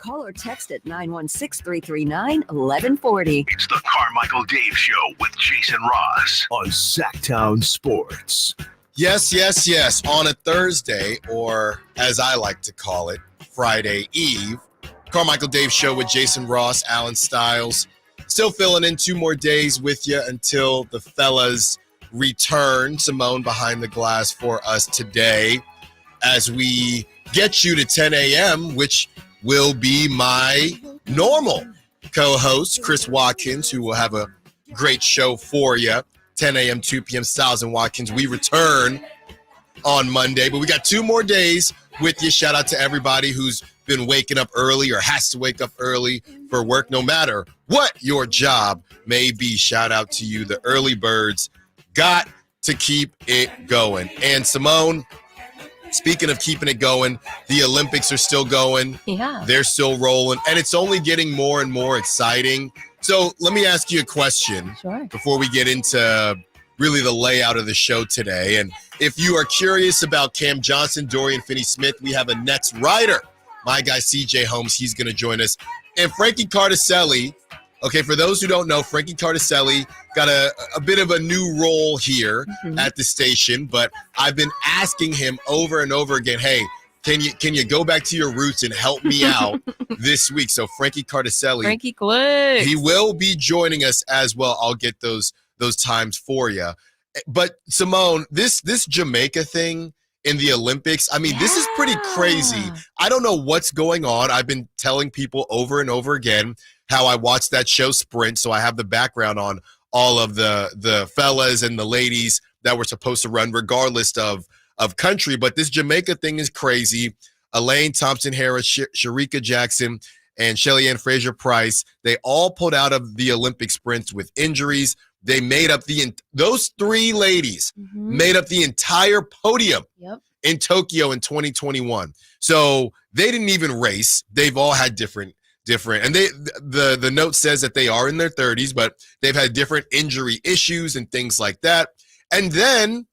Call or text at 916-339-1140. It's the Carmichael Dave Show with Jason Ross on Sacktown Sports. Yes. On a Thursday, or as I like to call it, Friday Eve, Carmichael Dave Show with Jason Ross, Alan Stiles. Still filling in 2 more days with you until the fellas return. Simone behind the glass for us today as we get you to 10 a.m., which will be my normal co-host, Chris Watkins, who will have a great show for you. 10 a.m., 2 p.m., Stiles and Watkins. We return on Monday, but we got 2 more days with you. Shout out to everybody who's been waking up early or has to wake up early for work, no matter what your job may be. Shout out to you. The early birds got to keep it going. And Simone, speaking of keeping it going, the Olympics are still going. Yeah. They're still rolling, and it's only getting more and more exciting. So let me ask you a question before we get into really the layout of the show today. And if you are curious about Cam Johnson, Dorian Finney-Smith, we have a next rider, my guy CJ Holmes. He's going to join us. And Frankie Cardicelli, okay, for those who don't know, Frankie Cardicelli got a bit of a new role here at the station, but I've been asking him over and over again, hey, can you go back to your roots and help me out this week? So Frankie Cardicelli, Frankie Clicks, he will be joining us as well. I'll get those times for you. But Simone, this Jamaica thing in the Olympics, I mean, this is pretty crazy. I don't know what's going on. I've been telling people over and over again how I watched that show Sprint, so I have the background on all of the fellas and the ladies that were supposed to run regardless of country. But this Jamaica thing is crazy. Elaine Thompson-Harris, Sharika Jackson, and Shelly-Ann Fraser-Price, they all pulled out of the Olympic sprints with injuries. They made up those 3 ladies made up the entire podium in Tokyo in 2021. So they didn't even race. They've all had different, and the note says that they are in their 30s, but they've had different injury issues and things like that. And then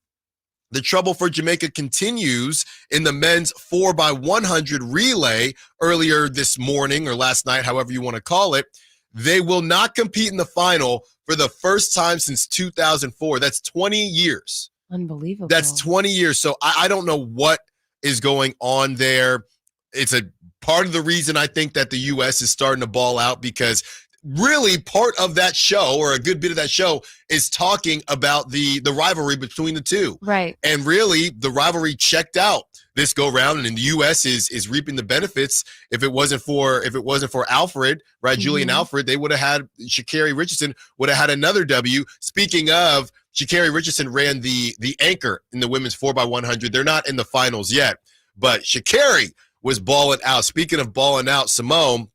the trouble for Jamaica continues in the men's 4x100 relay earlier this morning or last night, however you want to call it. They will not compete in the final for the first time since 2004. That's 20 years. Unbelievable. That's 20 years. So I don't know what is going on there. It's a part of the reason I think that the U.S. is starting to ball out, because really part of that show, or a good bit of that show, is talking about the rivalry between the two. Right. And really the rivalry checked out this go round, and the U.S. is reaping the benefits. If it wasn't for Alfred, right, Julian Alfred, they would have had Sha'Carri Richardson would have had another W. Speaking of, Sha'Carri Richardson ran the anchor in the women's 4x100. They're not in the finals yet, but Sha'Carri was balling out. Speaking of balling out, Simone,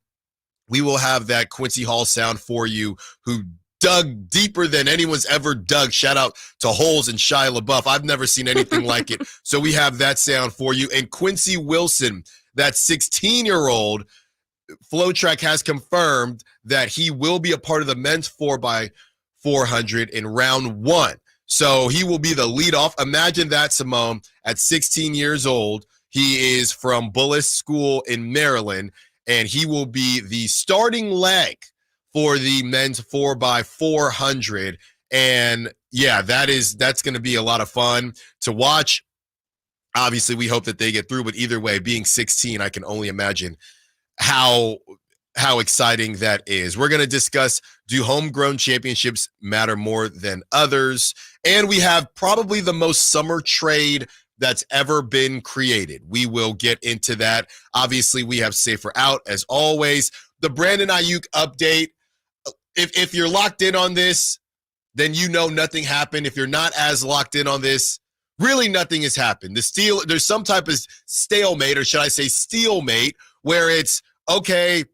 we will have that Quincy Hall sound for you, who dug deeper than anyone's ever dug. Shout out to Holes and Shia LaBeouf. I've never seen anything like it. So we have that sound for you. And Quincy Wilson, that 16-year-old, FlowTrack has confirmed that he will be a part of the men's 4x400 in round 1. So he will be the leadoff. Imagine that, Simone, at 16 years old. He is from Bullis School in Maryland, and he will be the starting leg for the men's 4x400. And yeah, that's going to be a lot of fun to watch. Obviously, we hope that they get through, but either way, being 16, I can only imagine how exciting that is. We're going to discuss, do homegrown championships matter more than others? And we have probably the most summer trade that's ever been created. We will get into that. Obviously, we have Safer Out, as always. The Brandon Aiyuk update. If you're locked in on this, then you know nothing happened. If you're not as locked in on this, really nothing has happened. There's some type of stalemate, or should I say stalemate, where it's, okay,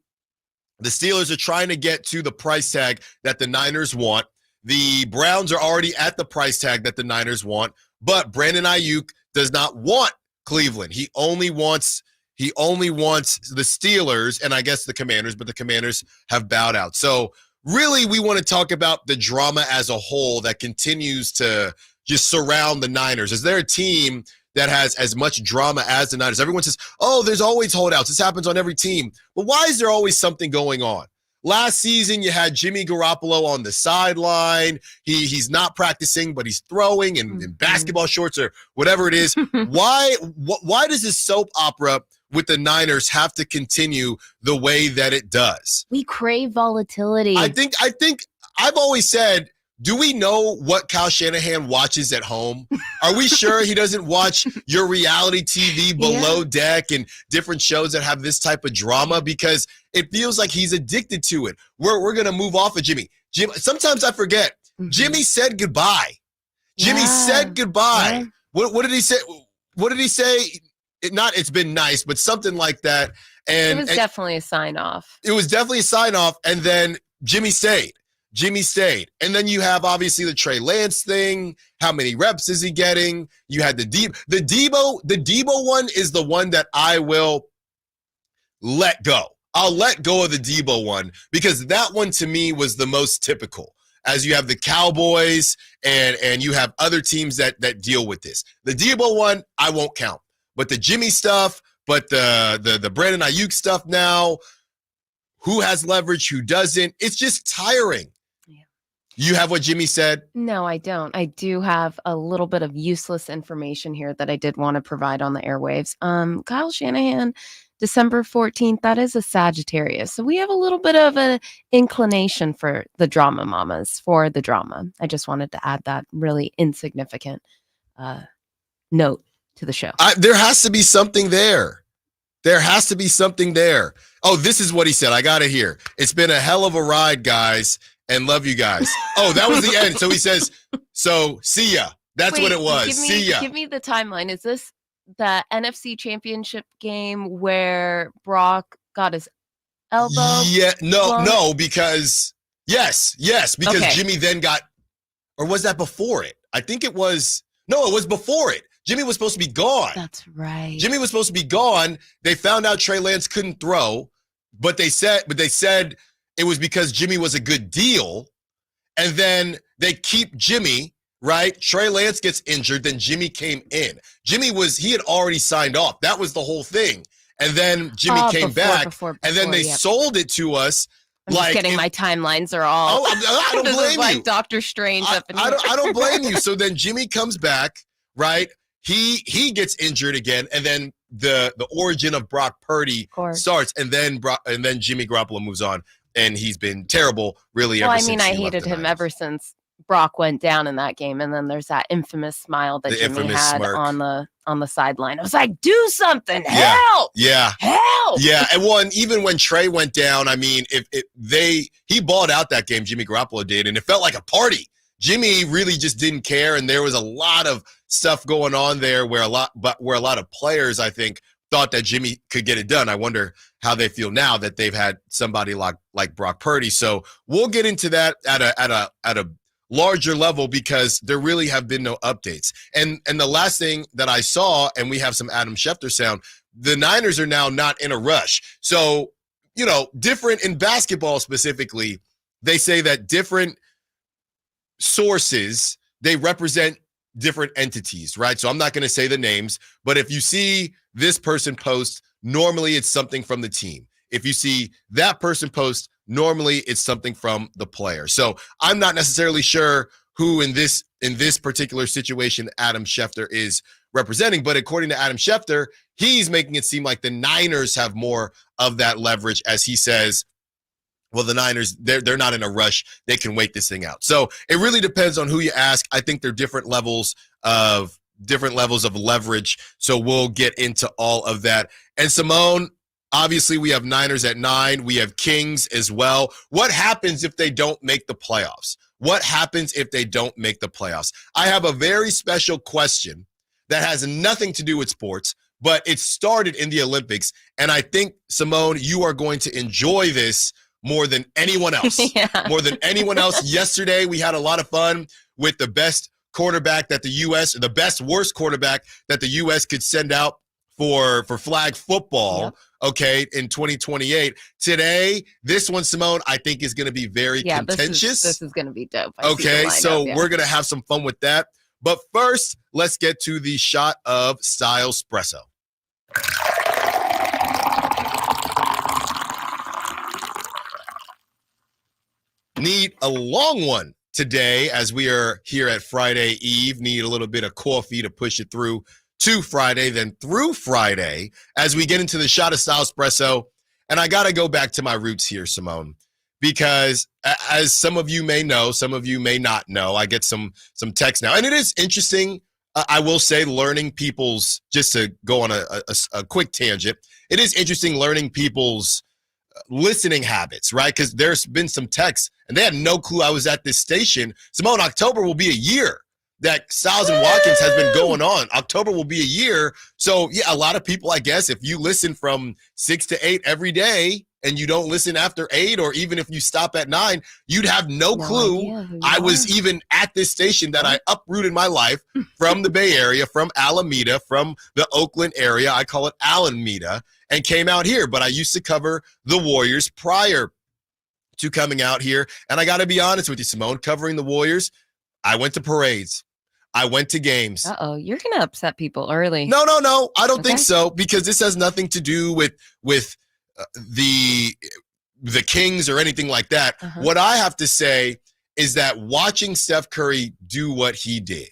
the Steelers are trying to get to the price tag that the Niners want. The Browns are already at the price tag that the Niners want, but Brandon Aiyuk does not want Cleveland. He only wants the Steelers and I guess the Commanders, but the Commanders have bowed out. So really, we want to talk about the drama as a whole that continues to just surround the Niners. Is there a team that has as much drama as the Niners. Everyone says, oh, there's always holdouts. This happens on every team. But why is there always something going on? Last season, you had Jimmy Garoppolo on the sideline. He's not practicing, but he's throwing in basketball shorts or whatever it is. Why does this soap opera with the Niners have to continue the way that it does? We crave volatility. I think I've always said, do we know what Kyle Shanahan watches at home? Are we sure he doesn't watch your reality TV Below Deck and different shows that have this type of drama? Because it feels like he's addicted to it. We're going to move off of Jimmy. Sometimes I forget. Jimmy said goodbye. Jimmy said goodbye. What did he say? What did he say? It's been nice, but something like that. And it was definitely a sign off. It was definitely a sign off. And then Jimmy stayed. And then you have obviously the Trey Lance thing. How many reps is he getting? You had the Debo one is the one that I will let go. I'll let go of the Debo one because that one to me was the most typical. As you have the Cowboys and you have other teams that deal with this. The Debo one, I won't count. But the Jimmy stuff, but the Brandon Aiyuk stuff now, who has leverage, who doesn't, it's just tiring. You have what Jimmy said? No, I don't. I do have a little bit of useless information here that I did want to provide on the airwaves. Kyle Shanahan, December 14th, that is a Sagittarius. So we have a little bit of an inclination for the drama mamas, for the drama. I just wanted to add that really insignificant note to the show. There has to be something there. There has to be something there. Oh, this is what he said. I got it here. It's been a hell of a ride, guys. And love you guys. Oh, that was the end. So he says, so see ya. That's what it was. See ya. Give me the timeline. Is this the NFC Championship game where Brock got his elbow? Yeah, no, because yes, because Jimmy then got, or was that before it? I think it was before it. Jimmy was supposed to be gone. That's right. Jimmy was supposed to be gone. They found out Trey Lance couldn't throw, but they said it was because Jimmy was a good deal. And then they keep Jimmy, right? Trey Lance gets injured. Then Jimmy came in. He had already signed off. That was the whole thing. And then Jimmy came back. And then they sold it to us. I'm just kidding. My timelines are all. Oh, I don't blame you. Like Doctor Strange up in here. I don't blame you. So then Jimmy comes back, right? He gets injured again. And then the origin of Brock Purdy starts. And then Jimmy Garoppolo moves on. And he's been terrible, really, ever since. I hated him ever since Brock went down in that game. And then there's that infamous smile that Jimmy had on the sideline. I was like, do something. Help. Yeah. Help. Yeah. And even when Trey went down, I mean, he balled out that game, Jimmy Garoppolo did, and it felt like a party. Jimmy really just didn't care. And there was a lot of stuff going on there where a lot of players, I think, thought that Jimmy could get it done. I wonder how they feel now that they've had somebody like Brock Purdy. So we'll get into that at a larger level because there really have been no updates. And the last thing that I saw, and we have some Adam Schefter sound, the Niners are now not in a rush. So, different in basketball specifically, they say that different sources, they represent different entities, right? So I'm not going to say the names, but if you see this person post, normally it's something from the team. If you see that person post, normally it's something from the player. So I'm not necessarily sure who in this particular situation Adam Schefter is representing, but according to Adam Schefter, he's making it seem like the Niners have more of that leverage, as he says, well, the Niners, they're not in a rush. They can wait this thing out. So it really depends on who you ask. I think there are different levels of leverage. So we'll get into all of that. And Simone, obviously we have Niners at 9. We have Kings as well. What happens if they don't make the playoffs? What happens if they don't make the playoffs? I have a very special question that has nothing to do with sports, but it started in the Olympics. And I think, Simone, you are going to enjoy this more than anyone else. More than anyone else. Yesterday, we had a lot of fun with the best quarterback that the U.S., the best worst quarterback that the U.S. could send out for flag football, okay, in 2028. Today, this one, Simone, I think is going to be very contentious. This is going to be dope. Okay, so we're going to have some fun with that. But first, let's get to the shot of Style Espresso. Need a long one today as we are here at Friday Eve. Need a little bit of coffee to push it through to Friday, then through Friday as we get into the shot of Style Espresso. And I got to go back to my roots here, Simone, because as some of you may know, some of you may not know, I get some text now. And it is interesting, I will say, learning people's, just to go on a quick tangent, it is interesting learning people's listening habits, right? Because there's been some texts and they had no clue I was at this station. Simone, October will be a year that Styles and Watkins has been going on. October will be a year. So yeah, a lot of people, I guess, if you listen from 6 to 8 every day and you don't listen after 8, or even if you stop at 9, you'd have no clue I was even at this station, that I uprooted my life from the Bay Area, from Alameda, from the Oakland area. I call it Alameda, and came out here. But I used to cover the Warriors prior to coming out here. And I got to be honest with you, Simone, covering the Warriors, I went to parades. I went to games. You're going to upset people early. No. I don't think so, because this has nothing to do with the Kings or anything like that. What I have to say is that watching Steph Curry do what he did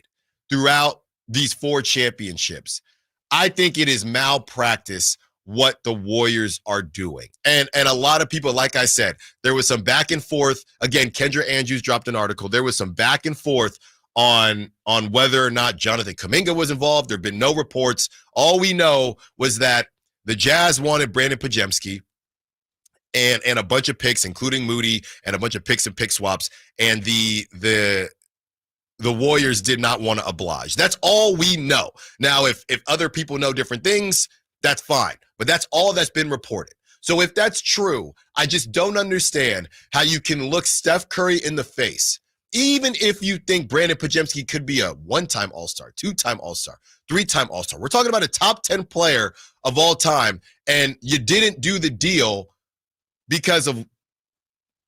throughout these 4 championships, I think it is malpractice what the Warriors are doing. And a lot of people, like I said, there was some back and forth. Again, Kendra Andrews dropped an article. There was some back and forth on whether or not Jonathan Kuminga was involved. There have been no reports. All we know was that the Jazz wanted Brandon Pajemski and a bunch of picks, including Moody, and a bunch of picks and pick swaps. And the Warriors did not want to oblige. That's all we know. Now, if other people know different things, that's fine. But that's all that's been reported. So if that's true, I just don't understand how you can look Steph Curry in the face, even if you think Brandon Pajemski could be a 1-time All-Star, 2-time All-Star, 3-time All-Star. We're talking about a top 10 player of all time, and you didn't do the deal because of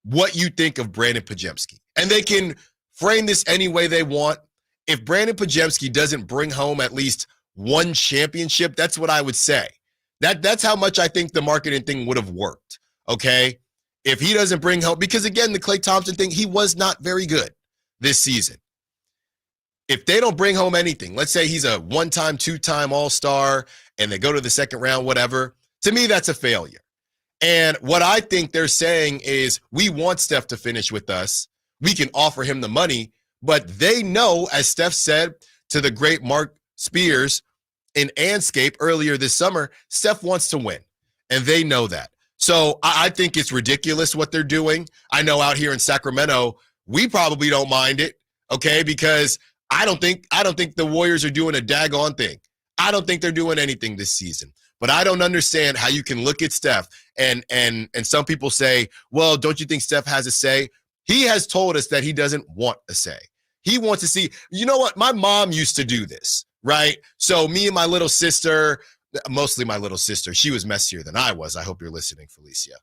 what you think of Brandon Pajemski. And they can frame this any way they want. If Brandon Pajemski doesn't bring home at least 1 championship, that's what I would say. That's how much I think the marketing thing would have worked, okay? If he doesn't bring home, because again, the Klay Thompson thing, he was not very good this season. If they don't bring home anything, let's say he's a 1-time, 2-time All-Star, and they go to the second round, whatever, to me, that's a failure. And what I think they're saying is, we want Steph to finish with us. We can offer him the money, but they know, as Steph said to the great Mark Spears in Anscape earlier this summer, Steph wants to win, and they know that. So I think it's ridiculous what they're doing. I know out here in Sacramento, we probably don't mind it, okay? Because I don't think the Warriors are doing a daggone thing. I don't think they're doing anything this season. But I don't understand how you can look at Steph and some people say, well, don't you think Steph has a say? He has told us that he doesn't want a say. He wants to see, you know what? My mom used to do this, right? So me and my little sister, mostly my little sister, she was messier than I was. I hope you're listening, Felicia.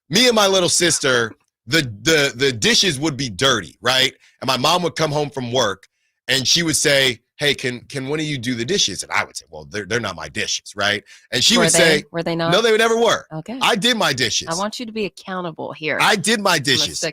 Me and my little sister, the dishes would be dirty, right? And my mom would come home from work and she would say, hey, can one of you do the dishes? And I would say, well, they're not my dishes, right? And she would say, were they not? No, they never were. Okay. I did my dishes. I want you to be accountable here. I did my dishes.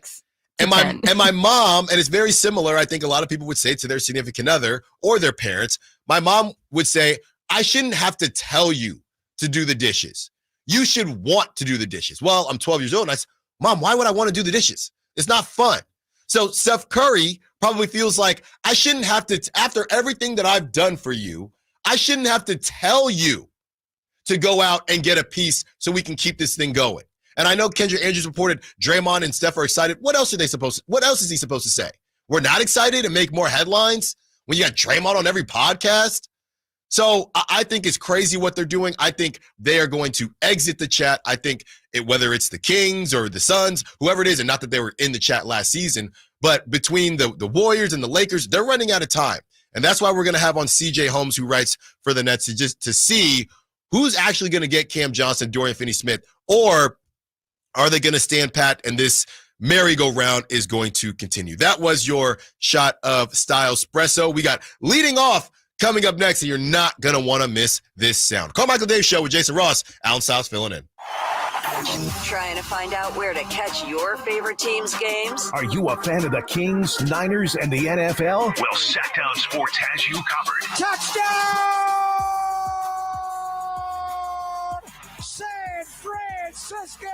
And my mom, and it's very similar, I think a lot of people would say to their significant other or their parents, my mom would say, I shouldn't have to tell you to do the dishes. You should want to do the dishes. Well, I'm 12 years old, and I said, Mom, why would I want to do the dishes? It's not fun. So Steph Curry probably feels like, I shouldn't have to, after everything that I've done for you, I shouldn't have to tell you to go out and get a piece so we can keep this thing going. And I know Kendra Andrews reported Draymond and Steph are excited. What else is he supposed to say? We're not excited and make more headlines when you got Draymond on every podcast? So I think it's crazy what they're doing. I think they are going to exit the chat. I think whether it's the Kings or the Suns, whoever it is, and not that they were in the chat last season, but between the Warriors and the Lakers, they're running out of time. And that's why we're going to have on CJ Holmes, who writes for the Nets, to see who's actually going to get Cam Johnson, Dorian Finney-Smith, or are they going to stand pat and this merry-go-round is going to continue. That was your shot of Style Espresso. We got leading off coming up next, and you're not going to want to miss this sound. Carmichael Dave Show with Jason Ross. Alan South filling in. Trying to find out where to catch your favorite team's games? Are you a fan of the Kings, Niners, and the NFL? Well, Sacktown Sports has you covered. Touchdown! San Francisco!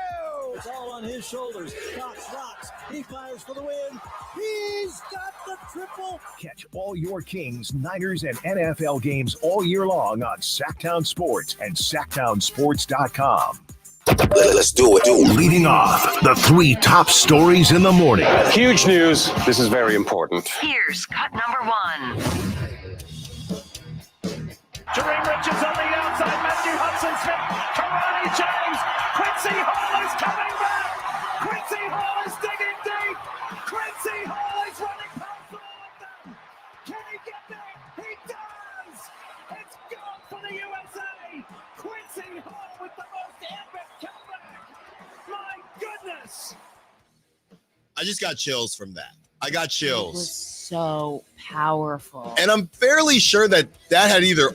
It's all on his shoulders. Cox rocks. He fires for the win. He's got the triple. Catch all your Kings, Niners, and NFL games all year long on Sacktown Sports and SacktownSports.com. Let's do it. Leading off, the 3 top stories in the morning. Huge news. This is very important. Here's cut number 1. Kareem Richards on the outside, Matthew Hudson-Smith, Karani James, Quincy Hall is coming back, Quincy Hall is digging deep, Quincy Hall is running past all of them, can he get there? He does! It's gone for the USA, Quincy Hall with the most epic comeback, my goodness! I just got chills from that. I got It was chills. so powerful. And I'm fairly sure that had either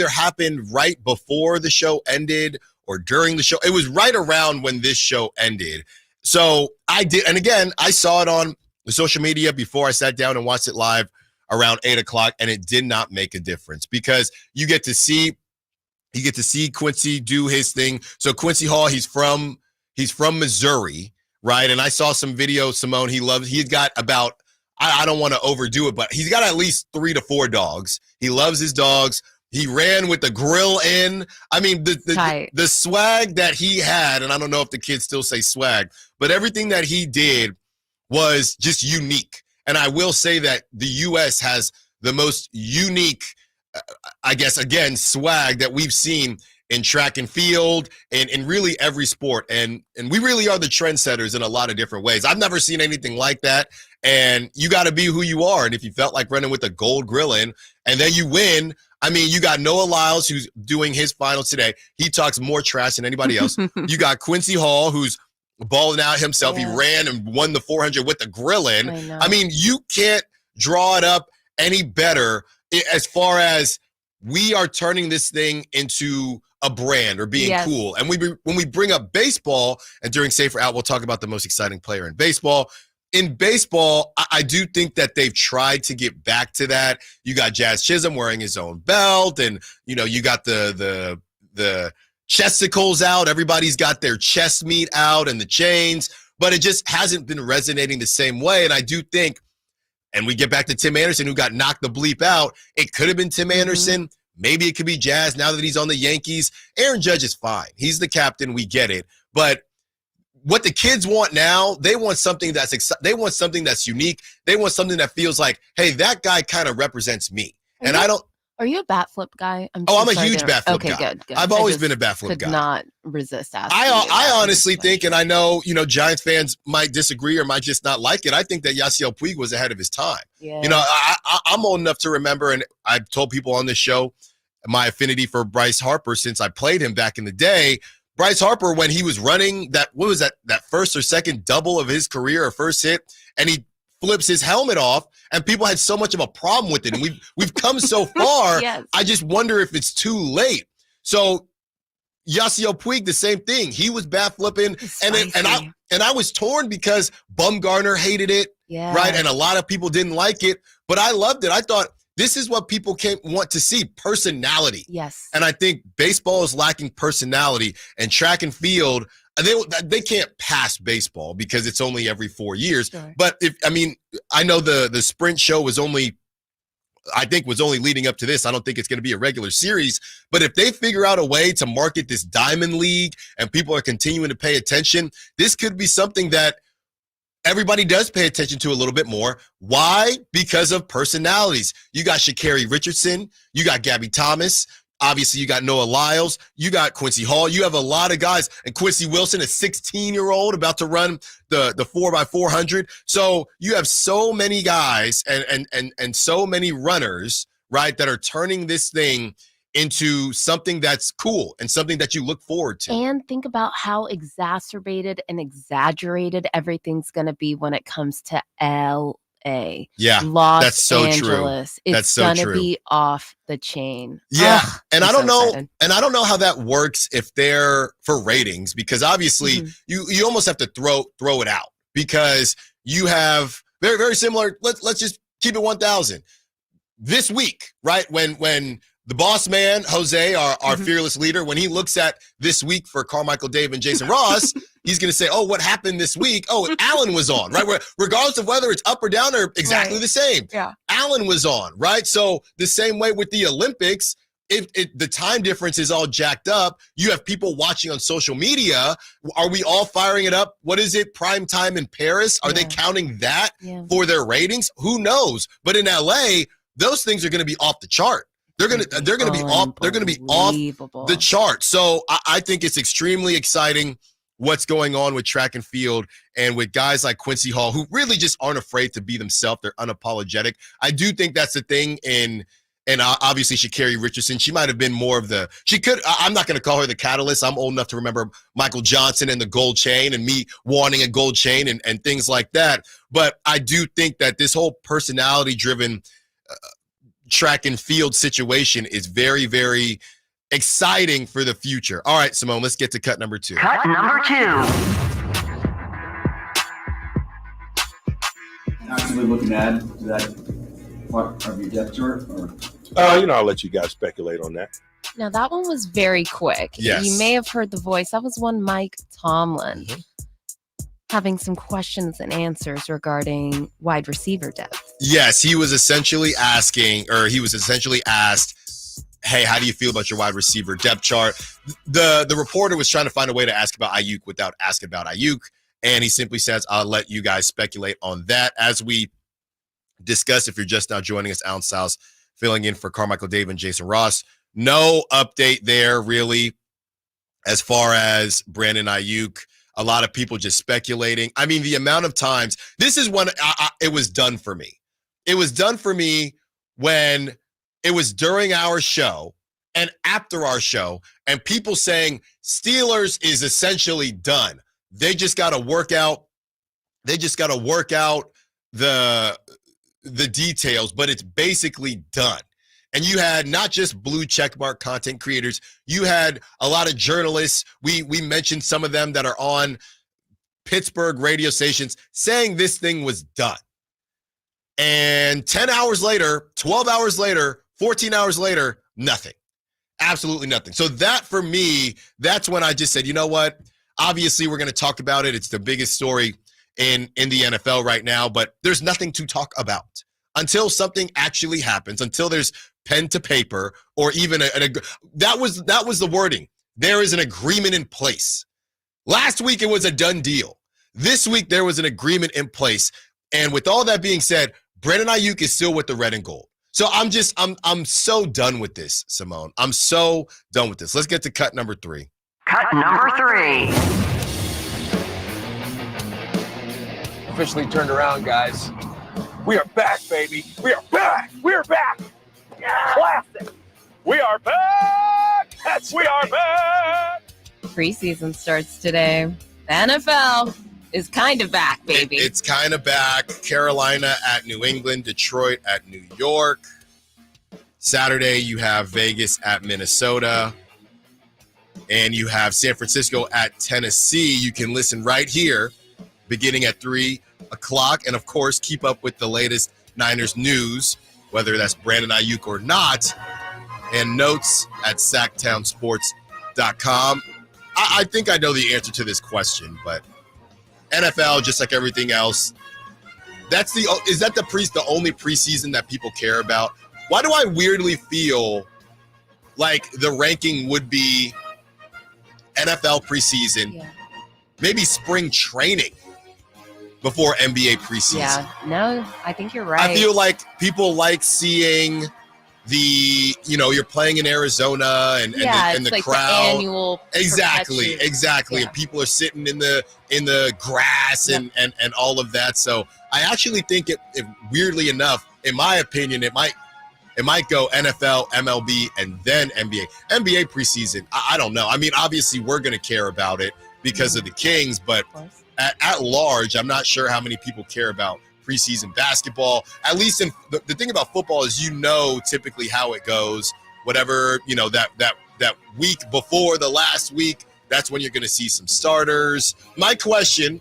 happened right before the show ended or during the show. It was right around when this show ended. So I did, and again, I saw it on the social media before I sat down and watched it live around 8:00, and it did not make a difference because you get to see Quincy do his thing. So Quincy Hall, he's from Missouri, right? And I saw some videos, Simone, he's got about, I don't want to overdo it, but he's got at least 3 to 4 dogs. He loves his dogs. He ran with the grill in. I mean, the swag that he had, and I don't know if the kids still say swag, but everything that he did was just unique. And I will say that the U.S. has the most unique, I guess, again, swag that we've seen in track and field and in really every sport. And we really are the trendsetters in a lot of different ways. I've never seen anything like that. And you got to be who you are. And if you felt like running with a gold grill in and then you win, I mean, you got Noah Lyles, who's doing his finals today. He talks more trash than anybody else. You got Quincy Hall, who's balling out himself. Yeah. He ran and won the 400 with the grill in. I mean, you can't draw it up any better as far as we are turning this thing into a brand or being cool. And when we bring up baseball, and during Safer Out, we'll talk about the most exciting player in baseball. In baseball, I do think that they've tried to get back to that. You got Jazz Chisholm wearing his own belt, and you got the chesticles out. Everybody's got their chest meat out and the chains, but it just hasn't been resonating the same way. And I do think, and we get back to Tim Anderson, who got knocked the bleep out. It could have been Tim Anderson. Maybe it could be Jazz now that he's on the Yankees. Aaron Judge is fine. He's the captain. We get it. But what the kids want now, they want something that's they want something that's unique. They want something that feels like, hey, that guy kind of represents me. Are you a bat flip guy? I'm a huge bat flip guy. Good. I've always been a bat flip guy. Could not resist asking. I honestly think, and I know, Giants fans might disagree or might just not like it. I think that Yasiel Puig was ahead of his time. Yeah. I'm old enough to remember, and I've told people on this show my affinity for Bryce Harper since I played him back in the day. Bryce Harper, when he was running that first or second double of his career or first hit, and he flips his helmet off, and people had so much of a problem with it. And we've come so far. Yes. I just wonder if it's too late. So Yasiel Puig, the same thing. He was bat flipping, and I was torn because Bumgarner hated it, right? And a lot of people didn't like it, but I loved it. I thought this is what people want to see: personality. Yes. And I think baseball is lacking personality, and track and field, they can't pass baseball because it's only every 4 years. Sure. But I know the sprint show was only leading up to this. I don't think it's going to be a regular series. But if they figure out a way to market this Diamond League and people are continuing to pay attention, this could be something that everybody does pay attention to a little bit more. Why? Because of personalities. You got Sha'Carri Richardson. You got Gabby Thomas. Obviously, you got Noah Lyles. You got Quincy Hall. You have a lot of guys. And Quincy Wilson, a 16-year-old about to run the 4x400. So you have so many guys and so many runners, right, that are turning this thing into something that's cool and something that you look forward to. And think about how exacerbated and exaggerated everything's going to be when it comes to LA. Yeah, Los that's so Angeles. true. It's That's so going to true. be off the chain. Yeah, Ugh, and I'm I don't so know, excited. and I don't know how that works if they're for ratings, because obviously you almost have to throw it out, because you have very, very similar. Let's just keep it 1,000 this week, right? When the boss man, Jose, our fearless leader, when he looks at this week for Carmichael Dave and Jason Ross, he's going to say, oh, what happened this week? Oh, Allen was on, right? Regardless of whether it's up or down or exactly the same. Yeah. Allen was on, right? So the same way with the Olympics, if the time difference is all jacked up, you have people watching on social media. Are we all firing it up? What is it? Prime time in Paris? Are they counting that for their ratings? Who knows? But in LA, those things are going to be off the chart. They're gonna be off the chart. So I think it's extremely exciting what's going on with track and field, and with guys like Quincy Hall, who really just aren't afraid to be themselves. They're unapologetic. I do think that's the thing and obviously Sha'Carri Richardson. She might have been more of I'm not going to call her the catalyst. I'm old enough to remember Michael Johnson and the gold chain and me wanting a gold chain and things like that. But I do think that this whole personality-driven track and field situation is very, very exciting for the future. All right, Simone, let's get to cut number 2. Cut number 2. Actually looking to add to that part of your depth chart? Or? I'll let you guys speculate on that. Now, that one was very quick. Yes. You may have heard the voice. That was one Mike Tomlin having some questions and answers regarding wide receiver depth. Yes, he was essentially asked, hey, how do you feel about your wide receiver depth chart? The reporter was trying to find a way to ask about Aiyuk without asking about Aiyuk, and he simply says, I'll let you guys speculate on that. As we discussed, if you're just now joining us, Alan Stiles filling in for Carmichael Dave and Jason Ross. No update there, really, as far as Brandon Aiyuk. A lot of people just speculating. I mean, the amount of times, this is when it was done for me. It was done for me when it was during our show and after our show, and people saying Steelers is essentially done. They just got to work out. The details, but it's basically done. And you had not just blue checkmark content creators, you had a lot of journalists. We mentioned some of them that are on Pittsburgh radio stations saying this thing was done. And 10 hours later, 12 hours later, 14 hours later, nothing. Absolutely nothing. So that, for me, that's when I just said, you know what? Obviously, we're going to talk about it. It's the biggest story in the NFL right now, but there's nothing to talk about until something actually happens, until there's pen to paper, or even that was the wording. There is an agreement in place. Last week, it was a done deal. This week, there was an agreement in place. And with all that being said, Brandon Aiyuk is still with the red and gold. So I'm so done with this, Simone. I'm so done with this. Let's get to cut number 3. Cut number 3. Officially turned around, guys. We are back, baby. We are back. We're back. Classic. We are back. We are back. Preseason starts today. The NFL is kind of back, baby. It's kind of back. Carolina at New England, Detroit at New York. Saturday, you have Vegas at Minnesota. And you have San Francisco at Tennessee. You can listen right here, beginning at 3 o'clock. And, of course, keep up with the latest Niners news, whether that's Brandon Aiyuk or not, and notes at sacktownsports.com. I think I know the answer to this question, but NFL, just like everything else, is that the only preseason that people care about? Why do I weirdly feel like the ranking would be NFL preseason, maybe spring training before NBA preseason? Yeah, no, I think you're right. I feel like people like seeing you're playing in Arizona and the like crowd. The annual exactly. Yeah. And people are sitting in the grass and all of that. So I actually think it weirdly enough, in my opinion, it might It might go NFL, MLB, and then NBA. NBA preseason, I don't know. I mean, obviously, we're going to care about it because of the Kings, but at large, I'm not sure how many people care about preseason basketball. At least in the thing about football is typically how it goes. Whatever, that week before the last week, that's when you're going to see some starters. My question,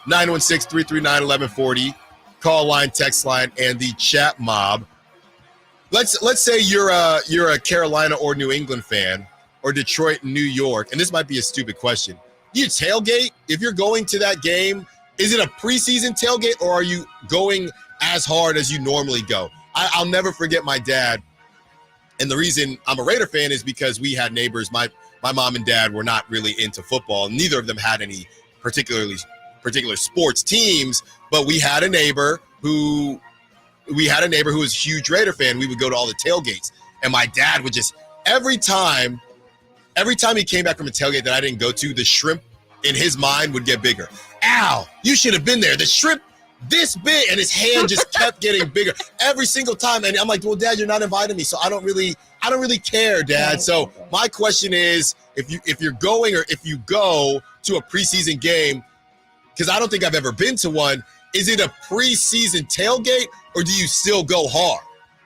916-339-1140, call line, text line, and the chat mob. Let's say you're a Carolina or New England fan, or Detroit, New York, and this might be a stupid question. Do you tailgate if you're going to that game? Is it a preseason tailgate, or are you going as hard as you normally go? I'll never forget my dad, and the reason I'm a Raider fan is because we had neighbors. My mom and dad were not really into football. Neither of them had any particular sports teams, but we had a neighbor who was a huge Raider fan. We would go to all the tailgates, and my dad would just every time he came back from a tailgate that I didn't go to, the shrimp in his mind would get bigger. Al, you should have been there. The shrimp this big, and his hand just kept getting bigger every single time. And I'm like, well, Dad, you're not inviting me, so I don't really care, Dad. So my question is, if you're going, or if you go to a preseason game, because I don't think I've ever been to one, is it a preseason tailgate, or do you still go hard?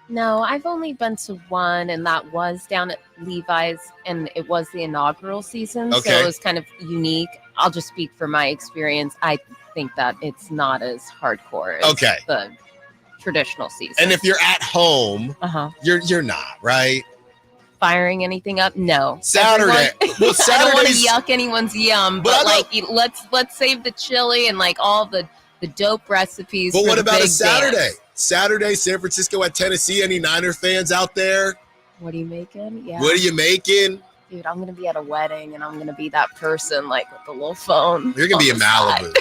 No, I've only been to one, and that was down at Levi's, and it was the inaugural season, so it was kind of unique. I'll just speak for my experience. I think that it's not as hardcore as the traditional season. And if you're at home, you're not, right? Firing anything up? No. Saturday. Well, Saturdays, I don't want to yuck anyone's yum, but let's save the chili and like all the dope recipes. But for what the about big a Saturday? dance. Saturday, San Francisco at Tennessee. Any Niner fans out there? What are you making? Yeah. What are you making? Dude, I'm gonna be at a wedding, and I'm gonna be that person like with the little phone. You're gonna be in Malibu.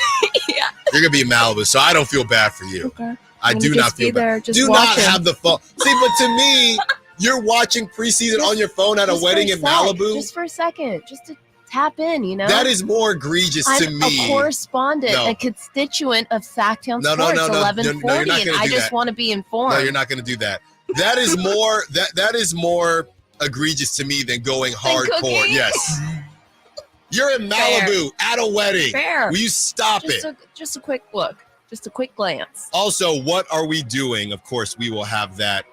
Yeah. You're gonna be in Malibu, so I don't feel bad for you. Okay. I do not feel bad. Do not have the phone. See, but to me, you're watching preseason on your phone at a wedding in Malibu. Just for a second, just to tap in, That is more egregious to me. I'm a correspondent, a constituent of Sacktown Sports, 1140, and I just want to be informed. No, you're not going to do that. That is more that is more egregious to me than going hardcore. Yes. You're in Malibu at a wedding. Fair. Will you stop it? Just a quick look. Just a quick glance. Also, what are we doing? Of course, we will have that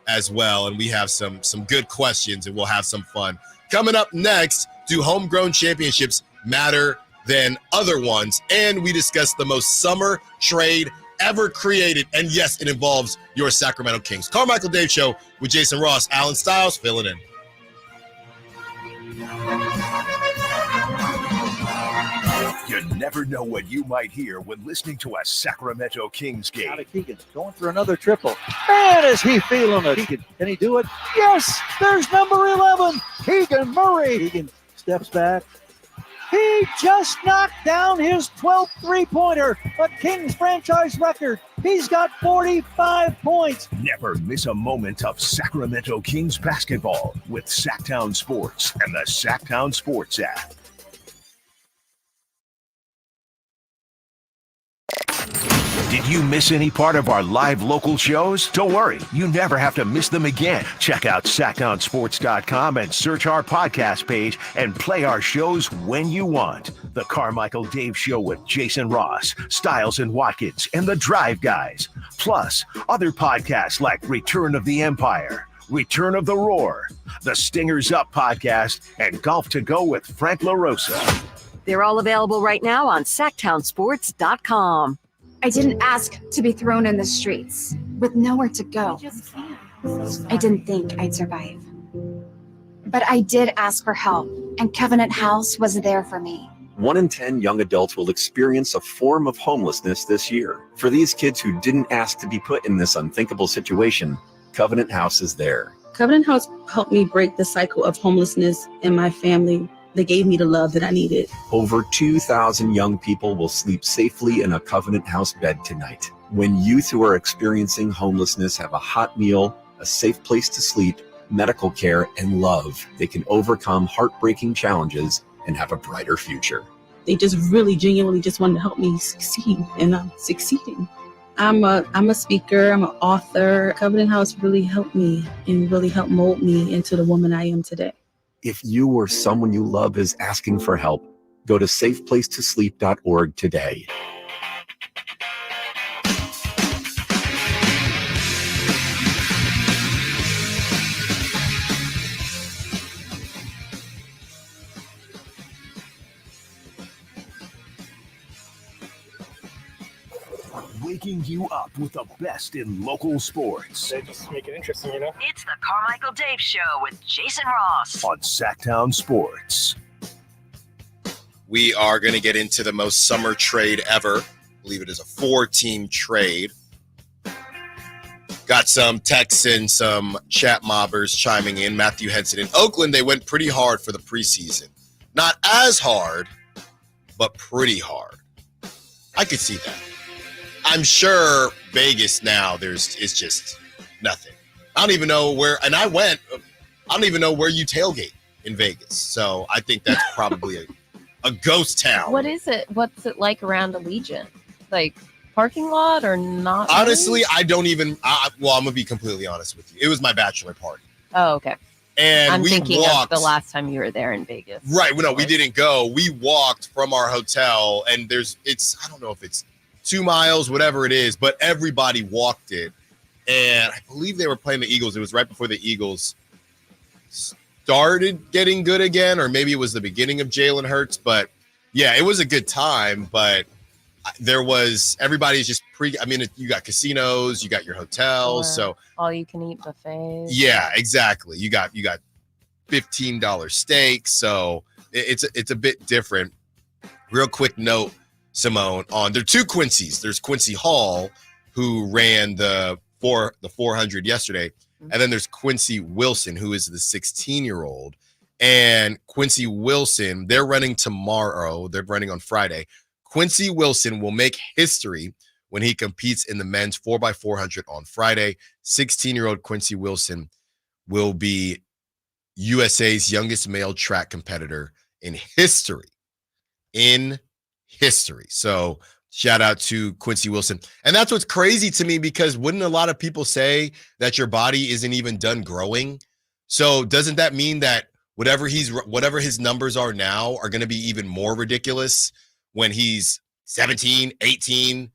as well, and we have some good questions, and we'll have some fun. Coming up next, do homegrown championships matter than other ones? And we discuss the most summer trade ever created, and yes, it involves your Sacramento Kings. Carmichael Dave Show with Jason Ross, Alan Stiles, filling in. You never know what you might hear when listening to a Sacramento Kings game. Out of Keegan's going for another triple. Man, is he feeling it. Can he do it? Yes, there's number 11, Keegan Murray. Keegan steps back. He just knocked down his 12th three-pointer, a Kings franchise record. He's got 45 points. Never miss a moment of Sacramento Kings basketball with Sacktown Sports and the Sacktown Sports app. Did you miss any part of our live local shows? Don't worry, you never have to miss them again. Check out SacktownSports.com and search our podcast page and play our shows when you want. The Carmichael Dave Show with Jason Ross, Stiles and Watkins, and The Drive Guys. Plus, other podcasts like Return of the Empire, Return of the Roar, The Stingers Up podcast, and Golf to Go with Frank LaRosa. They're all available right now on SacktownSports.com. I didn't ask to be thrown in the streets with nowhere to go. I didn't think I'd survive. But I did ask for help, and Covenant House was there for me. 1 in 10 young adults will experience a form of homelessness this year. For these kids who didn't ask to be put in this unthinkable situation, Covenant House is there. Covenant House helped me break the cycle of homelessness in my family. They gave me the love that I needed. Over 2,000 young people will sleep safely in a Covenant House bed tonight. When youth who are experiencing homelessness have a hot meal, a safe place to sleep, medical care, and love, they can overcome heartbreaking challenges and have a brighter future. They just really genuinely just wanted to help me succeed, and I'm succeeding. I'm a speaker. I'm an author. Covenant House really helped me and really helped mold me into the woman I am today. If you or someone you love is asking for help, go to safeplacetosleep.org today. Waking you up with the best in local sports. They just make it interesting, you know? It's the Carmichael Dave Show with Jason Ross on Sacktown Sports. We are going to get into the most summer trade ever. I believe it is a 4-team trade. Got some texts and some chat mobbers chiming in. Matthew Henson in Oakland, they went pretty hard for the preseason. Not as hard, but pretty hard. I could see that. I'm sure Vegas now it's just nothing. I don't even know where, and I don't even know where you tailgate in Vegas. So I think that's probably a ghost town. What is it? What's it like around Allegiant? Like parking lot or not? Honestly, I don't even, well, I'm going to be completely honest with you. It was my bachelor party. Oh, okay. And I'm we thinking walked, of the last time you were there in Vegas. Right. Well, no, we didn't go. We walked from our hotel and I don't know if it's 2 miles, whatever it is, but everybody walked it. And I believe they were playing the Eagles. It was right before the Eagles started getting good again, or maybe it was the beginning of Jalen Hurts. But yeah, it was a good time. But everybody's just you got casinos, you got your hotels. Or so all you can eat buffets. Yeah, exactly. You got $15 steaks. So it's a bit different. Real quick note, Simone, there are 2 Quincy's. There's Quincy Hall, who ran the 400 yesterday, and then there's Quincy Wilson, who is the 16-year-old. And Quincy Wilson, they're running tomorrow. They're running on Friday. Quincy Wilson will make history when he competes in the men's 4x400 on Friday. 16-year-old Quincy Wilson will be USA's youngest male track competitor in history. So shout out to Quincy Wilson. And that's what's crazy to me, because wouldn't a lot of people say that your body isn't even done growing? So doesn't that mean that whatever his numbers are now are going to be even more ridiculous when he's 17, 18,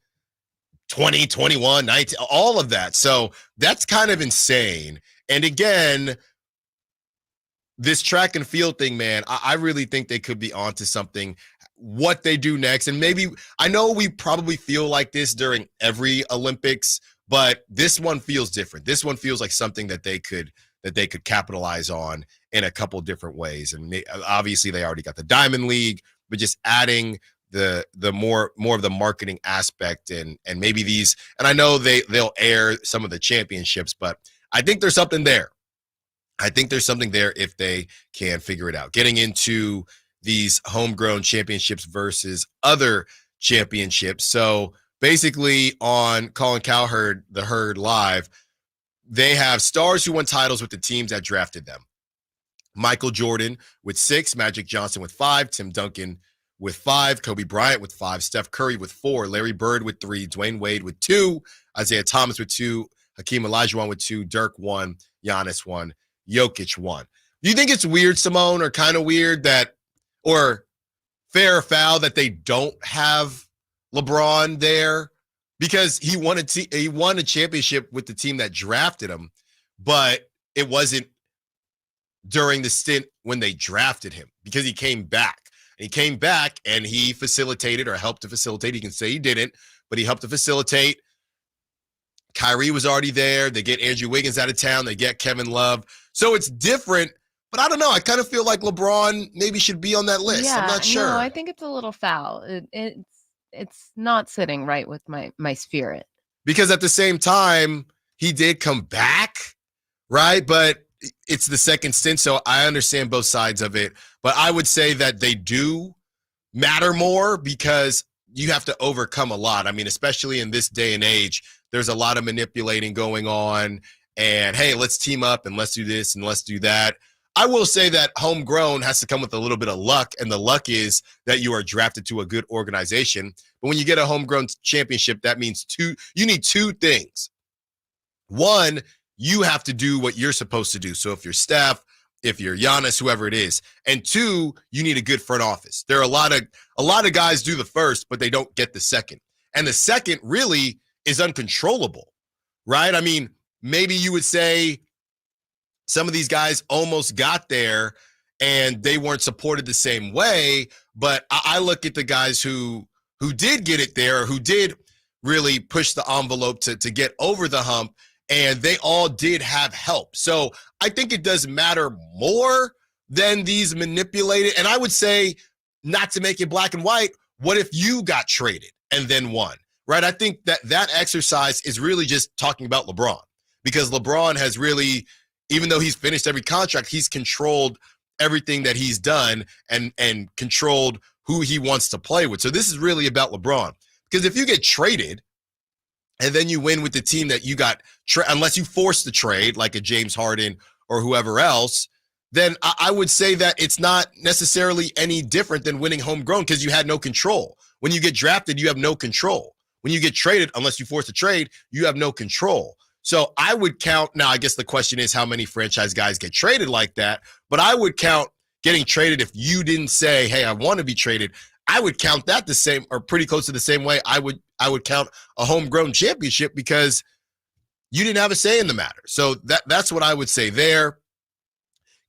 20, 21, 19, all of that. So that's kind of insane. And again, this track and field thing, man, I really think they could be onto something. What they do next, and maybe, I know we probably feel like this during every Olympics, but this one feels different. This one feels like something that they could capitalize on in a couple different ways. And obviously they already got the Diamond League, but just adding the more of the marketing aspect and maybe these, and I know they'll air some of the championships, but I think there's something there. I think there's something there if they can figure it out. Getting into these homegrown championships versus other championships. So basically on Colin Cowherd, the Herd Live, they have stars who won titles with the teams that drafted them. Michael Jordan with 6, Magic Johnson with 5, Tim Duncan with 5, Kobe Bryant with 5, Steph Curry with 4, Larry Bird with 3, Dwayne Wade with 2, Isaiah Thomas with 2, Hakeem Olajuwon with 2, Dirk 1, Giannis 1, Jokic 1. Do you think it's weird, Simone, or kind of weird that, or fair or foul that they don't have LeBron there? Because he won a championship with the team that drafted him, but it wasn't during the stint when they drafted him, because he came back. And he came back and he facilitated, or helped to facilitate. He can say he didn't, but he helped to facilitate. Kyrie was already there. They get Andrew Wiggins out of town. They get Kevin Love. So it's different. But I don't know. I kind of feel like LeBron maybe should be on that list. Yeah, I'm not sure. No, I think it's a little foul. It's not sitting right with my spirit. Because at the same time, he did come back, right? But it's the second stint, so I understand both sides of it. But I would say that they do matter more, because you have to overcome a lot. I mean, especially in this day and age, there's a lot of manipulating going on. And, hey, let's team up and let's do this and let's do that. I will say that homegrown has to come with a little bit of luck, and the luck is that you are drafted to a good organization. But when you get a homegrown championship, that means you need two things. One, you have to do what you're supposed to do. So if you're Steph, if you're Giannis, whoever it is. And two, you need a good front office. There are a lot of guys do the first, but they don't get the second. And the second really is uncontrollable, right? I mean, maybe you would say some of these guys almost got there and they weren't supported the same way, but I look at the guys who did get it there, who did really push the envelope to get over the hump, and they all did have help. So I think it does matter more than these manipulated. And I would say, not to make it black and white, what if you got traded and then won, right? I think that exercise is really just talking about LeBron, because LeBron has really, even though he's finished every contract, he's controlled everything that he's done and controlled who he wants to play with. So this is really about LeBron, because if you get traded and then you win with the team that you got, unless you force the trade like a James Harden or whoever else, then I would say that it's not necessarily any different than winning homegrown, because you had no control. When you get drafted, you have no control. When you get traded, unless you force a trade, you have no control. So I would count, now I guess the question is how many franchise guys get traded like that, but I would count getting traded if you didn't say, hey, I want to be traded. I would count that the same, or pretty close to the same way I would count a homegrown championship, because you didn't have a say in the matter. So that's what I would say there.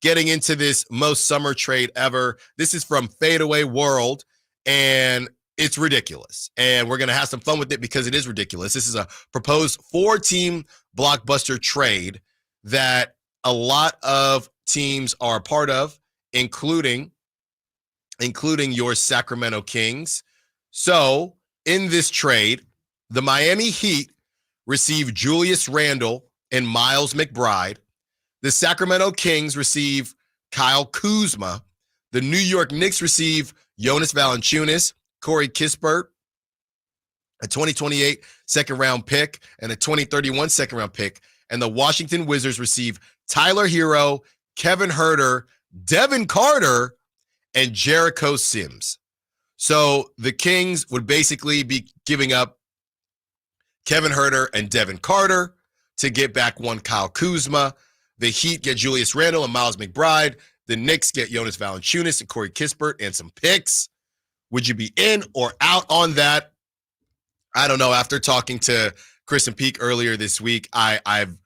Getting into this most summer trade ever. This is from Fadeaway World, and it's ridiculous. And we're going to have some fun with it because it is ridiculous. This is a proposed 4-team blockbuster trade that a lot of teams are a part of, including your Sacramento Kings. So in this trade, the Miami Heat receive Julius Randle and Miles McBride. The Sacramento Kings receive Kyle Kuzma. The New York Knicks receive Jonas Valanciunas, Corey Kispert, a 2028 second-round pick, and a 2031 second-round pick. And the Washington Wizards receive Tyler Hero, Kevin Huerter, Devin Carter, and Jericho Sims. So the Kings would basically be giving up Kevin Huerter and Devin Carter to get back one Kyle Kuzma. The Heat get Julius Randle and Miles McBride. The Knicks get Jonas Valanciunas and Corey Kispert and some picks. Would you be in or out on that? I don't know. After talking to Chris and Peak earlier this week, I'm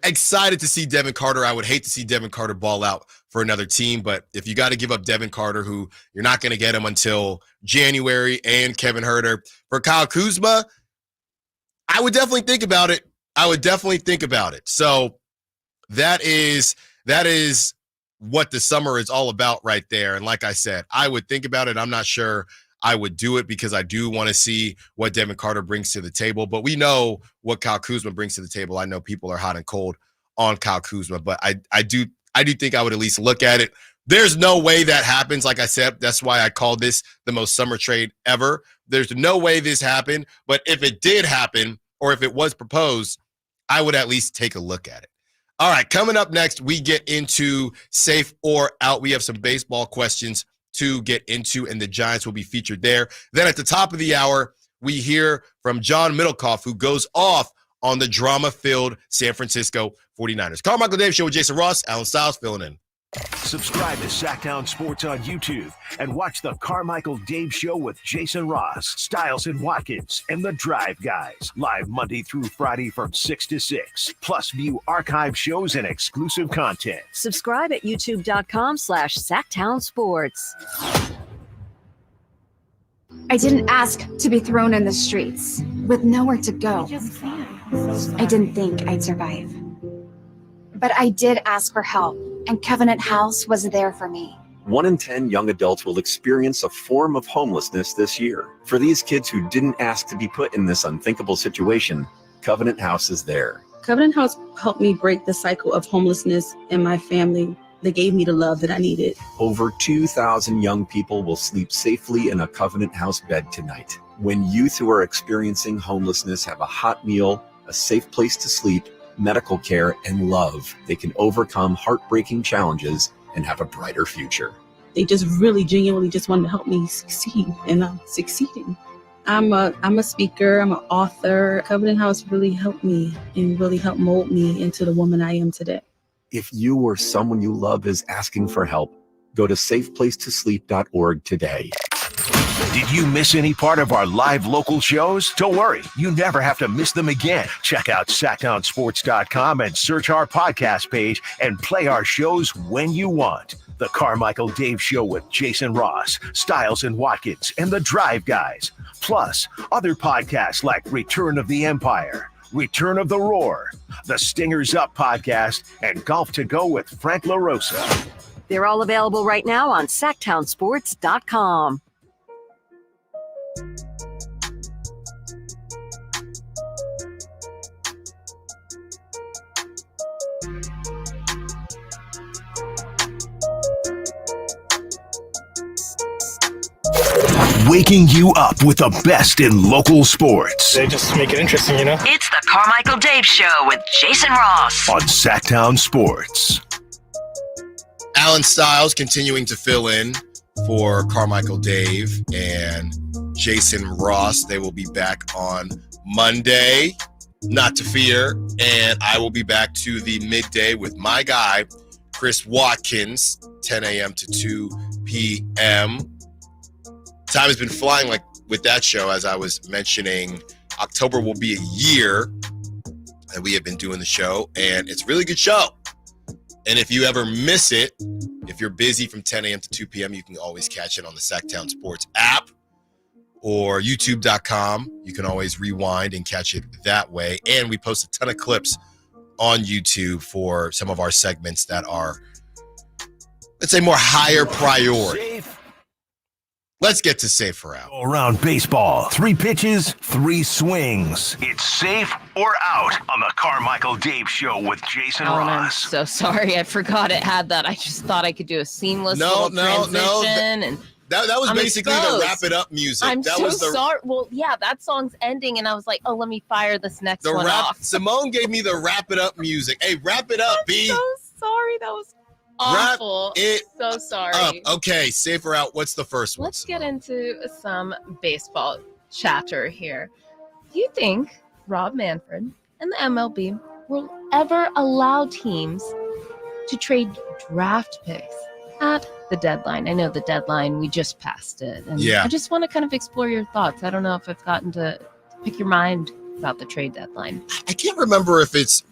excited to see Devin Carter. I would hate to see Devin Carter ball out for another team, but if you got to give up Devin Carter, who you're not going to get him until January, and Kevin Huerter for Kyle Kuzma, I would definitely think about it. So that is what the summer is all about right there. And like I said, I would think about it. I'm not sure I would do it, because I do want to see what Devin Carter brings to the table. But we know what Kyle Kuzma brings to the table. I know people are hot and cold on Kyle Kuzma, but I do think I would at least look at it. There's no way that happens. Like I said, that's why I called this the most summer trade ever. There's no way this happened. But if it did happen, or if it was proposed, I would at least take a look at it. All right, coming up next, we get into safe or out. We have some baseball questions to get into, and the Giants will be featured there. Then at the top of the hour, we hear from John Middlecoff, who goes off on the drama-filled San Francisco 49ers. Carmichael Dave Show with Jason Ross, Alan Stiles filling in. Subscribe to Sacktown Sports on YouTube and watch the Carmichael Dave Show with Jason Ross, Stiles and Watkins, and the Drive Guys. Live Monday through Friday from 6 to 6. Plus view archive shows and exclusive content. Subscribe at youtube.com/Sacktown Sports. I didn't ask to be thrown in the streets with nowhere to go. I didn't think I'd survive. But I did ask for help, and Covenant House was there for me. 1 in 10 young adults will experience a form of homelessness this year. For these kids who didn't ask to be put in this unthinkable situation, Covenant House is there. Covenant House helped me break the cycle of homelessness in my family. They gave me the love that I needed. Over 2,000 young people will sleep safely in a Covenant House bed tonight. When youth who are experiencing homelessness have a hot meal, a safe place to sleep, medical care, and love, they can overcome heartbreaking challenges and have a brighter future. They just really genuinely just wanted to help me succeed, and I'm succeeding. I'm a speaker, I'm an author. Covenant House really helped me and really helped mold me into the woman I am today. If you or someone you love is asking for help, go to safeplacetosleep.org today. Did you miss any part of our live local shows? Don't worry, you never have to miss them again. Check out SacktownSports.com and search our podcast page and play our shows when you want. The Carmichael Dave Show with Jason Ross, Stiles and Watkins, and The Drive Guys. Plus, other podcasts like Return of the Empire, Return of the Roar, The Stingers Up podcast, and Golf to Go with Frank LaRosa. They're all available right now on SacktownSports.com. Waking you up with the best in local sports. They just make it interesting, you know? It's the Carmichael Dave Show with Jason Ross on Sacktown Sports. Alan Stiles continuing to fill in for Carmichael Dave and Jason Ross. They will be back on Monday, not to fear. And I will be back to the midday with my guy, Chris Watkins, 10 a.m. to 2 p.m. Time has been flying like with that show. As I was mentioning, October will be a year that we have been doing the show, and it's a really good show. And if you ever miss it, if you're busy from 10 a.m. to 2 p.m., you can always catch it on the Sacktown Sports app or youtube.com. You can always rewind and catch it that way. And we post a ton of clips on YouTube for some of our segments that are, let's say, more higher priority. Let's get to Safe or Out. Around baseball, 3 pitches, 3 swings. It's safe or out on the Carmichael Dave Show with Jason Ross. I'm so sorry. I forgot it had that. I just thought I could do a seamless transition. And that was basically exposed. the wrap it up music. I'm that so was the, sorry. Well, yeah, that song's ending, and I was like, oh, let me fire this next one off. Simone gave me the wrap it up music. Hey, wrap it up, B. I'm so sorry. That was awful. So sorry. Okay, Safe or Out. What's the first one? Let's get into some baseball chatter here. Do you think Rob Manfred and the MLB will ever allow teams to trade draft picks at the deadline? I know the deadline, we just passed it. And yeah. I just want to kind of explore your thoughts. I don't know if I've gotten to pick your mind about the trade deadline. I can't remember if it's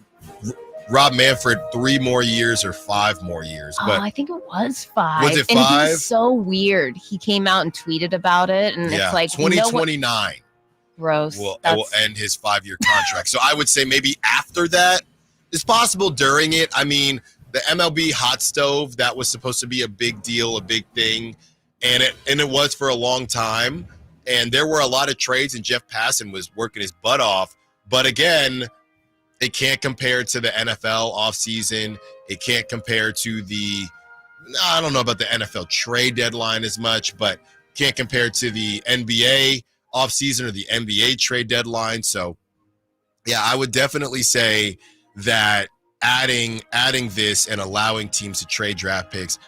Rob Manfred 3 more years or 5 more years. But I think it was 5. Was it 5? And he was so weird. He came out and tweeted about it. And it's like 2029. Gross. Will end his 5-year contract. So I would say maybe after that. It's possible during it. I mean, the MLB hot stove, that was supposed to be a big deal, a big thing. And it was for a long time. And there were a lot of trades, and Jeff Passan was working his butt off. But again, it can't compare to the NFL offseason. It can't compare to I don't know about the NFL trade deadline as much, but can't compare to the NBA offseason or the NBA trade deadline. So, yeah, I would definitely say that adding this and allowing teams to trade draft picks,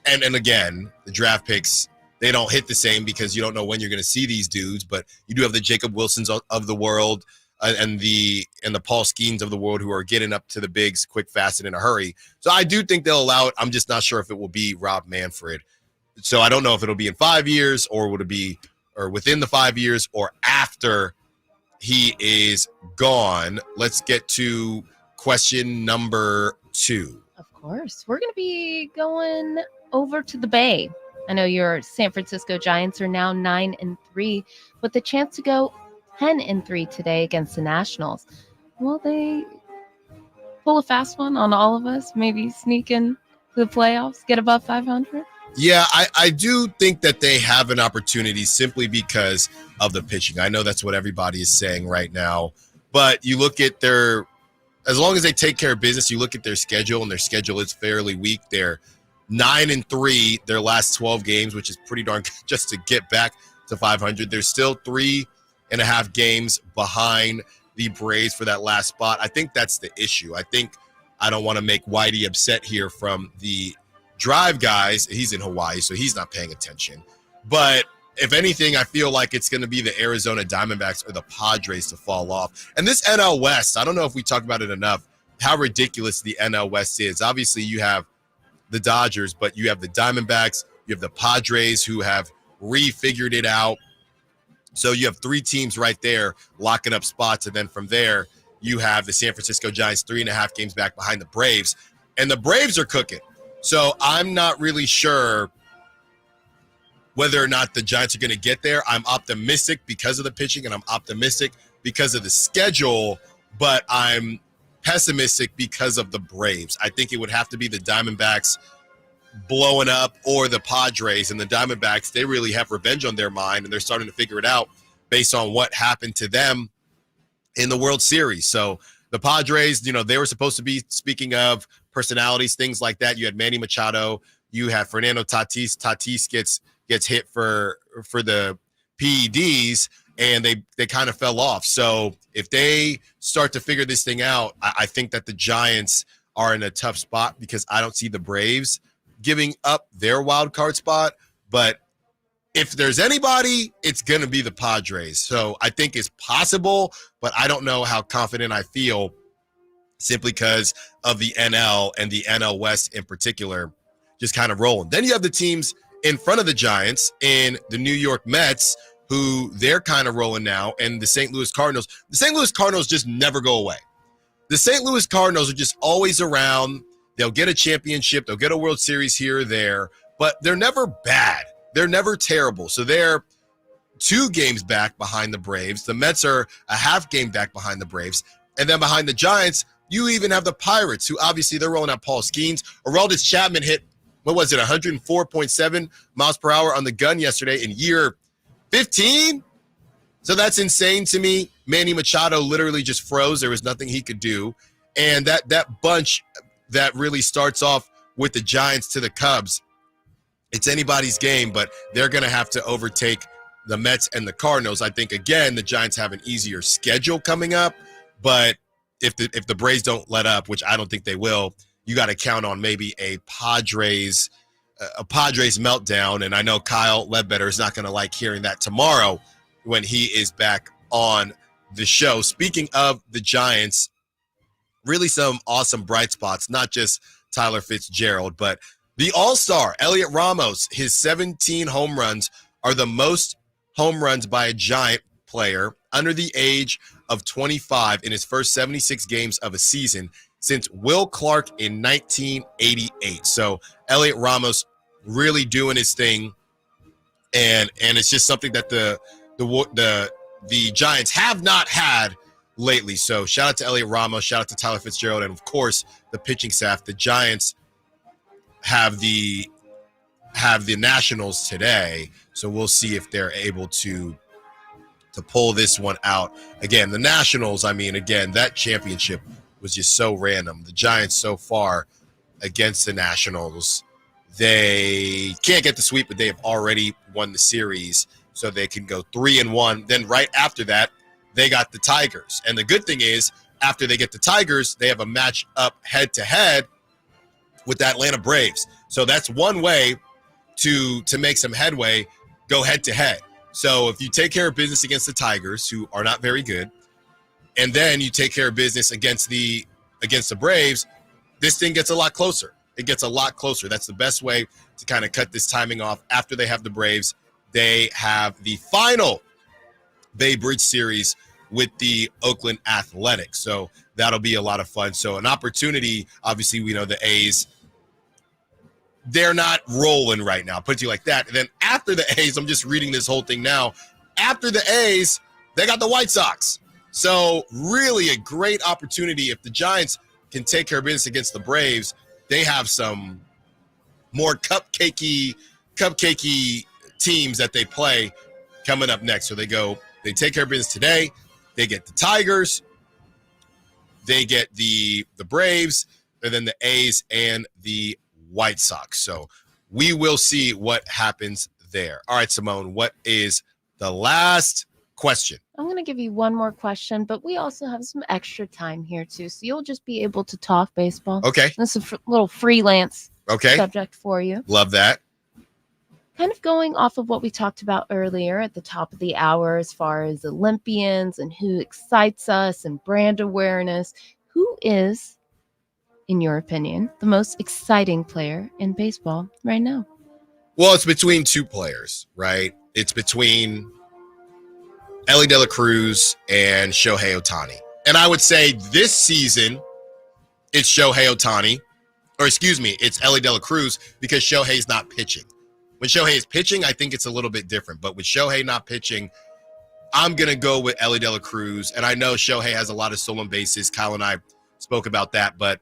and again, the draft picks, they don't hit the same because you don't know when you're going to see these dudes, but you do have the Jacob Wilsons of the world, and the Paul Skeens of the world who are getting up to the bigs quick, fast, and in a hurry. So I do think they'll allow it. I'm just not sure if it will be Rob Manfred. So I don't know if it'll be in 5 years or would it be within the 5 years or after he is gone. Let's get to question number 2. Of course. We're going to be going over to the Bay. I know your San Francisco Giants are now 9-3, with the chance to go 10-3 today against the Nationals. Will they pull a fast one on all of us? Maybe sneak in to the playoffs, get above 500? Yeah, I do think that they have an opportunity simply because of the pitching. I know that's what everybody is saying right now, but you look at as long as they take care of business, you look at their schedule, and their schedule is fairly weak. They're 9-3 their last 12 games, which is pretty darn good just to get back to 500. They're still 3.5 games behind the Braves for that last spot. I think that's the issue. I don't want to make Whitey upset here from the Drive guys. He's in Hawaii, so he's not paying attention. But if anything, I feel like it's going to be the Arizona Diamondbacks or the Padres to fall off. And this NL West, I don't know if we talk about it enough, how ridiculous the NL West is. Obviously, you have the Dodgers, but you have the Diamondbacks, you have the Padres who have refigured it out. So you have 3 teams right there locking up spots. And then from there, you have the San Francisco Giants 3.5 games back behind the Braves. And the Braves are cooking. So I'm not really sure whether or not the Giants are going to get there. I'm optimistic because of the pitching, and I'm optimistic because of the schedule, but I'm pessimistic because of the Braves. I think it would have to be the Diamondbacks blowing up or the Padres. And the Diamondbacks, they really have revenge on their mind, and they're starting to figure it out based on what happened to them in the World Series. So the Padres, they were supposed to be, speaking of personalities, things like that. You had Manny Machado, you had Fernando Tatis. Tatis gets hit for the PEDs, and they kind of fell off. So if they start to figure this thing out, I think that the Giants are in a tough spot because I don't see the Braves giving up their wild card spot. But if there's anybody, it's going to be the Padres. So I think it's possible, but I don't know how confident I feel simply because of the NL and the NL West in particular just kind of rolling. Then you have the teams in front of the Giants in the New York Mets, who they're kind of rolling now, and the St. Louis Cardinals. The St. Louis Cardinals just never go away. The St. Louis Cardinals are just always around. They'll get a championship. They'll get a World Series here or there, but they're never bad. They're never terrible. So they're 2 games back behind the Braves. The Mets are a half game back behind the Braves. And then behind the Giants, you even have the Pirates, who obviously they're rolling out Paul Skeens. Aroldis Chapman hit, 104.7 miles per hour on the gun yesterday in year 15? So that's insane to me. Manny Machado literally just froze. There was nothing he could do. And that bunch that really starts off with the Giants to the Cubs, it's anybody's game, but they're going to have to overtake the Mets and the Cardinals. I think, again, the Giants have an easier schedule coming up, but if the Braves don't let up, which I don't think they will, you got to count on maybe a Padres meltdown. And I know Kyle Ledbetter is not going to like hearing that tomorrow when he is back on the show. Speaking of the Giants, really some awesome bright spots, not just Tyler Fitzgerald, but the all-star, Elliot Ramos. His 17 home runs are the most home runs by a Giant player under the age of 25 in his first 76 games of a season since Will Clark in 1988. So Elliot Ramos really doing his thing, and it's just something that the Giants have not had lately. So shout out to Elliot Ramos, shout out to Tyler Fitzgerald, and of course the pitching staff. The Giants have the Nationals today, so we'll see if they're able to pull this one out. Again, the Nationals, that championship was just so random. The Giants so far against the Nationals, they can't get the sweep, but they have already won the series, so they can go 3-1. Then right after that, they got the Tigers. And the good thing is, after they get the Tigers, they have a match up head-to-head with the Atlanta Braves. So that's one way to make some headway, go head-to-head. So if you take care of business against the Tigers, who are not very good, and then you take care of business against the Braves, this thing gets a lot closer. It gets a lot closer. That's the best way to kind of cut this timing off. After they have the Braves, they have the final Bay Bridge series with the Oakland Athletics. So that'll be a lot of fun. So an opportunity, obviously we know the A's, they're not rolling right now, put it to you like that. And then after the A's, I'm just reading this whole thing now. After the A's, they got the White Sox. So really a great opportunity. If the Giants can take care of business against the Braves, they have some more cupcakey teams that they play coming up next. So they take care of business today. They get the Tigers, they get the Braves, and then the A's and the White Sox. So we will see what happens there. All right, Simone, what is the last question. I'm going to give you one more question, but we also have some extra time here too. So you'll just be able to talk baseball. Okay. This is a little freelance Okay. subject for you. Love that. Kind of going off of what we talked about earlier at the top of the hour as far as Olympians and who excites us and brand awareness, who is, in your opinion, the most exciting player in baseball right now? Well, it's between two players, right? It's between Elly De La Cruz and Shohei Ohtani. And I would say this season, it's Shohei Ohtani, or excuse me, it's Elly De La Cruz because Shohei's not pitching. When Shohei is pitching, I think it's a little bit different. But with Shohei not pitching, I'm going to go with Elly De La Cruz. And I know Shohei has a lot of stolen bases. Kyle and I spoke about that. But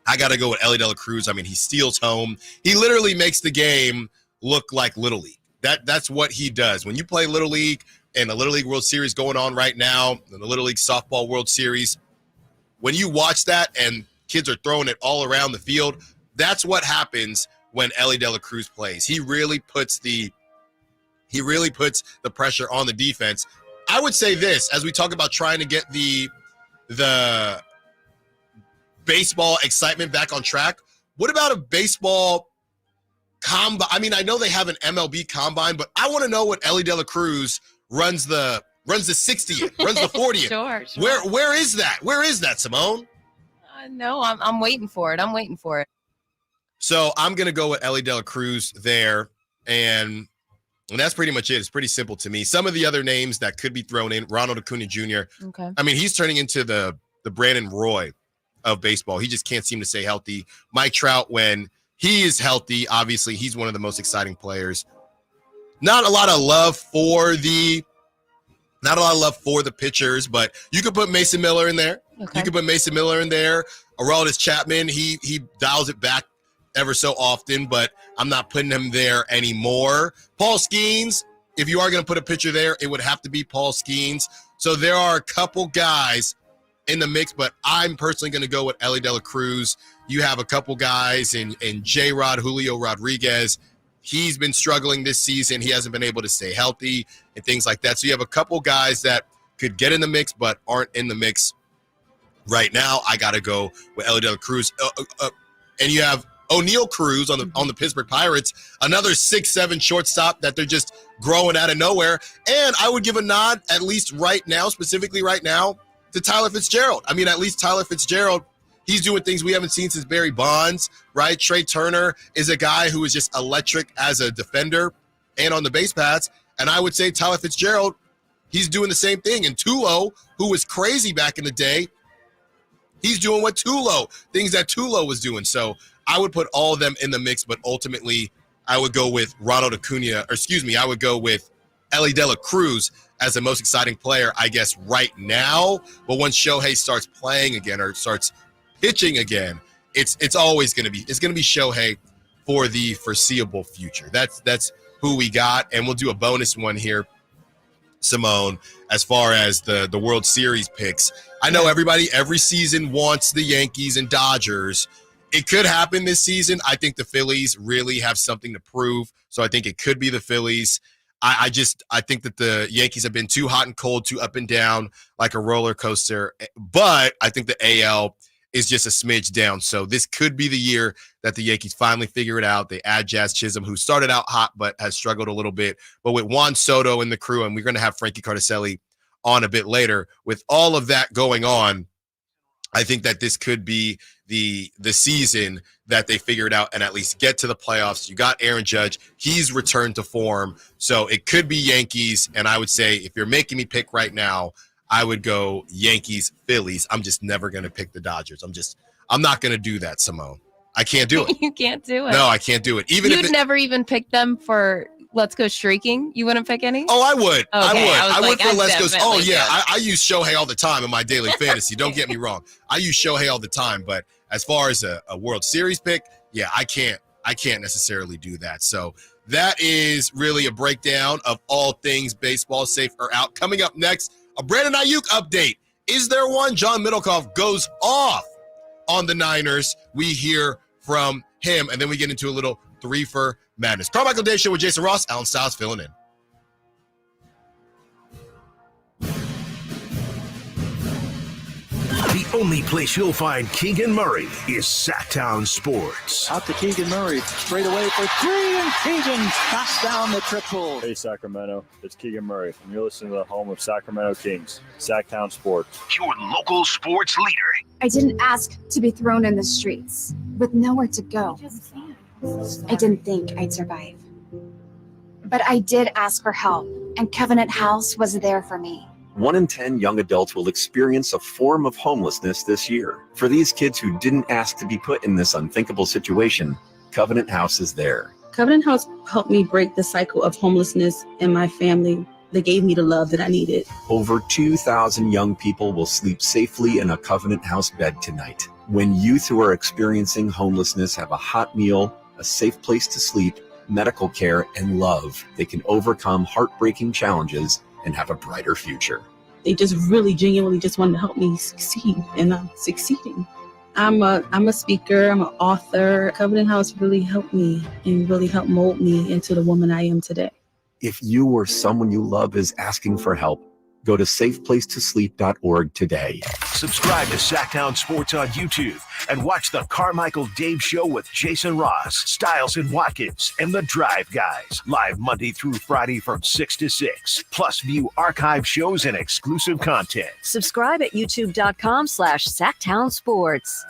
I got to go with Elly De La Cruz. I mean, he steals home. He literally makes the game look like Little League. That's what he does. When you play Little League and the Little League World Series going on right now, the Little League Softball World Series, when you watch that and kids are throwing it all around the field, that's what happens when Elly De La Cruz plays. He really puts the pressure on the defense. I would say this, as we talk about trying to get the baseball excitement back on track, what about a baseball combine? I mean, I know they have an MLB combine, but I want to know what Elly De La Cruz runs the 60 in, runs the 40 in. Sure. Where is that? Where is that, Simone? No, I'm waiting for it. So I'm going to go with Elly De La Cruz there, and that's pretty much it. It's pretty simple to me. Some of the other names that could be thrown in, Ronald Acuna Jr. Okay. I mean, he's turning into the Brandon Roy of baseball. He just can't seem to stay healthy. Mike Trout, when he is healthy, obviously he's one of the most exciting players. Not a lot of love for the pitchers, but you could put Mason Miller in there. Okay. You could put Mason Miller in there. Aroldis Chapman, he dials it back ever so often, but I'm not putting him there anymore. Paul Skeens, if you are going to put a pitcher there, it would have to be Paul Skeens. So there are a couple guys in the mix, but I'm personally going to go with Elly De La Cruz. You have a couple guys in J-Rod, Julio Rodriguez. He's been struggling this season. He hasn't been able to stay healthy and things like that. So you have a couple guys that could get in the mix but aren't in the mix right now. I got to go with Elly De La Cruz. And you have O'Neal Cruz on the Pittsburgh Pirates, another 6'7" shortstop that they're just growing out of nowhere. And I would give a nod, at least right now, specifically right now, to Tyler Fitzgerald. I mean, at least Tyler Fitzgerald, he's doing things we haven't seen since Barry Bonds, right? Trey Turner is a guy who is just electric as a defender and on the base paths. And I would say Tyler Fitzgerald, he's doing the same thing. And Tulo, who was crazy back in the day, he's doing things that Tulo was doing. So I would put all of them in the mix, but ultimately I would go with I would go with Elly De La Cruz as the most exciting player, I guess, right now. But once Shohei starts playing again or starts pitching again, it's always going to be Shohei for the foreseeable future. That's who we got, and we'll do a bonus one here, Simone, as far as the World Series picks. I know every season wants the Yankees and Dodgers. It could happen this season. I think the Phillies really have something to prove, so I think it could be the Phillies. I think that the Yankees have been too hot and cold, too up and down, like a roller coaster. But I think the AL is just a smidge down. So this could be the year that the Yankees finally figure it out. They add Jazz Chisholm, who started out hot but has struggled a little bit. But with Juan Soto in the crew, and we're going to have Frankie Cardicelli on a bit later, with all of that going on, I think that this could be the season that they figure it out and at least get to the playoffs. You got Aaron Judge. He's returned to form. So it could be Yankees. And I would say if you're making me pick right now, I would go Yankees, Phillies. I'm just never going to pick the Dodgers. I'm not going to do that, Simone. I can't do it. You can't do it. No, I can't do it. You'd never even pick them for Let's Go Streaking? You wouldn't pick any? Oh, I would. Okay, I would for Let's Go. Oh, yeah. Would. I use Shohei all the time in my daily fantasy. Don't get me wrong. I use Shohei all the time. But as far as a World Series pick, yeah, I can't necessarily do that. So that is really a breakdown of all things baseball, safe or out. Coming up next, a Brandon Aiyuk update. Is there one? John Middlecoff goes off on the Niners. We hear from him, and then we get into a little 3 for Madness. Carmichael Dave Show with Jason Ross. Alan Styles filling in. The only place you'll find Keegan Murray is Sacktown Sports. Out to Keegan Murray, straight away for three, and Keegan knocks down the triple. Hey, Sacramento, it's Keegan Murray, and you're listening to the home of Sacramento Kings, Sacktown Sports. Your local sports leader. I didn't ask to be thrown in the streets with nowhere to go. I didn't think I'd survive. But I did ask for help, and Covenant House was there for me. 1 in 10 young adults will experience a form of homelessness this year. For these kids who didn't ask to be put in this unthinkable situation, Covenant House is there. Covenant House helped me break the cycle of homelessness in my family. They gave me the love that I needed. Over 2,000 young people will sleep safely in a Covenant House bed tonight. When youth who are experiencing homelessness have a hot meal, a safe place to sleep, medical care, and love, they can overcome heartbreaking challenges and have a brighter future. They just really genuinely just wanted to help me succeed, and I'm succeeding. I'm a speaker, I'm an author. Covenant House really helped me and really helped mold me into the woman I am today. If you or someone you love is asking for help, go to safeplacetosleep.org today. Subscribe to Sacktown Sports on YouTube and watch the Carmichael Dave Show with Jason Ross, Stiles and Watkins, and the Drive Guys. Live Monday through Friday from 6 to 6. Plus view archive shows and exclusive content. Subscribe at youtube.com/Sacktown Sports.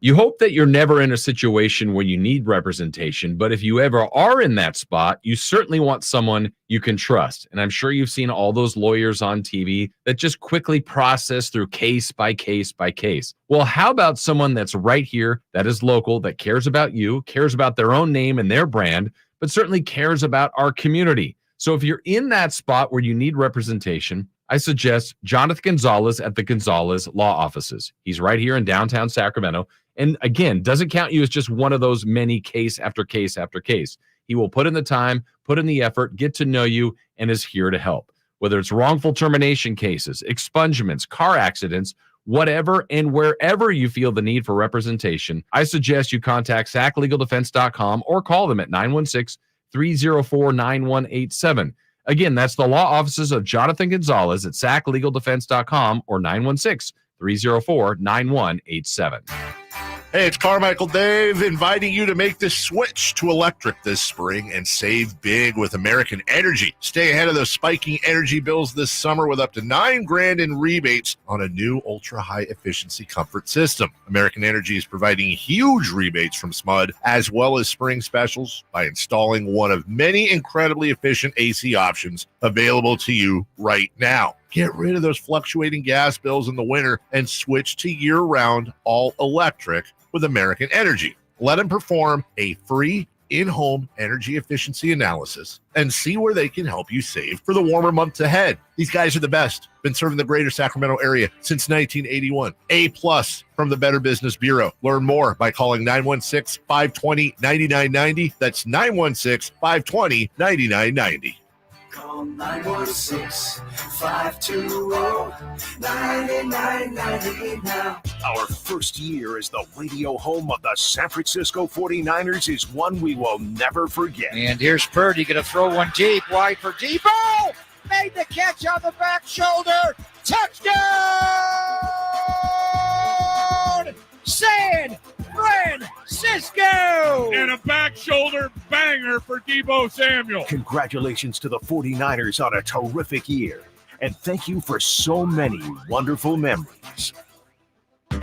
You hope that you're never in a situation where you need representation, but if you ever are in that spot, you certainly want someone you can trust. And I'm sure you've seen all those lawyers on TV that just quickly process through case by case by case. Well, how about someone that's right here, that is local, that cares about you, cares about their own name and their brand, but certainly cares about our community? So if you're in that spot where you need representation, I suggest Jonathan Gonzalez at the Gonzalez Law Offices. He's right here in downtown Sacramento. And again, doesn't count you as just one of those many case after case after case. He will put in the time, put in the effort, get to know you, and is here to help. Whether it's wrongful termination cases, expungements, car accidents, whatever and wherever you feel the need for representation, I suggest you contact saclegaldefense.com or call them at 916-304-9187. Again, that's the law offices of Jonathan Gonzalez at saclegaldefense.com or 916-304-9187. Hey, it's Carmichael Dave inviting you to make the switch to electric this spring and save big with American Energy. Stay ahead of those spiking energy bills this summer with up to $9,000 in rebates on a new ultra-high efficiency comfort system. American Energy is providing huge rebates from SMUD as well as spring specials by installing one of many incredibly efficient AC options available to you right now. Get rid of those fluctuating gas bills in the winter and switch to year-round all-electric with American Energy. Let them perform a free in-home energy efficiency analysis and see where they can help you save for the warmer months ahead. These guys are the best. Been serving the greater Sacramento area since 1981. A+ from the Better Business Bureau. Learn more by calling 916-520-9990. That's 916-520-9990. Call 916-520-9990 now. Our first year as the radio home of the San Francisco 49ers is one we will never forget. And here's Purdy going to throw one deep, wide for Debo. Made the catch on the back shoulder. Touchdown! San Francisco! And a back shoulder banger for Debo Samuel. Congratulations to the 49ers on a terrific year. And thank you for so many wonderful memories.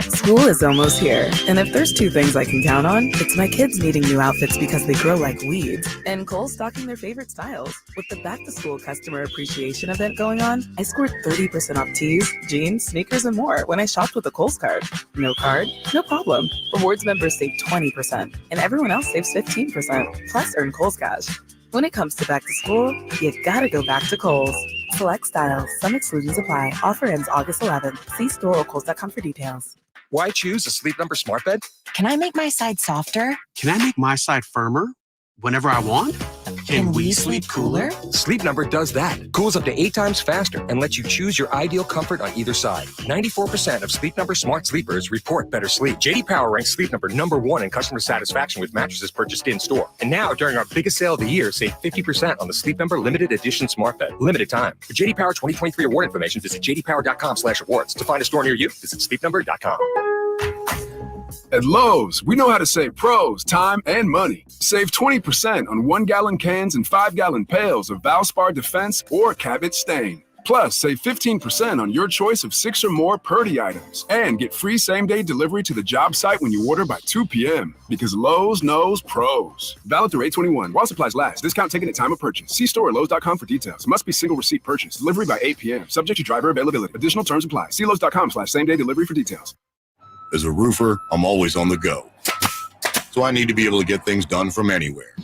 School is almost here, and if there's two things I can count on, it's my kids needing new outfits because they grow like weeds, and Cole stocking their favorite styles. With the back-to-school customer appreciation event going on, I scored 30% off tees, jeans, sneakers, and more when I shopped with a Kohl's card. No card? No problem. Rewards members save 20%, and everyone else saves 15%, plus earn Kohl's Cash. When it comes to back to school, you gotta go back to Kohl's. Select styles. Some exclusions apply. Offer ends August 11th. See store or Kohls.com for details. Why choose a Sleep Number smart bed? Can I make my side softer? Can I make my side firmer whenever I want? Can we sleep cooler? Sleep Number does that. Cools up to 8 times faster and lets you choose your ideal comfort on either side. 94% of Sleep Number smart sleepers report better sleep. JD Power ranks Sleep Number #1 in customer satisfaction with mattresses purchased in-store. And now, during our biggest sale of the year, save 50% on the Sleep Number Limited Edition Smart Bed. Limited time. For JD Power 2023 award information, visit jdpower.com/awards. To find a store near you, visit sleepnumber.com. At Lowe's, we know how to save pros time and money. Save 20% on 1-gallon cans and 5-gallon pails of Valspar Defense or Cabot Stain. Plus, save 15% on your choice of 6 or more Purdy items. And get free same-day delivery to the job site when you order by 2 p.m. Because Lowe's knows pros. Valid through 8/21. While supplies last. Discount taken at time of purchase. See store at Lowes.com for details. Must be single receipt purchase. Delivery by 8 p.m. Subject to driver availability. Additional terms apply. See Lowes.com/same-day delivery for details. As a roofer, I'm always on the go. So I need to be able to get things done from anywhere.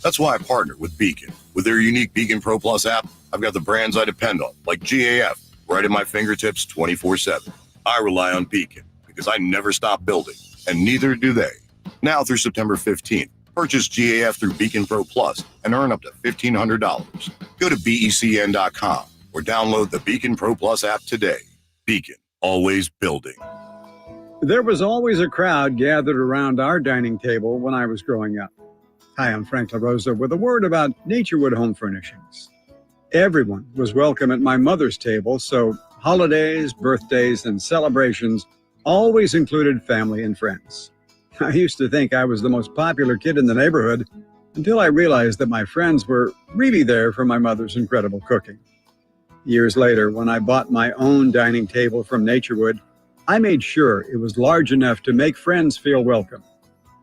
That's why I partner with Beacon. With their unique Beacon Pro Plus app, I've got the brands I depend on, like GAF, right at my fingertips 24/7. I rely on Beacon because I never stop building, and neither do they. Now through September 15th, purchase GAF through Beacon Pro Plus and earn up to $1,500. Go to BECN.com or download the Beacon Pro Plus app today. Beacon, always building. There was always a crowd gathered around our dining table when I was growing up. Hi, I'm Frank LaRosa with a word about Naturewood Home Furnishings. Everyone was welcome at my mother's table, so holidays, birthdays, and celebrations always included family and friends. I used to think I was the most popular kid in the neighborhood until I realized that my friends were really there for my mother's incredible cooking. Years later, when I bought my own dining table from Naturewood, I made sure it was large enough to make friends feel welcome.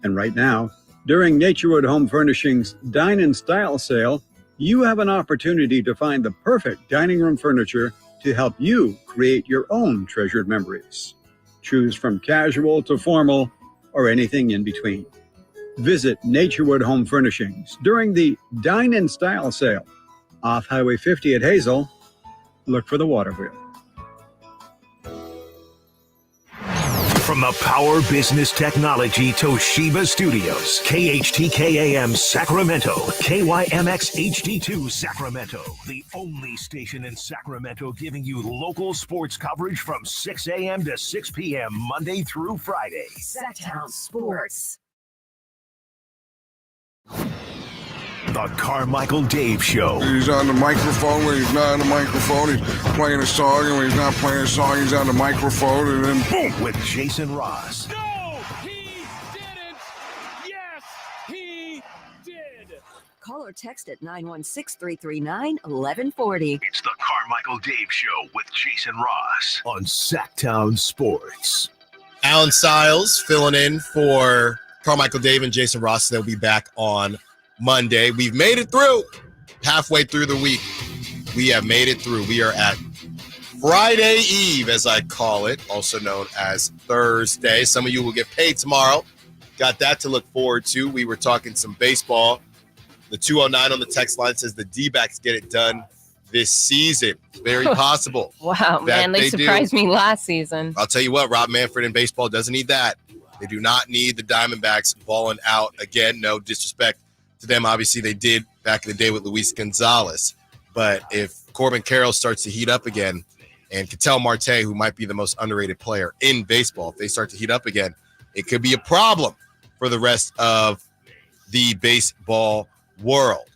And right now, during Naturewood Home Furnishings' Dine in Style sale, you have an opportunity to find the perfect dining room furniture to help you create your own treasured memories. Choose from casual to formal or anything in between. Visit Naturewood Home Furnishings during the Dine in Style sale off Highway 50 at Hazel. Look for the water wheel. From the Power Business Technology Toshiba Studios, KHTK AM Sacramento, KYMX HD2 Sacramento, the only station in Sacramento giving you local sports coverage from 6 a.m. to 6 p.m. Monday through Friday. Sacktown Sports. The Carmichael Dave Show. He's on the microphone when he's not on the microphone. He's playing a song, and when he's not playing a song, he's on the microphone, and then boom! With Jason Ross. No, he didn't. Yes, he did. Call or text at 916-339-1140. It's the Carmichael Dave Show with Jason Ross on Sacktown Sports. Alan Stiles filling in for Carmichael Dave and Jason Ross. They'll be back on Monday. We've made it through. Halfway through the week. We have made it through. We are at Friday Eve, as I call it, also known as Thursday. Some of you will get paid tomorrow. Got that to look forward to. We were talking some baseball. The 209 on the text line says the D-backs get it done this season. Very possible. Wow, man, they surprised me last season. I'll tell you what, Rob Manfred in baseball doesn't need that. They do not need the Diamondbacks balling out again. No disrespect to them. Obviously, they did back in the day with Luis Gonzalez. But if Corbin Carroll starts to heat up again, and Ketel Marte, who might be the most underrated player in baseball, if they start to heat up again, it could be a problem for the rest of the baseball world.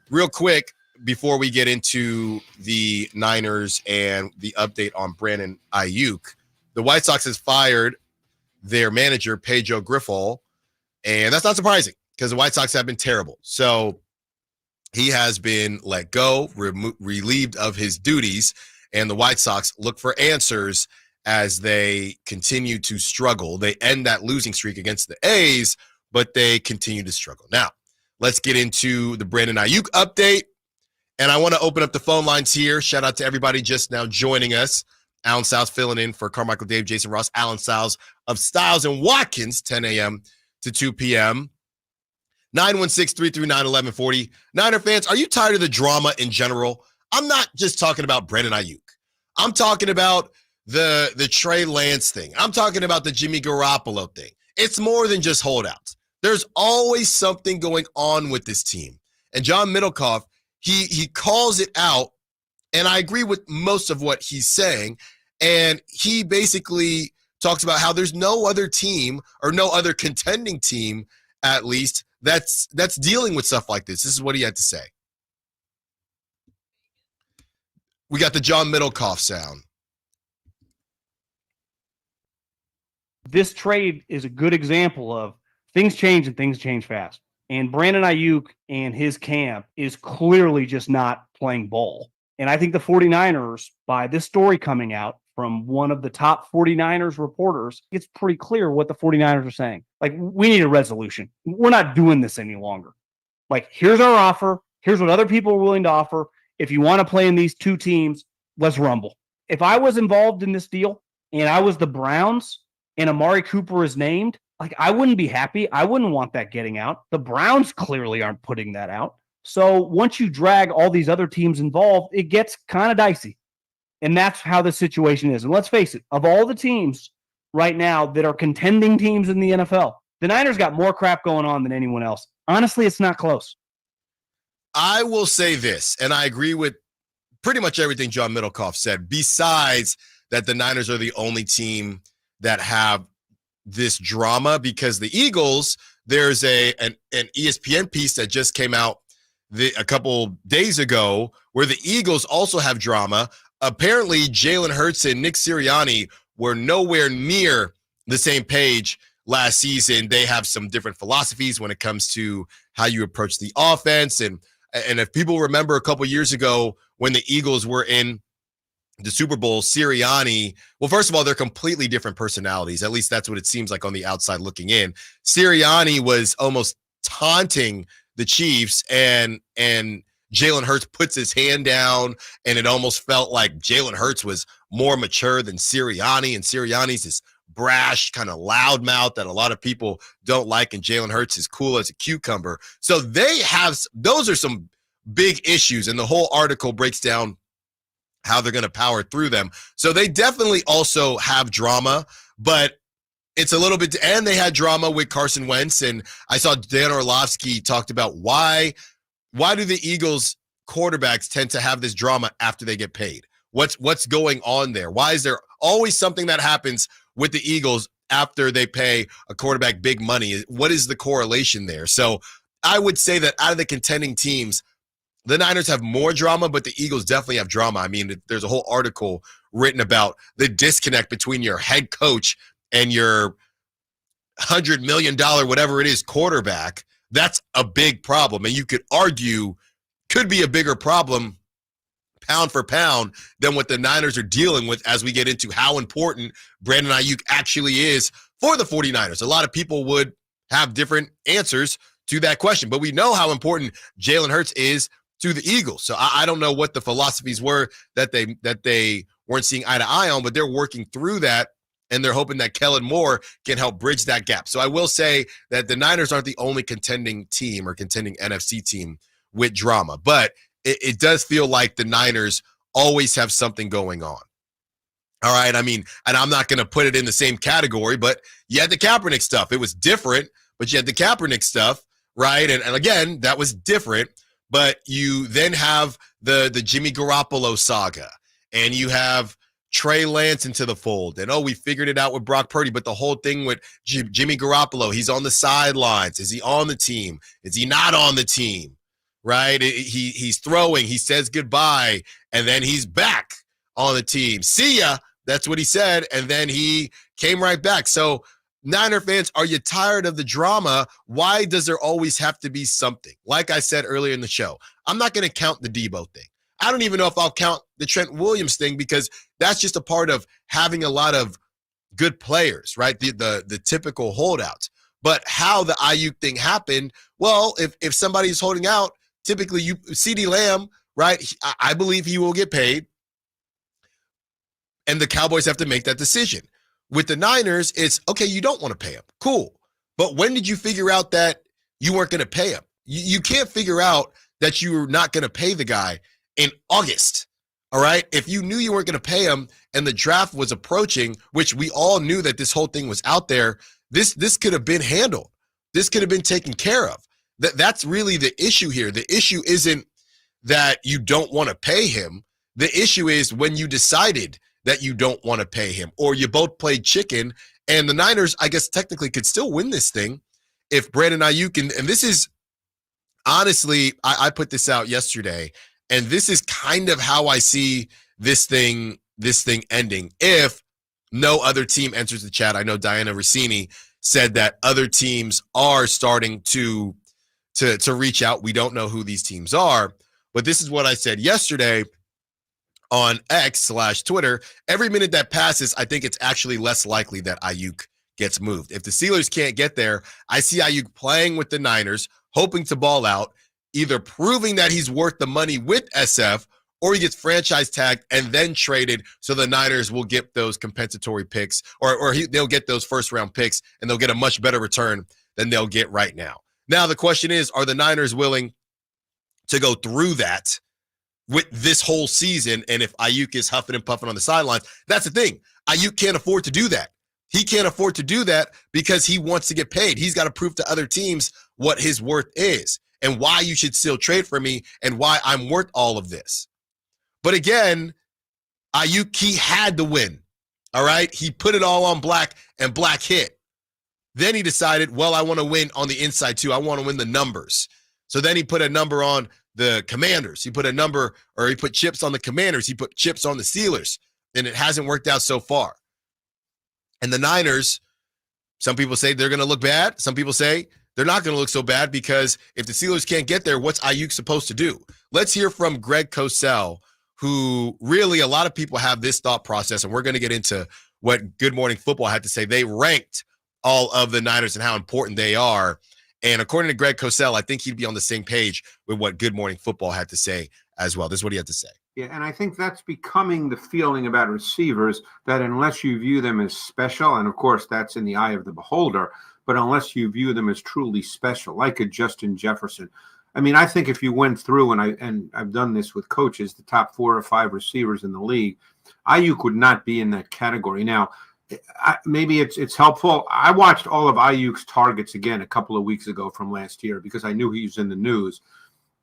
Real quick, before we get into the Niners and the update on Brandon Aiyuk, the White Sox has fired their manager, Pedro Grifol, and that's not surprising because the White Sox have been terrible. So he has been let go, relieved of his duties, and the White Sox look for answers as they continue to struggle. They end that losing streak against the A's, but they continue to struggle. Now, let's get into the Brandon Aiyuk update. And I want to open up the phone lines here. Shout out to everybody just now joining us. Alan Stiles filling in for Carmichael Dave, Jason Ross. Alan Stiles of Stiles and Watkins, 10 a.m. to 2 p.m. 916-339-1140. Niner fans, are you tired of the drama in general? I'm not just talking about Brandon Aiyuk. I'm talking about the Trey Lance thing. I'm talking about the Jimmy Garoppolo thing. It's more than just holdouts. There's always something going on with this team. And John Middlecoff, he calls it out, and I agree with most of what he's saying. And he basically talks about how there's no other team, or no other contending team, at least, that's dealing with stuff like this. This is what he had to say. We got the John Middlecoff sound. This trade is a good example of things change and things change fast. And Brandon Aiyuk and his camp is clearly just not playing ball. And I think the 49ers, by this story coming out from one of the top 49ers reporters, it's pretty clear what the 49ers are saying. Like, we need a resolution. We're not doing this any longer. Like, here's our offer. Here's what other people are willing to offer. If you want to play in these two teams, let's rumble. If I was involved in this deal and I was the Browns and Amari Cooper is named, like, I wouldn't be happy. I wouldn't want that getting out. The Browns clearly aren't putting that out. So once you drag all these other teams involved, it gets kind of dicey. And that's how the situation is. And let's face it, of all the teams right now that are contending teams in the NFL, the Niners got more crap going on than anyone else. Honestly, it's not close. I will say this, and I agree with pretty much everything John Middlecoff said, besides that the Niners are the only team that have this drama, because the Eagles, there's an ESPN piece that just came out a couple days ago where the Eagles also have drama. Apparently, Jalen Hurts and Nick Sirianni were nowhere near the same page last season. They have some different philosophies when it comes to how you approach the offense. And if people remember a couple years ago when the Eagles were in the Super Bowl, Sirianni, well, first of all, they're completely different personalities. At least that's what it seems like on the outside looking in. Sirianni was almost taunting the Chiefs, and Jalen Hurts puts his hand down, and it almost felt like Jalen Hurts was more mature than Sirianni, and Sirianni's this brash, kind of loudmouth that a lot of people don't like, and Jalen Hurts is cool as a cucumber. So those are some big issues, and the whole article breaks down how they're going to power through them. So they definitely also have drama, but it's a little bit, and they had drama with Carson Wentz, and I saw Dan Orlovsky talked about why do the Eagles quarterbacks tend to have this drama after they get paid? What's going on there? Why is there always something that happens with the Eagles after they pay a quarterback big money? What is the correlation there? So I would say that out of the contending teams, the Niners have more drama, but the Eagles definitely have drama. I mean, there's a whole article written about the disconnect between your head coach and your $100 million, whatever it is, quarterback. That's a big problem. And you could argue could be a bigger problem pound for pound than what the Niners are dealing with as we get into how important Brandon Aiyuk actually is for the 49ers. A lot of people would have different answers to that question, but we know how important Jalen Hurts is to the Eagles. So I don't know what the philosophies were that they weren't seeing eye to eye on, but they're working through that, and they're hoping that Kellen Moore can help bridge that gap. So I will say that the Niners aren't the only contending team or contending NFC team with drama, but it does feel like the Niners always have something going on. All right, I mean, and I'm not going to put it in the same category, but you had the Kaepernick stuff. It was different, but you had the Kaepernick stuff, right? And again, that was different, but you then have the Jimmy Garoppolo saga, and you have Trey Lance into the fold, and we figured it out with Brock Purdy, but the whole thing with Jimmy Garoppolo, he's on the sidelines. Is he on the team? Is he not on the team? Right? He's throwing, he says goodbye, and then he's back on the team. See ya. That's what he said, and then he came right back. So, Niner fans, are you tired of the drama? Why does there always have to be something? Like I said earlier in the show, I'm not going to count the Debo thing. I don't even know if I'll count the Trent Williams thing, because that's just a part of having a lot of good players, right? The typical holdouts. But how the Aiyuk thing happened, well, if somebody's holding out, typically CeeDee Lamb, right? I believe he will get paid, and the Cowboys have to make that decision. With the Niners, it's, okay, you don't want to pay him. Cool. But when did you figure out that you weren't going to pay him? You can't figure out that you're not going to pay the guy in August, all right? If you knew you weren't going to pay him and the draft was approaching, which we all knew that this whole thing was out there, this could have been handled. this could have been taken care of. That's really the issue here. The issue isn't that you don't want to pay him. The issue is when you decided that you don't want to pay him, or you both played chicken. And the Niners, I guess, technically could still win this thing if Brandon Aiyuk, and this is honestly, I put this out yesterday, and this is kind of how I see this thing ending if no other team enters the chat. I know Diana Rossini said that other teams are starting to reach out. We don't know who these teams are, but this is what I said yesterday on X/Twitter. Every minute that passes, I think it's actually less likely that Aiyuk gets moved. If the Steelers can't get there, I see Aiyuk playing with the Niners, hoping to ball out, either proving that he's worth the money with SF, or he gets franchise tagged and then traded so the Niners will get those compensatory picks, or they'll get those first-round picks, and they'll get a much better return than they'll get right now. Now, the question is, are the Niners willing to go through that with this whole season? And if Aiyuk is huffing and puffing on the sidelines, that's the thing. Aiyuk can't afford to do that. He can't afford to do that because he wants to get paid. He's got to prove to other teams what his worth is and why you should still trade for me and why I'm worth all of this. But again, Aiyuk, he had to win, all right? He put it all on Black, and Black hit. Then he decided, well, I want to win on the inside too. I want to win the numbers. So then he put a number on the Commanders. He put a number, or he put chips on the Commanders. He put chips on the Steelers, and it hasn't worked out so far. And the Niners, some people say they're going to look bad. Some people say they're not going to look so bad, because if the Steelers can't get there, what's Aiyuk supposed to do? Let's hear from Greg Cosell, who really a lot of people have this thought process, and we're going to get into what Good Morning Football had to say. They ranked all of the Niners and how important they are. And according to Greg Cosell, I think he'd be on the same page with what Good Morning Football had to say as well. This is what he had to say. Yeah, and I think that's becoming the feeling about receivers, that unless you view them as special, and of course that's in the eye of the beholder, but unless you view them as truly special, like a Justin Jefferson. I mean, I think if you went through, and I've done this with coaches, the top 4 or 5 receivers in the league, Aiyuk would not be in that category. Now, maybe it's helpful. I watched all of Aiyuk's targets again a couple of weeks ago from last year because I knew he was in the news.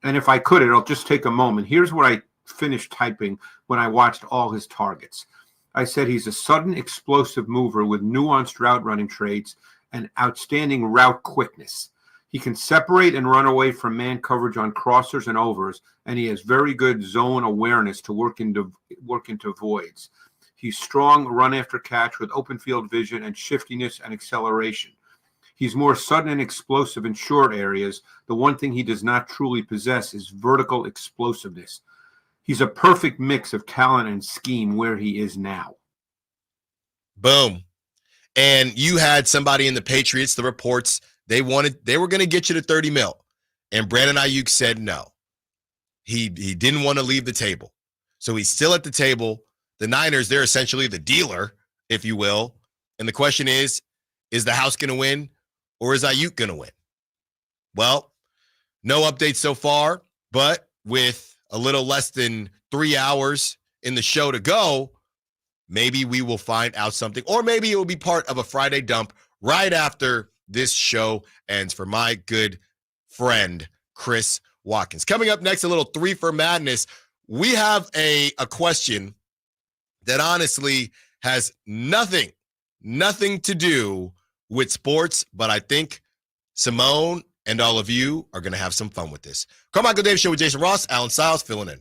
And if I could, it'll just take a moment. Here's what I finished typing when I watched all his targets. I said he's a sudden, explosive mover with nuanced route running traits and outstanding route quickness. He can separate and run away from man coverage on crossers and overs, and he has very good zone awareness to work into voids. He's strong run after catch with open field vision and shiftiness and acceleration. He's more sudden and explosive in short areas. The one thing he does not truly possess is vertical explosiveness. He's a perfect mix of talent and scheme where he is now. Boom. And you had somebody in the Patriots, the reports, they were going to get you to 30 mil. And Brandon Aiyuk said no. He didn't want to leave the table. So he's still at the table. The Niners, they're essentially the dealer, if you will. And the question is the house going to win, or is Aiyuk going to win? Well, no updates so far, but with a little less than 3 hours in the show to go, maybe we will find out something, or maybe it will be part of a Friday dump right after this show ends for my good friend, Chris Watkins. Coming up next, a little 3 for Madness. We have a question that honestly has nothing to do with sports, but I think Simone and all of you are going to have some fun with this. Carmichael Dave Show with Jason Ross, Alan Stiles filling in.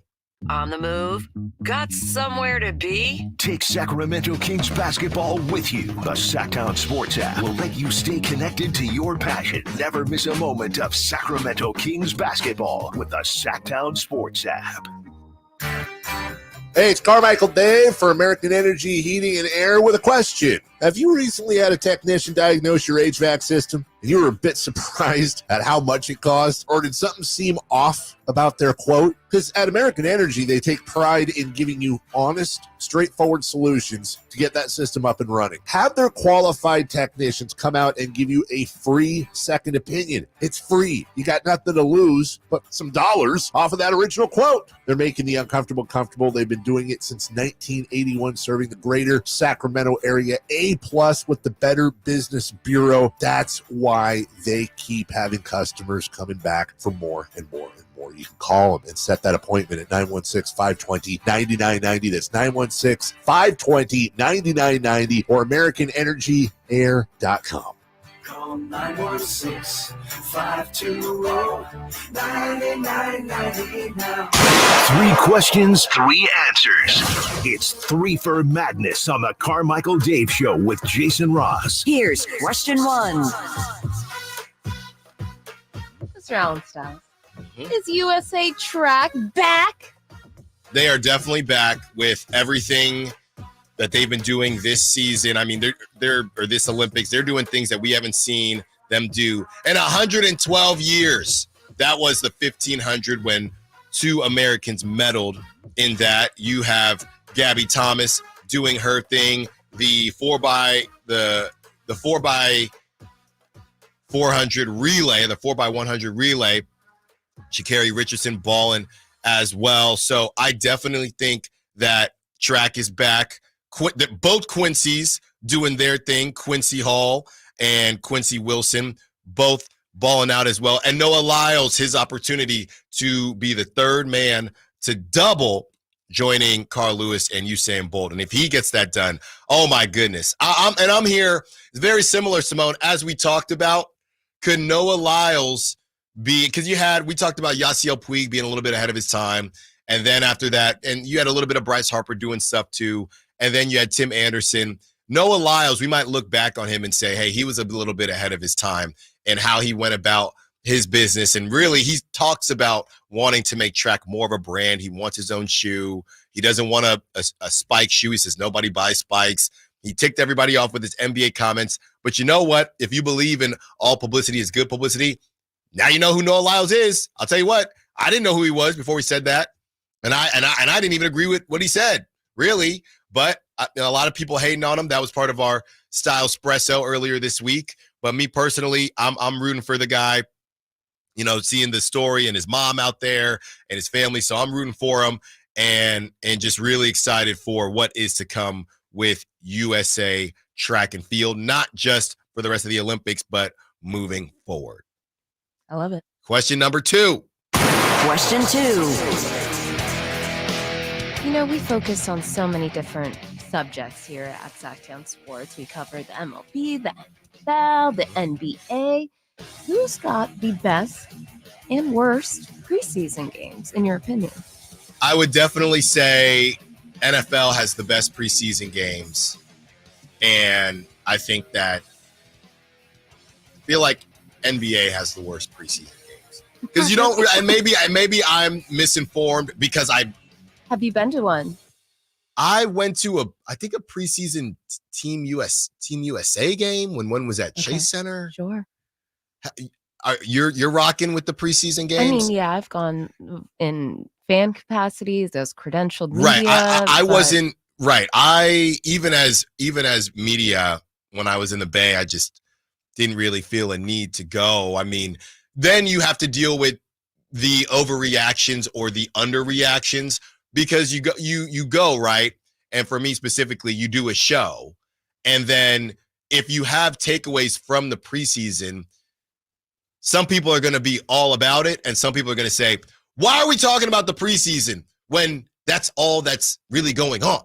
On the move? Got somewhere to be? Take Sacramento Kings basketball with you. The Sacktown Sports app will let you stay connected to your passion. Never miss a moment of Sacramento Kings basketball with the Sacktown Sports app. Hey, it's Carmichael Dave for American Energy Heating and Air with a question. Have you recently had a technician diagnose your HVAC system and you were a bit surprised at how much it cost? Or did something seem off about their quote? Because at American Energy, they take pride in giving you honest, straightforward solutions to get that system up and running. Have their qualified technicians come out and give you a free second opinion. It's free. You got nothing to lose but some dollars off of that original quote. They're making the uncomfortable comfortable. They've been doing it since 1981, serving the greater Sacramento area. A+ with the Better Business Bureau. That's why why they keep having customers coming back for more and more and more. You can call them and set that appointment at 916-520-9990. That's 916-520-9990 or AmericanEnergyAir.com. Call 916-520-9990 now. 3 questions, 3 answers. It's 3 for Madness on the Carmichael Dave Show with Jason Ross. Here's question 1. Mr. Allen Styles, is USA Track back? They are definitely back with everything that they've been doing this season. I mean, they're this Olympics, they're doing things that we haven't seen them do in 112 years. That was the 1500 when 2 Americans medaled in that. You have Gabby Thomas doing her thing, the 4x400 relay, the 4x100 relay. Sha'Carri Richardson balling as well. So I definitely think that track is back. Both Quincy's doing their thing, Quincy Hall and Quincy Wilson, both balling out as well. And Noah Lyles, his opportunity to be the 3rd man to double, joining Carl Lewis and Usain Bolt. And if he gets that done, oh my goodness. I'm here, very similar, Simone, as we talked about. Could Noah Lyles be, because we talked about Yasiel Puig being a little bit ahead of his time. And then after that, and you had a little bit of Bryce Harper doing stuff too. And then you had Tim Anderson. Noah Lyles, we might look back on him and say, hey, he was a little bit ahead of his time and how he went about his business. And really, he talks about wanting to make track more of a brand. He wants his own shoe. He doesn't want a spike shoe. He says nobody buys spikes. He ticked everybody off with his NBA comments. But you know what? If you believe in all publicity is good publicity, now you know who Noah Lyles is. I'll tell you what, I didn't know who he was before he said that. And I didn't even agree with what he said, really. But a lot of people hating on him. That was part of our Style Espresso earlier this week. But me personally, I'm rooting for the guy, seeing the story and his mom out there and his family. So I'm rooting for him and just really excited for what is to come with USA Track and Field, not just for the rest of the Olympics, but moving forward. I love it. Question number 2. Question 2. We focus on so many different subjects here at Sacktown Sports. We cover the MLB, the NFL, the NBA. Who's got the best and worst preseason games, in your opinion? I would definitely say NFL has the best preseason games. And I think that I feel like NBA has the worst preseason games. Because you don't, and maybe I'm misinformed because Have you been to one? I went to I think a preseason Team USA game when one was at Chase Center. Sure. You're rocking with the preseason games? I mean, yeah, I've gone in fan capacities, as credentialed media. Right. I wasn't right. Even as media, when I was in the Bay, I just didn't really feel a need to go. I mean, then you have to deal with the overreactions or the underreactions because you go right. And for me specifically, you do a show. And then if you have takeaways from the preseason, some people are going to be all about it. And some people are going to say, why are we talking about the preseason when that's all that's really going on?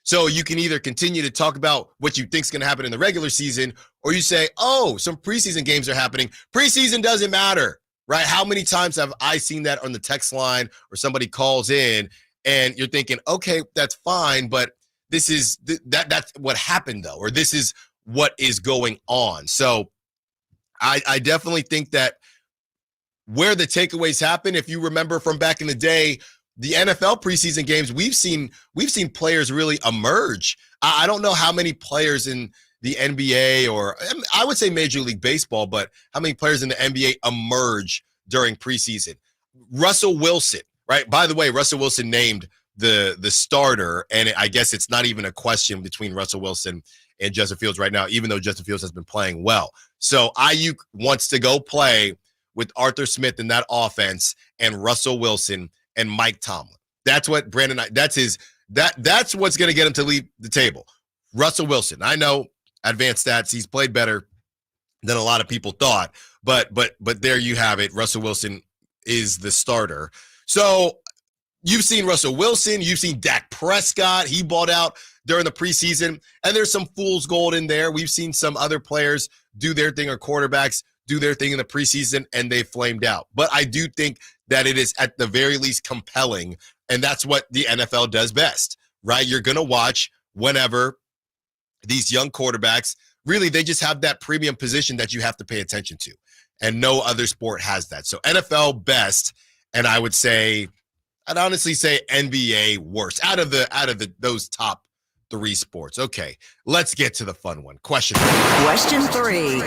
So you can either continue to talk about what you think is going to happen in the regular season, or you say, oh, some preseason games are happening. Preseason doesn't matter, right? How many times have I seen that on the text line or somebody calls in and you're thinking, okay, that's fine, but this is that's what happened though, or this is what is going on. So I definitely think that where the takeaways happen, if you remember from back in the day, the NFL preseason games, we've seen players really emerge. I don't know how many players in the NBA, or I would say Major League Baseball, but how many players in the NBA emerge during preseason? Russell Wilson, right? By the way, Russell Wilson named the starter, and I guess it's not even a question between Russell Wilson and Justin Fields right now, even though Justin Fields has been playing well. So Aiyuk wants to go play with Arthur Smith in that offense and Russell Wilson and Mike Tomlin. That's what Brandon, that's what's going to get him to leave the table. Russell Wilson, I know advanced stats, he's played better than a lot of people thought. But there you have it. Russell Wilson is the starter. So you've seen Russell Wilson. You've seen Dak Prescott. He balled out during the preseason. And there's some fool's gold in there. We've seen some other players do their thing, or quarterbacks do their thing in the preseason, and they flamed out. But I do think that it is at the very least compelling, and that's what the NFL does best, right? You're going to watch whenever these young quarterbacks, really, they just have that premium position that you have to pay attention to, and no other sport has that. So NFL best, and I'd honestly say NBA worst out of those top 3 sports. Okay, let's get to the fun one. Question 3.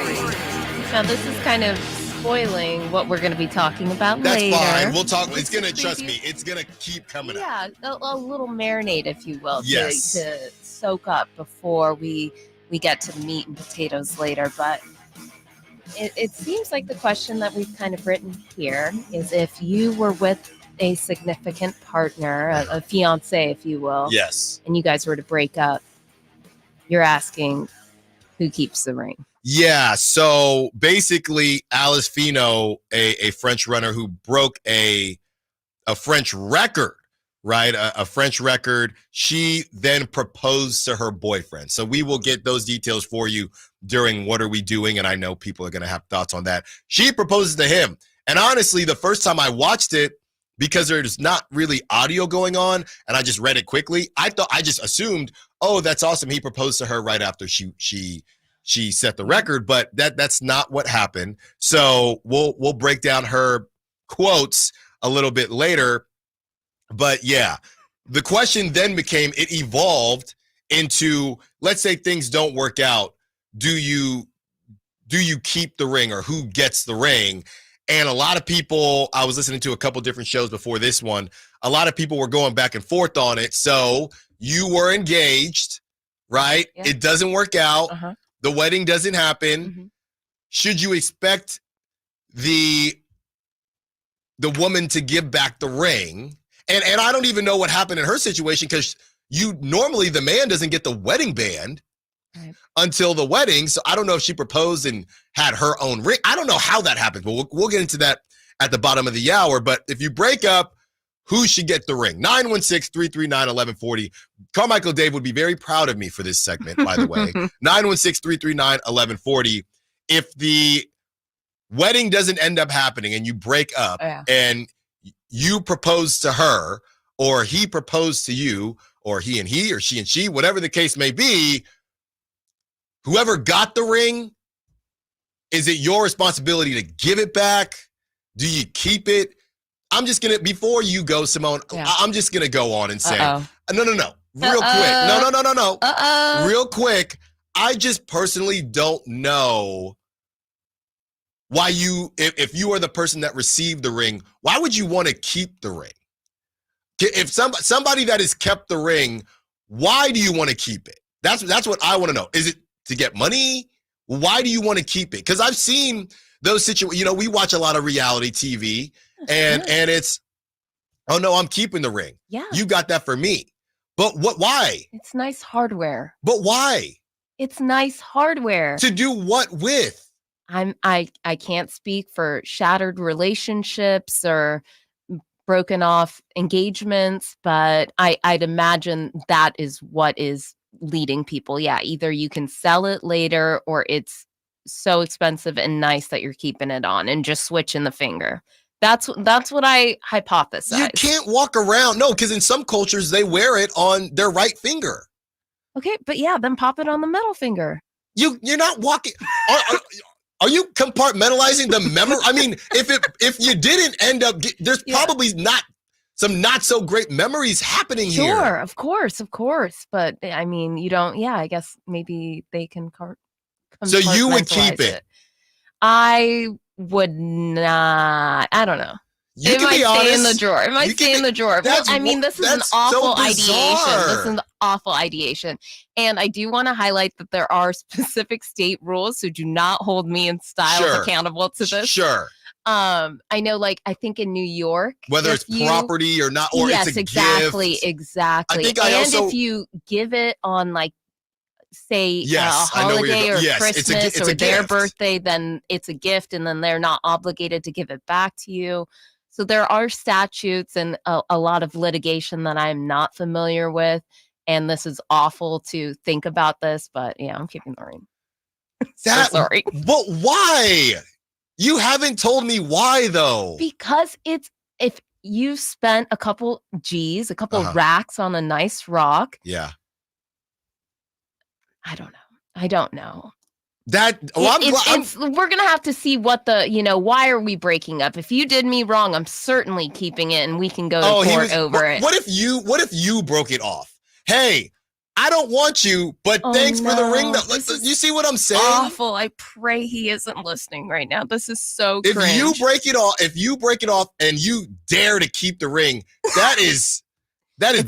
Now, this is kind of spoiling what we're going to be talking about That's later. fine. We'll talk. It's going to, trust me, it's going to keep coming up. Yeah, a little marinade, if you will, Yes. to soak up before we get to the meat and potatoes later. But it seems like the question that we've kind of written here is, if you were with a significant partner, a fiance, if you will, Yes, and you guys were to break up, you're asking who keeps the ring. Yeah, so basically, Alice Finot, a French runner who broke a French record, right? A French record. She then proposed to her boyfriend. So we will get those details for you during What Are We Doing? And I know people are going to have thoughts on that. She proposes to him. And honestly, the first time I watched it, because there's not really audio going on, and I just read it quickly, I just assumed, oh, that's awesome. He proposed to her right after she set the record, but that's not what happened. So we'll break down her quotes a little bit later. But yeah, the question then became, it evolved into, let's say things don't work out. Do you keep the ring, or who gets the ring? And a lot of people, I was listening to a couple different shows before this one, a lot of people were going back and forth on it. So you were engaged, right? Yeah. It doesn't work out. Uh-huh. The wedding doesn't happen. Mm-hmm. Should you expect the woman to give back the ring? And I don't even know what happened in her situation, because normally the man doesn't get the wedding band until the wedding. So I don't know if she proposed and had her own ring. I don't know how that happened, but we'll get into that at the bottom of the hour. But if you break up, who should get the ring? 916-339-1140. Carmichael Dave would be very proud of me for this segment, by the way. 916-339-1140. If the wedding doesn't end up happening and you break up, and you propose to her, or he proposed to you, or he and he, or she and she, whatever the case may be, whoever got the ring, is it your responsibility to give it back? Do you keep it? I'm just going to, before you go, Simone, I'm just going to go on and say, no. Real quick. No. Real quick. I just personally don't know why if you are the person that received the ring, why would you want to keep the ring? If somebody that has kept the ring, why do you want to keep it? That's what I want to know. Is it to get money? Why do you want to keep it? Because I've seen those situations. We watch a lot of reality TV, and it's, oh no, I'm keeping the ring. Yeah, you got that for me. But why? It's nice hardware. But why? It's nice hardware. To do what with? I can't speak for shattered relationships or broken off engagements, but I'd imagine that is what is leading people. Yeah, either you can sell it later, or it's so expensive and nice that you're keeping it on and just switching the finger. That's what I hypothesize. You can't walk around. No, because in some cultures they wear it on their right finger. Okay, but yeah, then pop it on the middle finger. You're not walking. Are you compartmentalizing the memory? I mean, if you didn't end up, there's probably not some not so great memories happening here. Sure, of course. But I mean, you don't. Yeah, I guess maybe they can. So you would keep it? I would not. I don't know. You it might stay in the drawer. It might stay in the drawer. But I mean, this is an awful ideation. This is an awful ideation. And I do want to highlight that there are specific state rules, so do not hold me and Styles accountable to this. Sure. I know, I think in New York, whether it's property or not, or yes, it's a exactly, gift. exactly. I think if you give it on say Yes, a I know where you're holiday go- or yes, Christmas it's or a their gift. birthday, then it's a gift and then they're not obligated to give it back to you. So there are statutes and a lot of litigation that I'm not familiar with. And this is awful to think about this, but yeah, I'm keeping the ring. Sorry. But why? You haven't told me why, though. Because if you spent a couple G's, a couple racks on a nice rock. Yeah. I don't know. We're gonna have to see what why are we breaking up? If you did me wrong, I'm certainly keeping it, and we can go to court over it. What if you broke it off? Hey, I don't want you, but thanks for the ring. You see what I'm saying? Awful. I pray he isn't listening right now. This is so cringe. If you break it off and you dare to keep the ring, that is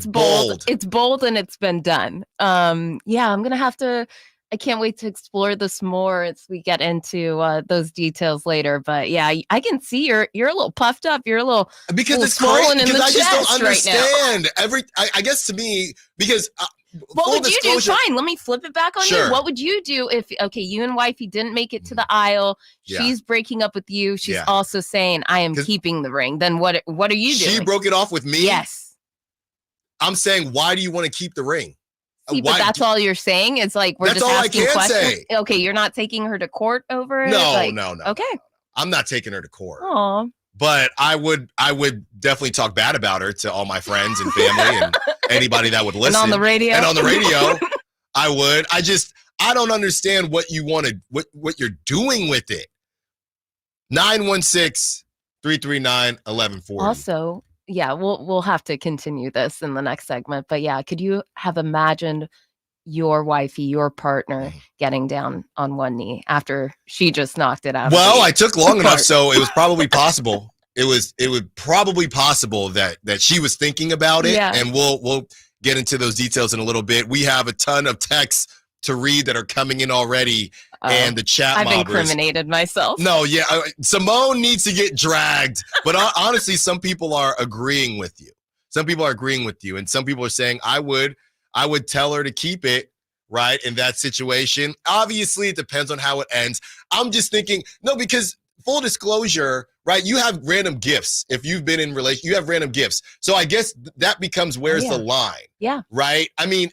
bold. It's bold and it's been done. Yeah, I'm gonna have to. I can't wait to explore this more as we get into those details later. But yeah, I can see you're a little puffed up. You're a little it's swollen in the I just don't chest understand right now. I guess to me because. What would you do? Fine, let me flip it back on Sure. you. What would you do if you and wifey didn't make it to the aisle? Yeah. She's breaking up with you. She's also saying, "I am keeping the ring." Then what are you doing? She broke it off with me. Yes. I'm saying, why do you want to keep the ring? See, but that's all you're saying. It's like we're That's just all I asking can questions. say. Okay, you're not taking her to court over it. No. Okay. I'm not taking her to court. Aw. But I would definitely talk bad about her to all my friends and family and anybody that would listen. And on the radio. I would. I don't understand what you wanted, what you're doing with it. 916-339-1140. Also, yeah, we'll have to continue this in the next segment. But yeah, could you have imagined your wifey, your partner, getting down on one knee after she just knocked it out? Well, I took long enough, so it was probably possible. It was probably possible that she was thinking about it, and we'll get into those details in a little bit. We have a ton of texts to read that are coming in already, and the chat I've mobbers. incriminated myself. No, yeah, Simone needs to get dragged, but honestly, some people are agreeing with you. Some people are agreeing with you, and some people are saying, I would tell her to keep it, right, in that situation. Obviously, it depends on how it ends. I'm just thinking, no, because full disclosure, right, you have random gifts. If you've been in relation, you have random gifts. So I guess that becomes where's the line? Yeah. Right? I mean,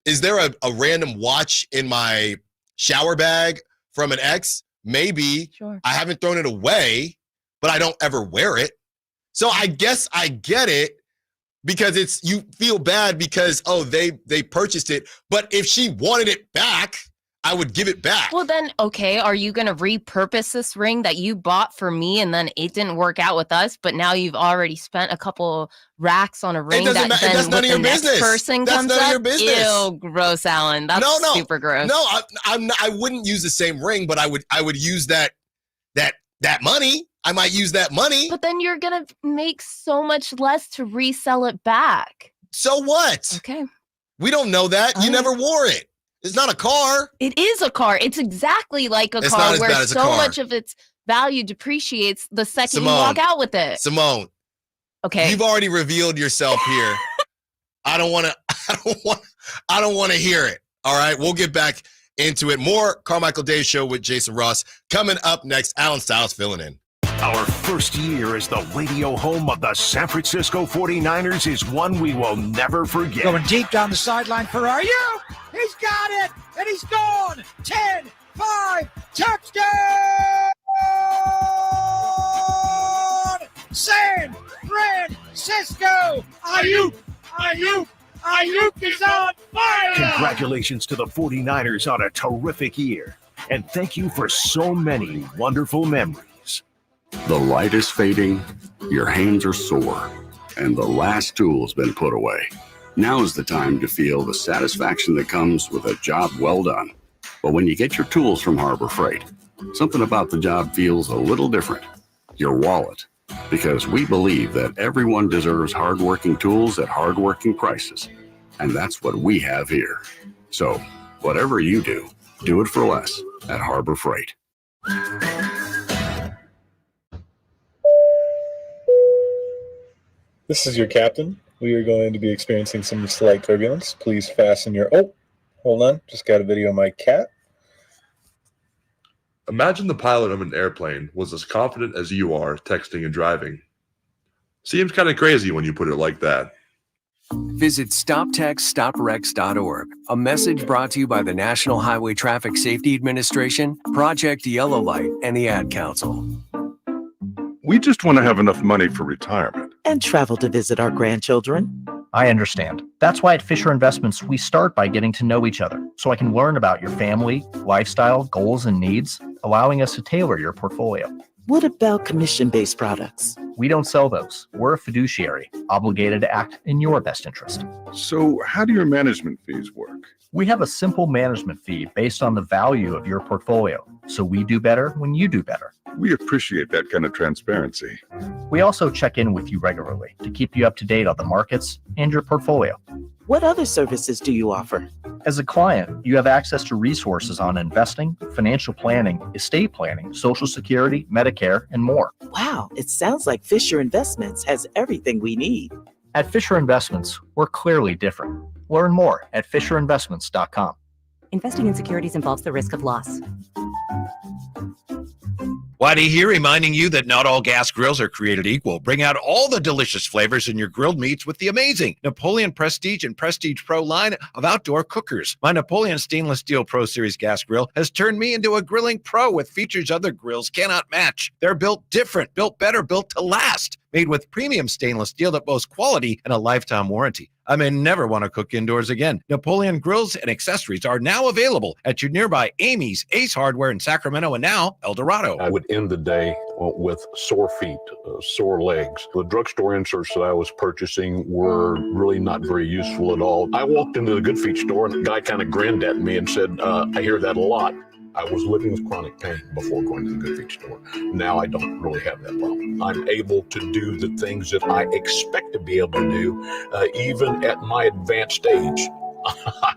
is there a random watch in my shower bag from an ex? Maybe. Sure. I haven't thrown it away, but I don't ever wear it. So I guess I get it. Because you feel bad because they purchased it, but if she wanted it back, I would give it back. Well, then, okay, are you going to repurpose this ring that you bought for me and then it didn't work out with us, but now you've already spent a couple racks on a ring that then that's none of your business. Person that's comes none up? of your business. Ew, gross, Alan. That's super gross. No, I wouldn't use the same ring, but I would use that money. I might use that money. But then you're going to make so much less to resell it back. So what? Okay. We don't know that. You never wore it. It's not a car. It is a car. It's exactly like a car where so much of its value depreciates the second you walk out with it. Simone. Okay. You've already revealed yourself here. I don't want to hear it. All right. We'll get back into it. More Carmichael Dave Show with Jason Ross coming up next. Alan Stiles filling in. Our first year as the radio home of the San Francisco 49ers is one we will never forget. Going deep down the sideline for Aiyuk. He's got it, and he's gone. 10-5, touchdown! San Francisco! Aiyuk is on fire! Congratulations to the 49ers on a terrific year. And thank you for so many wonderful memories. The light is fading, your hands are sore, and the last tool's been put away. Now is the time to feel the satisfaction that comes with a job well done. But when you get your tools from Harbor Freight, something about the job feels a little different. Your wallet. Because we believe that everyone deserves hardworking tools at hardworking prices. And that's what we have here. So, whatever you do it for less at Harbor Freight. This is your captain. We are going to be experiencing some slight turbulence. Please fasten your... Oh, Hold on. Just got a video of my cat. Imagine the pilot of an airplane was as confident as you are texting and driving. Seems kind of crazy when you put it like that. Visit StopTextStopWrecks.org. A message brought to you by the National Highway Traffic Safety Administration, Project Yellow Light, and the Ad Council. We just want to have enough money for retirement. And travel to visit our grandchildren. I understand. That's why at Fisher Investments, we start by getting to know each other so I can learn about your family, lifestyle, goals, and needs, allowing us to tailor your portfolio. What about commission-based products? We don't sell those. We're a fiduciary, obligated to act in your best interest. So how do your management fees work? We have a simple management fee based on the value of your portfolio, so we do better when you do better. We appreciate that kind of transparency. We also check in with you regularly to keep you up to date on the markets and your portfolio. What other services do you offer? As a client, you have access to resources on investing, financial planning, estate planning, Social Security, Medicare, and more. Wow, it sounds like Fisher Investments has everything we need. At Fisher Investments, we're clearly different. Learn more at FisherInvestments.com. Investing in securities involves the risk of loss. Whitey here reminding you that not all gas grills are created equal. Bring out all the delicious flavors in your grilled meats with the amazing Napoleon Prestige and Prestige Pro line of outdoor cookers. My Napoleon Stainless Steel Pro Series gas grill has turned me into a grilling pro with features other grills cannot match. They're built different, built better, built to last. Made with premium stainless steel that boasts quality and a lifetime warranty. I may never want to cook indoors again. Napoleon grills and accessories are now available at your nearby Amy's, Ace Hardware in Sacramento, and now El Dorado. I would end the day with sore feet, sore legs. The drugstore inserts that I was purchasing were really not very useful at all. I walked into the Good Feet store and the guy kind of grinned at me and said, I hear that a lot. I was living with chronic pain before going to the Good Feet store. Now I don't really have that problem. I'm able to do the things that I expect to be able to do, even at my advanced age.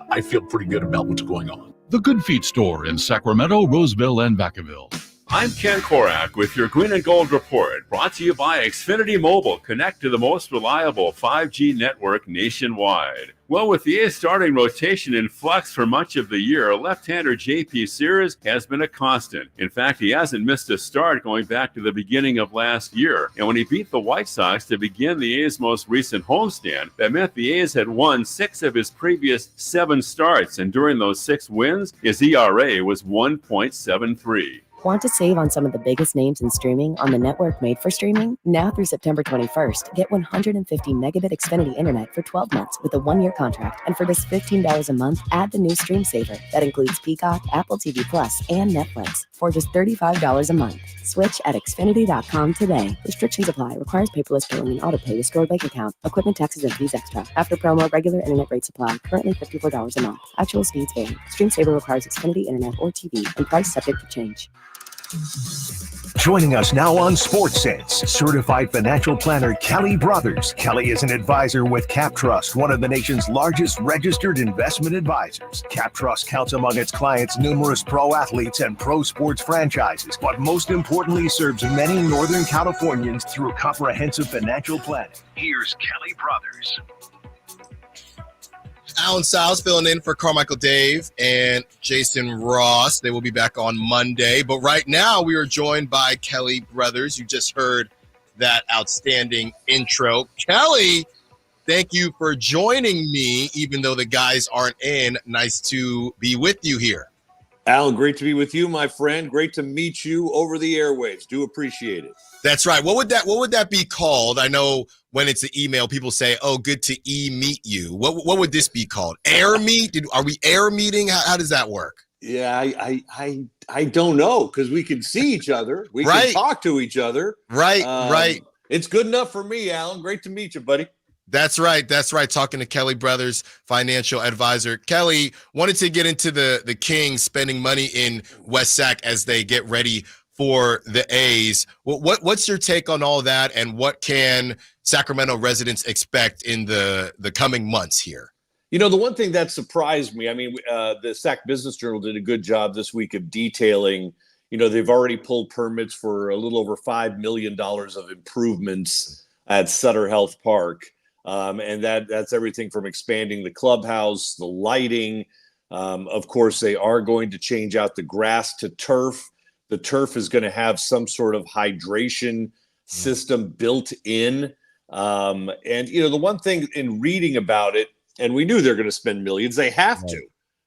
I feel pretty good about what's going on. The Good Feet store in Sacramento, Roseville, and Vacaville. I'm Ken Korak with your Green and Gold Report, brought to you by Xfinity Mobile. Connect to the most reliable 5G network nationwide. Well, with the A's starting rotation in flux for much of the year, left-hander J.P. Sears has been a constant. In fact, he hasn't missed a start going back to the beginning of last year. And when he beat the White Sox to begin the A's most recent homestand, that meant the A's had won 6 of his previous 7 starts. And during those 6 wins, his ERA was 1.73. Want to save on some of the biggest names in streaming on the network made for streaming? Now through September 21st, get 150 megabit Xfinity internet for 12 months with a 1-year contract. And for just $15 a month, add the new Stream Saver. That includes Peacock, Apple TV Plus, and Netflix for just $35 a month. Switch at Xfinity.com today. Restrictions apply. Requires paperless billing and autopay with stored bank account. Equipment taxes and fees extra. After promo, regular internet rates apply. Currently $54 a month. Actual speeds vary. Stream Saver requires Xfinity internet or TV and price subject to change. Joining us now on Sports Sense, certified financial planner Kelly Brothers. Kelly is an advisor with Cap Trust, one of the nation's largest registered investment advisors. Cap Trust counts among its clients numerous pro athletes and pro sports franchises, but most importantly serves many Northern Californians through comprehensive financial planning. Here's Kelly Brothers. Alan Sow's filling in for Carmichael Dave and Jason Ross. They will be back on Monday. But right now, we are joined by Kelly Brothers. You just heard that outstanding intro. Kelly, thank you for joining me, even though the guys aren't in. Nice to be with you here. Alan, great to be with you, my friend. Great to meet you over the airwaves. Do appreciate it. That's right. What would that be called? I know when it's an email, people say, "Oh, good to meet you." What would this be called? Air meet? Are we air meeting? How does that work? Yeah, I don't know, because we can see each other. We can talk to each other. Right. It's good enough for me, Alan. Great to meet you, buddy. That's right. Talking to Kelly Brothers, financial advisor. Kelly, wanted to get into the Kings spending money in West Sac as they get ready for the A's. What's your take on all that, and what can Sacramento residents expect in the coming months here? You know, the one thing that surprised me, I mean, the Sac Business Journal did a good job this week of detailing, you know, they've already pulled permits for a little over $5 million of improvements at Sutter Health Park. And that's everything from expanding the clubhouse, the lighting, Of course, they are going to change out the grass to turf. The turf is going to have some sort of hydration system built in. And, the one thing in reading about it, and we knew they're going to spend millions, they have to.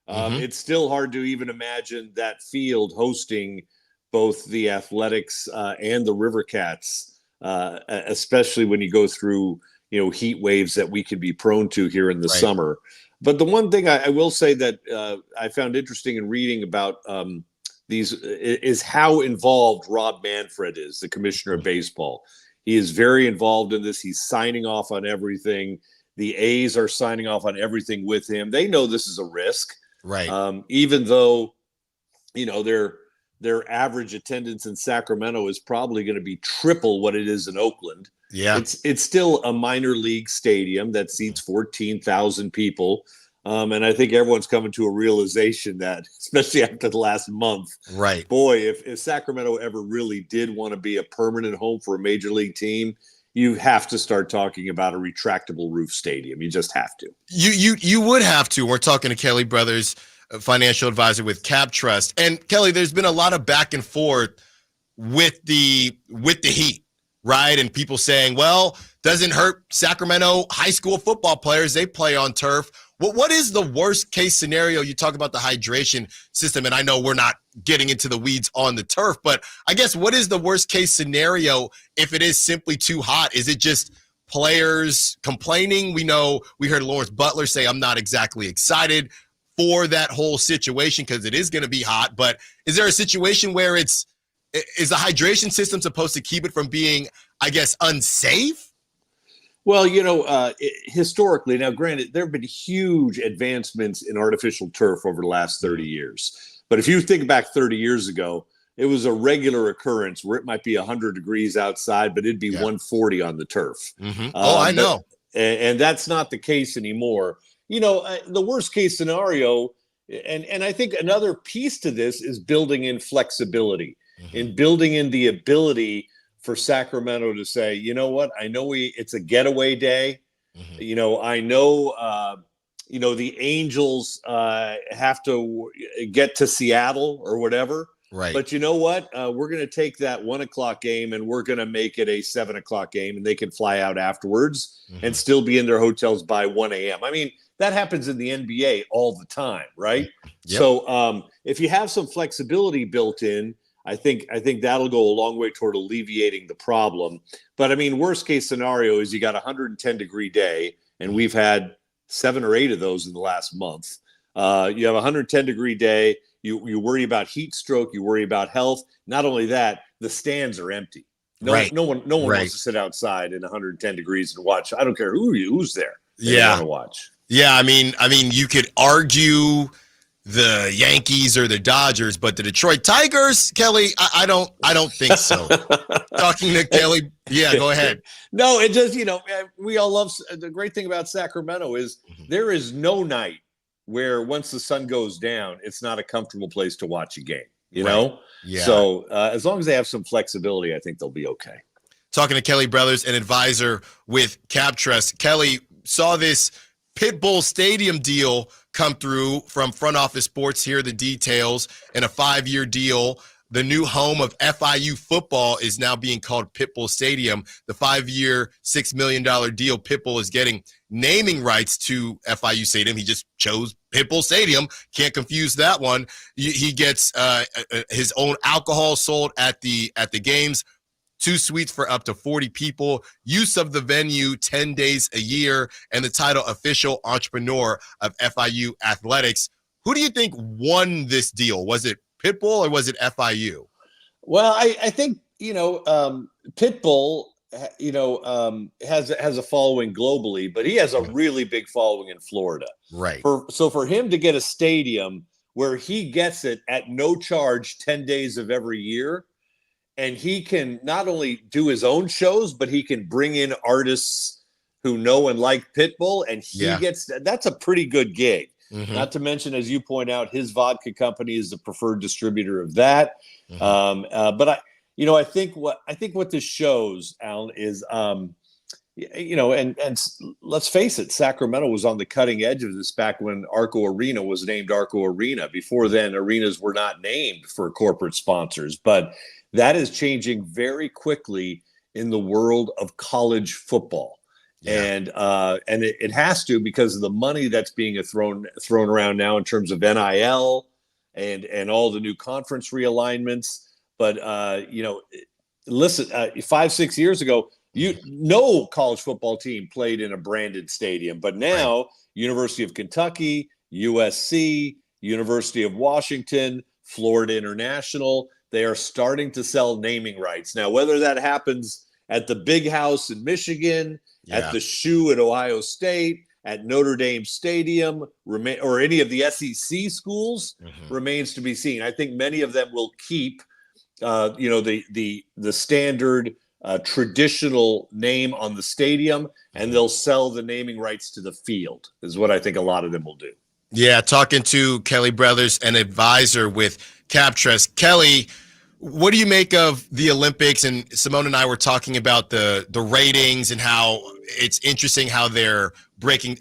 It's still hard to even imagine that field hosting both the Athletics and the River Cats, especially when you go through, heat waves that we could be prone to here in the summer. But the one thing I will say that I found interesting in reading about these is how involved Rob Manfred is, the commissioner of baseball. He is very involved in this. He's signing off on everything. The A's are signing off on everything with him. They know this is a risk. Right. Even though, their average attendance in Sacramento is probably going to be triple what it is in Oakland. Yeah. It's still a minor league stadium that seats 14,000 people. And I think everyone's coming to a realization that, especially after the last month, right? Boy, if Sacramento ever really did want to be a permanent home for a major league team, you have to start talking about a retractable roof stadium. You just have to. You would have to. We're talking to Kelly Brothers, a financial advisor with Cap Trust. And Kelly, there's been a lot of back and forth with the Heat, right? And people saying, well, doesn't hurt Sacramento high school football players. They play on turf. What is the worst case scenario? You talk about the hydration system, and I know we're not getting into the weeds on the turf, but I guess what is the worst case scenario if it is simply too hot? Is it just players complaining? We heard Lawrence Butler say, I'm not exactly excited for that whole situation because it is going to be hot, but is there a situation where is the hydration system supposed to keep it from being, I guess, unsafe? Well, historically, now granted, there have been huge advancements in artificial turf over the last 30 years. But if you think back 30 years ago, it was a regular occurrence where it might be 100 degrees outside, but it'd be 140 on the turf. I know. And that's not the case anymore. The worst case scenario, and I think another piece to this is building in flexibility and building in the ability for Sacramento to say, you know what, I know it's a getaway day. I know, the Angels have to get to Seattle or whatever. Right. But you know what? We're going to take that 1:00 game and we're going to make it a 7:00 game, and they can fly out afterwards and still be in their hotels by 1 a.m. I mean, that happens in the NBA all the time, right? Yep. So if you have some flexibility built in, I think that'll go a long way toward alleviating the problem. But I mean, worst case scenario is you got a 110-degree day, and we've had 7 or 8 of those in the last month. You have a 110-degree day. You worry about heat stroke. You worry about health. Not only that, the stands are empty. No one wants to sit outside in 110 degrees and watch. I don't care who's there. They want to watch. Yeah, I mean, you could argue the Yankees or the Dodgers, but the Detroit Tigers, Kelly, I don't think so. Talking to Kelly, go ahead. No, it just, we all love, the great thing about Sacramento is there is no night where once the sun goes down, it's not a comfortable place to watch a game, you know? Yeah. So as long as they have some flexibility, I think they'll be okay. Talking to Kelly Brothers, an advisor with Cap Trust. Kelly, saw this Pitbull Stadium deal come through from Front Office Sports. Here are the details. In a 5-year deal, the new home of FIU football is now being called Pitbull Stadium. The 5-year, $6 million deal, Pitbull is getting naming rights to FIU Stadium. He just chose Pitbull Stadium. Can't confuse that one. He gets his own alcohol sold at the games. 2 suites for up to 40 people, use of the venue 10 days a year, and the title official entrepreneur of FIU Athletics. Who do you think won this deal? Was it Pitbull or was it FIU? Well, I think, Pitbull, has a following globally, but he has a really big following in Florida. Right. So for him to get a stadium where he gets it at no charge 10 days of every year, and he can not only do his own shows, but he can bring in artists who know and like Pitbull, and that's a pretty good gig. Not to mention, as you point out, his vodka company is the preferred distributor of that. But I think what this shows, Alan, is let's face it, Sacramento was on the cutting edge of this back when Arco Arena was named Arco Arena. Before then, arenas were not named for corporate sponsors, but that is changing very quickly in the world of college football. Yeah. And it has to, because of the money that's being thrown around now in terms of NIL and all the new conference realignments. But listen, 5-6 years ago, no college football team played in a branded stadium, but now right. University of Kentucky, USC, University of Washington, Florida International, they are starting to sell naming rights. Now, whether that happens at the Big House in Michigan, at the Shoe at Ohio State, at Notre Dame Stadium, or any of the SEC schools, remains to be seen. I think many of them will keep, the standard traditional name on the stadium, and they'll sell the naming rights to the field, is what I think a lot of them will do. Yeah, talking to Kelly Brothers, an advisor with CapTrust. Kelly, what do you make of the Olympics? And Simone and I were talking about the ratings and how it's interesting how they're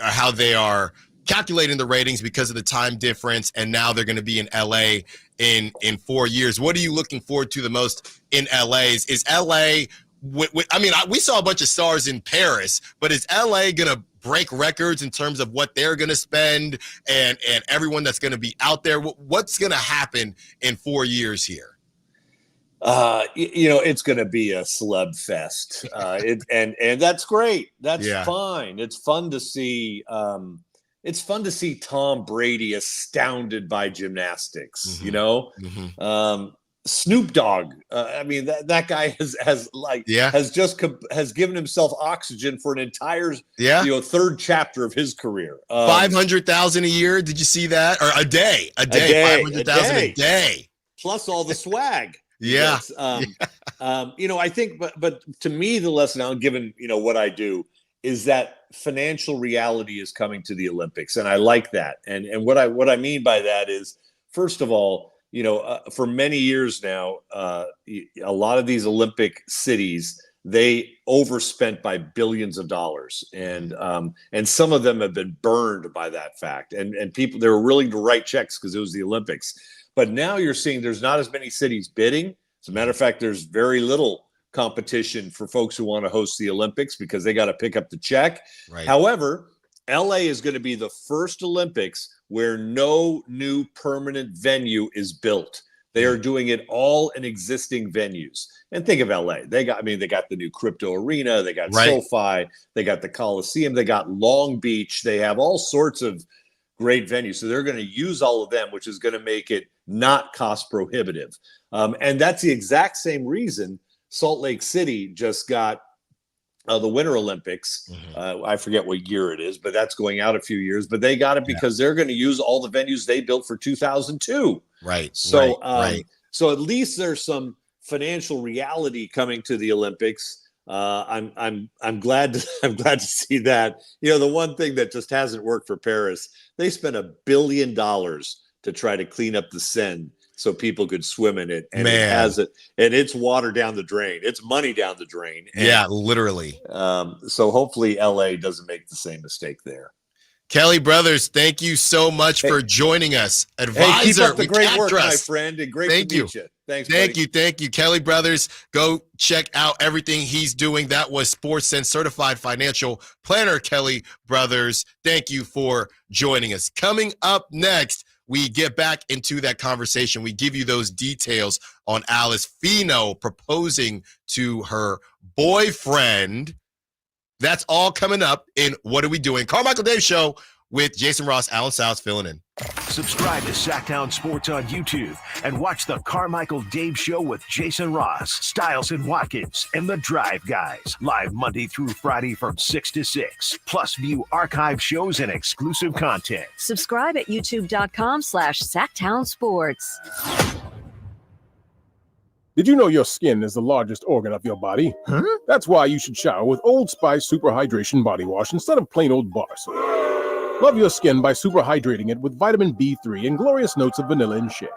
how they are calculating the ratings because of the time difference, and now they're going to be in LA in 4 years. What are you looking forward to the most in LA? Is LA we saw a bunch of stars in Paris, but is LA going to break records in terms of what they're going to spend and everyone that's going to be out there? What's going to happen in 4 years here? It's going to be a celeb fest, and that's great. That's fine. It's fun to see. It's fun to see Tom Brady astounded by gymnastics. Snoop Dogg. That guy has given himself oxygen for an entire third chapter of his career. 500,000 a year. Did you see that? Or a day? 500,000 a day. Plus all the swag. Yeah. I think, but to me, the lesson now, given what I do, is that financial reality is coming to the Olympics, and I like that. And what I mean by that is, first of all, for many years now, a lot of these Olympic cities, they overspent by billions of dollars, and some of them have been burned by that fact. And people, they were willing to write checks because it was the Olympics. But now you're seeing there's not as many cities bidding. As a matter of fact, there's very little competition for folks who want to host the Olympics because they got to pick up the check. Right. However, LA is going to be the first Olympics where no new permanent venue is built. They are doing it all in existing venues. And think of LA. They got the new crypto arena, they got SoFi, they got the Coliseum, they got Long Beach, they have all sorts of great venues. So they're going to use all of them, which is going to make it not cost prohibitive. And that's the exact same reason Salt Lake City just got the Winter Olympics. I forget what year it is, but that's going out a few years. But they got it because they're going to use all the venues they built for 2002. Right. So, so at least there's some financial reality coming to the Olympics. I'm glad to see that. The one thing that just hasn't worked for Paris, they spent $1 billion to try to clean up the Seine so people could swim in it, and it's water down the drain. It's money down the drain. And, literally. So hopefully LA doesn't make the same mistake there. Kelly Brothers, thank you so much for joining us. Advisor, keep up the great work, my friend, and great to meet you. Thanks, thank you. Kelly Brothers, go check out everything he's doing. That was SportsSense certified financial planner, Kelly Brothers. Thank you for joining us. Coming up next, we get back into that conversation. We give you those details on Alice Fino proposing to her boyfriend. That's all coming up in What Are We Doing? Carmichael Dave Show with Jason Ross, Alan South filling in. Subscribe to Sacktown Sports on YouTube and watch the Carmichael Dave Show with Jason Ross, Stiles and Watkins, and the Drive Guys. Live Monday through Friday from 6 to 6. Plus view archive shows and exclusive content. Subscribe at youtube.com/Sacktown Sports. Did you know your skin is the largest organ of your body? Huh? That's why you should shower with Old Spice Super Hydration Body Wash instead of plain old bar soap. Love your skin by super hydrating it with vitamin B3 and glorious notes of vanilla and shea.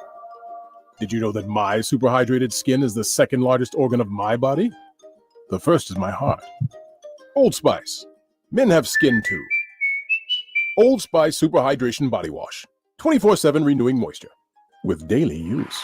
Did you know that my super hydrated skin is the second largest organ of my body? The first is my heart. Old Spice. Men have skin too. Old Spice Super Hydration Body Wash. 24/7 renewing moisture. With daily use.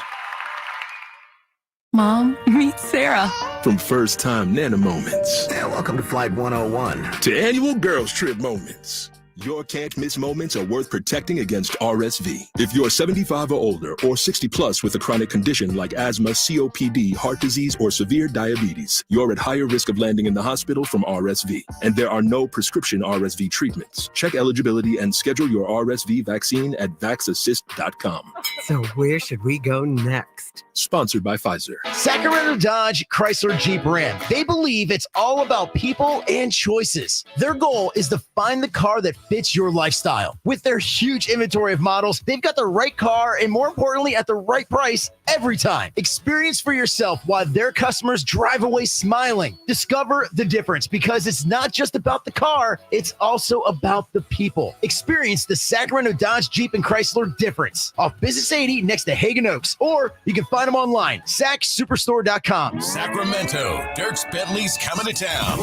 Mom, meet Sarah. From first time Nana moments. Welcome to Flight 101. To annual girls trip moments. Your can't miss moments are worth protecting against RSV. If you're 75 or older or 60 plus with a chronic condition like asthma, COPD, heart disease, or severe diabetes, you're at higher risk of landing in the hospital from RSV. And there are no prescription RSV treatments. Check eligibility and schedule your RSV vaccine at vaxassist.com. So where should we go next? Sponsored by Pfizer. Sacramento Dodge Chrysler Jeep Ram. They believe it's all about people and choices. Their goal is to find the car that fits your lifestyle. With their huge inventory of models, they've got the right car and more importantly, at the right price every time. Experience for yourself why their customers drive away smiling. Discover the difference because it's not just about the car, it's also about the people. Experience the Sacramento Dodge Jeep and Chrysler difference off Business 80 next to Hagen Oaks, or you can find them online, sacsuperstore.com. Sacramento, Dirks Bentley's coming to town.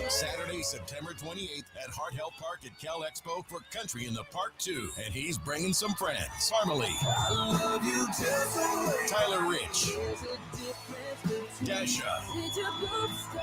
Saturday, September 28th at Hart Health Park at Cal Expo for Country in the Park 2. And he's bringing some friends. Parmalee, Tyler Rich, Dasha,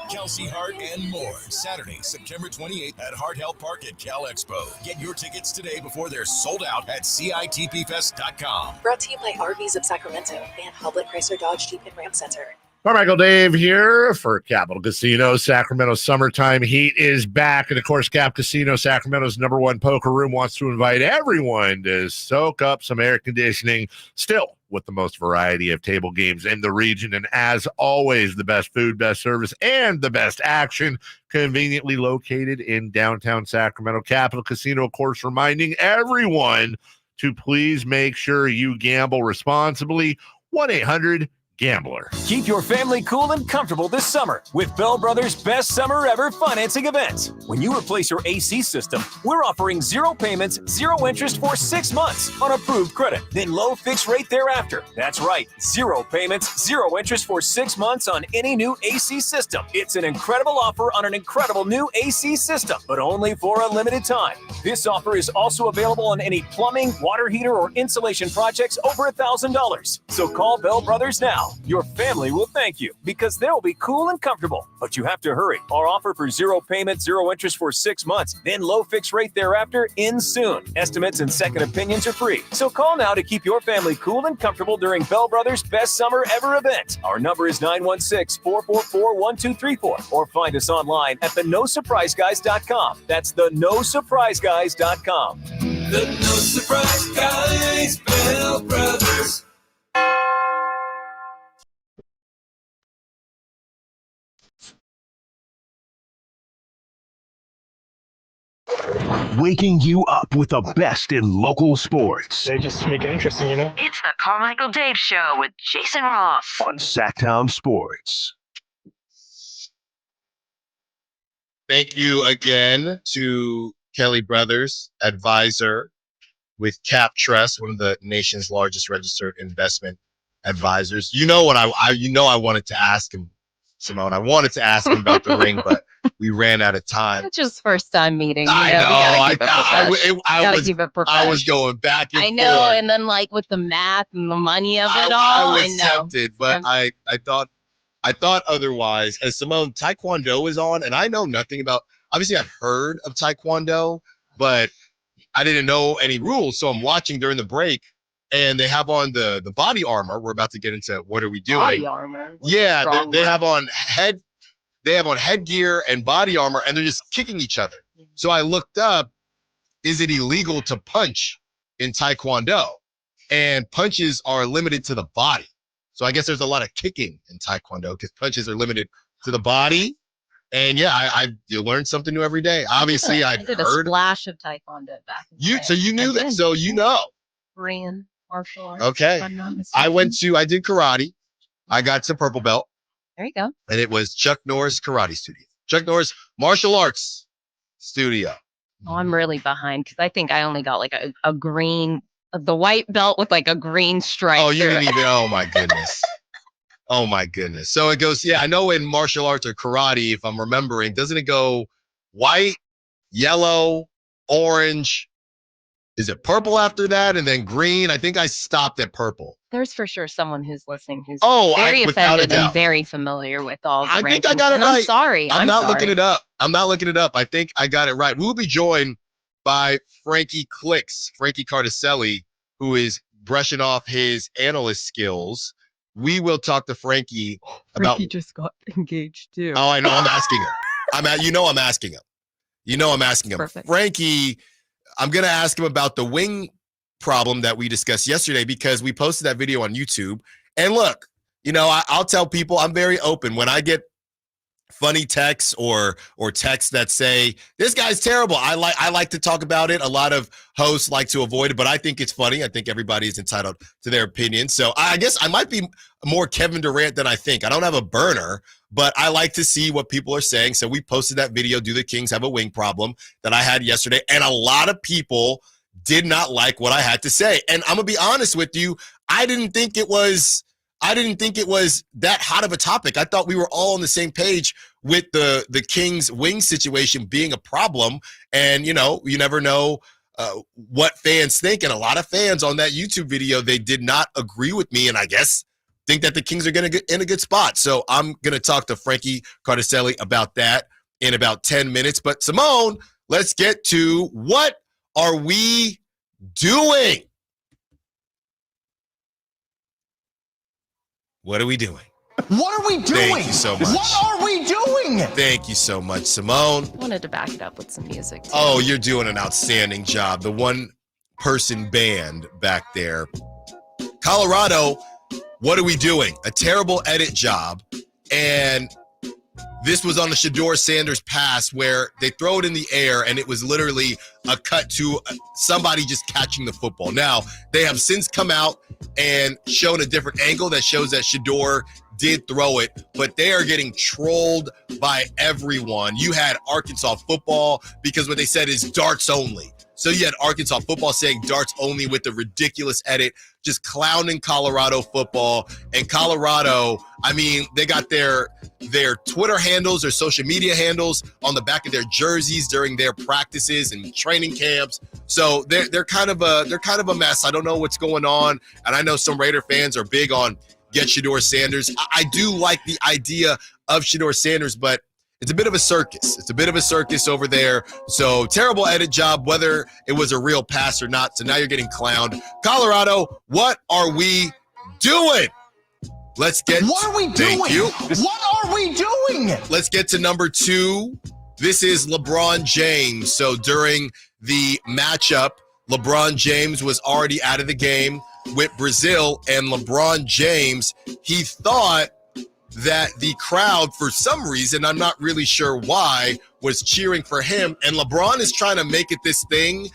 Kelsey Hart, and more. Saturday, September 28th at Hart Health Park at Cal Expo. Get your tickets today before they're sold out at CITPFest.com. Brought to you by RVs of Sacramento and Hoblit Chrysler Dodge Jeep and Ram Center. Carmichael Dave here for Capital Casino. Sacramento summertime heat is back. And of course, Cap Casino, Sacramento's #1 poker room, wants to invite everyone to soak up some air conditioning, still with the most variety of table games in the region. And as always, the best food, best service, and the best action, conveniently located in downtown Sacramento. Capital Casino, of course, reminding everyone to please make sure you gamble responsibly. 1-800-GAMBLER. Keep your family cool and comfortable this summer with Bell Brothers' best summer ever financing event. When you replace your AC system, we're offering 0 payments, 0 interest for 6 months on approved credit, then low fixed rate thereafter. That's right, 0 payments, 0 interest for 6 months on any new AC system. It's an incredible offer on an incredible new AC system, but only for a limited time. This offer is also available on any plumbing, water heater, or insulation projects over $1,000. So call Bell Brothers now. Your family will thank you because they'll be cool and comfortable. But you have to hurry. Our offer for 0 payment, 0 interest for 6 months, then low fixed rate thereafter ends soon. Estimates and second opinions are free. So call now to keep your family cool and comfortable during Bell Brothers' best summer ever event. Our number is 916-444-1234 or find us online at theNoSurpriseGuys.com. That's theNoSurpriseGuys.com. The No Surprise Guys, Bell Brothers. Waking you up with the best in local sports. They just make it interesting, you know? It's the Carmichael Dave Show with Jason Ross on Sacktown Sports. Thank you again to Kelly Brothers, advisor with Cap Trust, one of the nation's largest registered investment advisors. You know what I wanted to ask him, Simone. I wanted to ask him about the ring, but we ran out of time. It's just first time meeting. I was going back and I know, forth. and then like with the math and the money of it I all, was I know. tempted, but I thought otherwise. As Simone, Taekwondo is on, and I know nothing about. Obviously, I've heard of Taekwondo, but I didn't know any rules. So I'm watching during the break, and they have on the body armor. We're about to get into what are we doing? Body armor. Yeah, they have on headgear and body armor, and they're just kicking each other. So I looked up, is it illegal to punch in Taekwondo? And punches are limited to the body. So I guess there's a lot of kicking in Taekwondo because punches are limited to the body. And yeah, you learn something new every day. Obviously, I did a splash of Taekwondo back in the day. So you knew that. So you know. Korean martial arts. Okay. if I'm not mistaken. I did karate. I got to purple belt. There you go. And it was Chuck Norris Karate Studio. Chuck Norris Martial Arts Studio. Oh, I'm really behind because I think I only got like a green, the white belt with like a green stripe. Oh, you through didn't it. even. Oh my goodness. Oh my goodness. So it goes, I know in martial arts or karate, if I'm remembering, doesn't it go white, yellow, orange? Is it purple after that and then green? I think I stopped at purple. There's for sure someone who's listening who's Oh, very without a offended and doubt. very familiar with all the I think I rankings. got it And right. I'm sorry. I'm not looking sorry. it up. I think I got it right. We'll be joined by Frankie Cardicelli, who is brushing off his analyst skills. We will talk to Frankie about. Frankie just got engaged too. Oh, I know. I'm asking him. I'm asking him. Perfect. Frankie, I'm going to ask him about the wing problem that we discussed yesterday because we posted that video on YouTube. And look, I'll tell people I'm very open when I get funny texts or texts that say this guy's terrible. I like to talk about it. A lot of hosts like to avoid it, but I think it's funny. I think everybody is entitled to their opinion. So I guess I might be more Kevin Durant than I think. I don't have a burner, but I like to see what people are saying. So we posted that video, Do the Kings Have a Wing Problem, that I had yesterday. And a lot of people did not like what I had to say. And I'm going to be honest with you. I didn't think it was that hot of a topic. I thought we were all on the same page with the Kings wing situation being a problem. And, you never know what fans think. And a lot of fans on that YouTube video, they did not agree with me. And I guess think that the Kings are going to get in a good spot. So I'm going to talk to Frankie Cardicelli about that in about 10 minutes. But Simone, let's get to what are we doing? What are we doing? What are we doing? Thank you so much. What are we doing? Thank you so much, Simone. I wanted to back it up with some music too. Oh, you're doing an outstanding job. The one-person band back there. Colorado, what are we doing? A terrible edit job. And this was on the Shedeur Sanders pass where they throw it in the air and it was literally a cut to somebody just catching the football. Now, they have since come out and shown a different angle that shows that Shedeur did throw it, but they are getting trolled by everyone. You had Arkansas football because what they said is darts only. So you had Arkansas football saying darts only with the ridiculous edit, just clowning Colorado football. And Colorado, I mean, they got their Twitter handles or social media handles on the back of their jerseys during their practices and training camps. So they're kind of a mess. I don't know what's going on. And I know some Raider fans are big on get Shedeur Sanders. I do like the idea of Shedeur Sanders, but it's a bit of a circus. It's a bit of a circus over there. So terrible edit job, whether it was a real pass or not. So now you're getting clowned. Colorado, what are we doing? Let's get. What are we doing? Thank you. What are we doing? Let's get to number 2. This is LeBron James. So during the matchup, LeBron James was already out of the game with Brazil, and LeBron James, he thought that the crowd, for some reason, I'm not really sure why, was cheering for him. And LeBron is trying to make it this thing.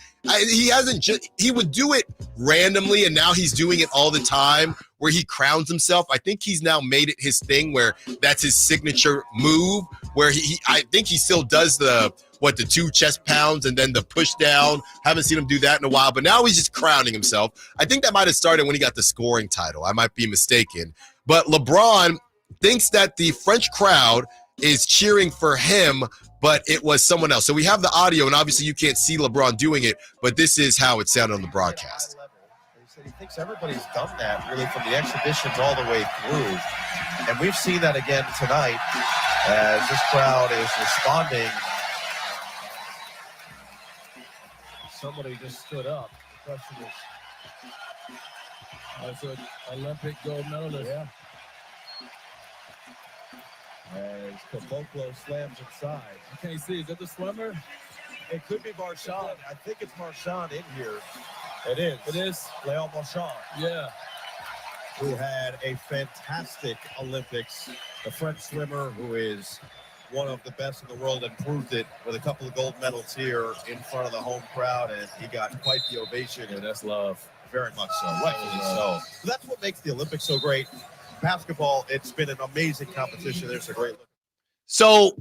He would do it randomly, and now he's doing it all the time where he crowns himself. I think he's now made it his thing where that's his signature move, where I think he still does the 2 chest pounds and then the push down. Haven't seen him do that in a while, but now he's just crowning himself. I think that might have started when he got the scoring title. I might be mistaken. But LeBron thinks that the French crowd is cheering for him, but it was someone else. So we have the audio, and obviously you can't see LeBron doing it, but this is how it sounded on the broadcast. He thinks everybody's done that, really, from the exhibitions all the way through. And we've seen that again tonight as this crowd is responding. Somebody just stood up. The question is, that's an Olympic gold medalist. Yeah. As Caboclo slams inside. I can't see. Is that the swimmer? It could be Marchand. I think it's Marchand in here. It is. It is. Léon Marchand. Yeah. Who had a fantastic Olympics. The French swimmer who is one of the best in the world and proved it with a couple of gold medals here in front of the home crowd, and he got quite the ovation. Yeah, that's love. Very much so. Rightfully so. That's what makes the Olympics so great. Basketball, it's been an amazing competition. There's a great look. So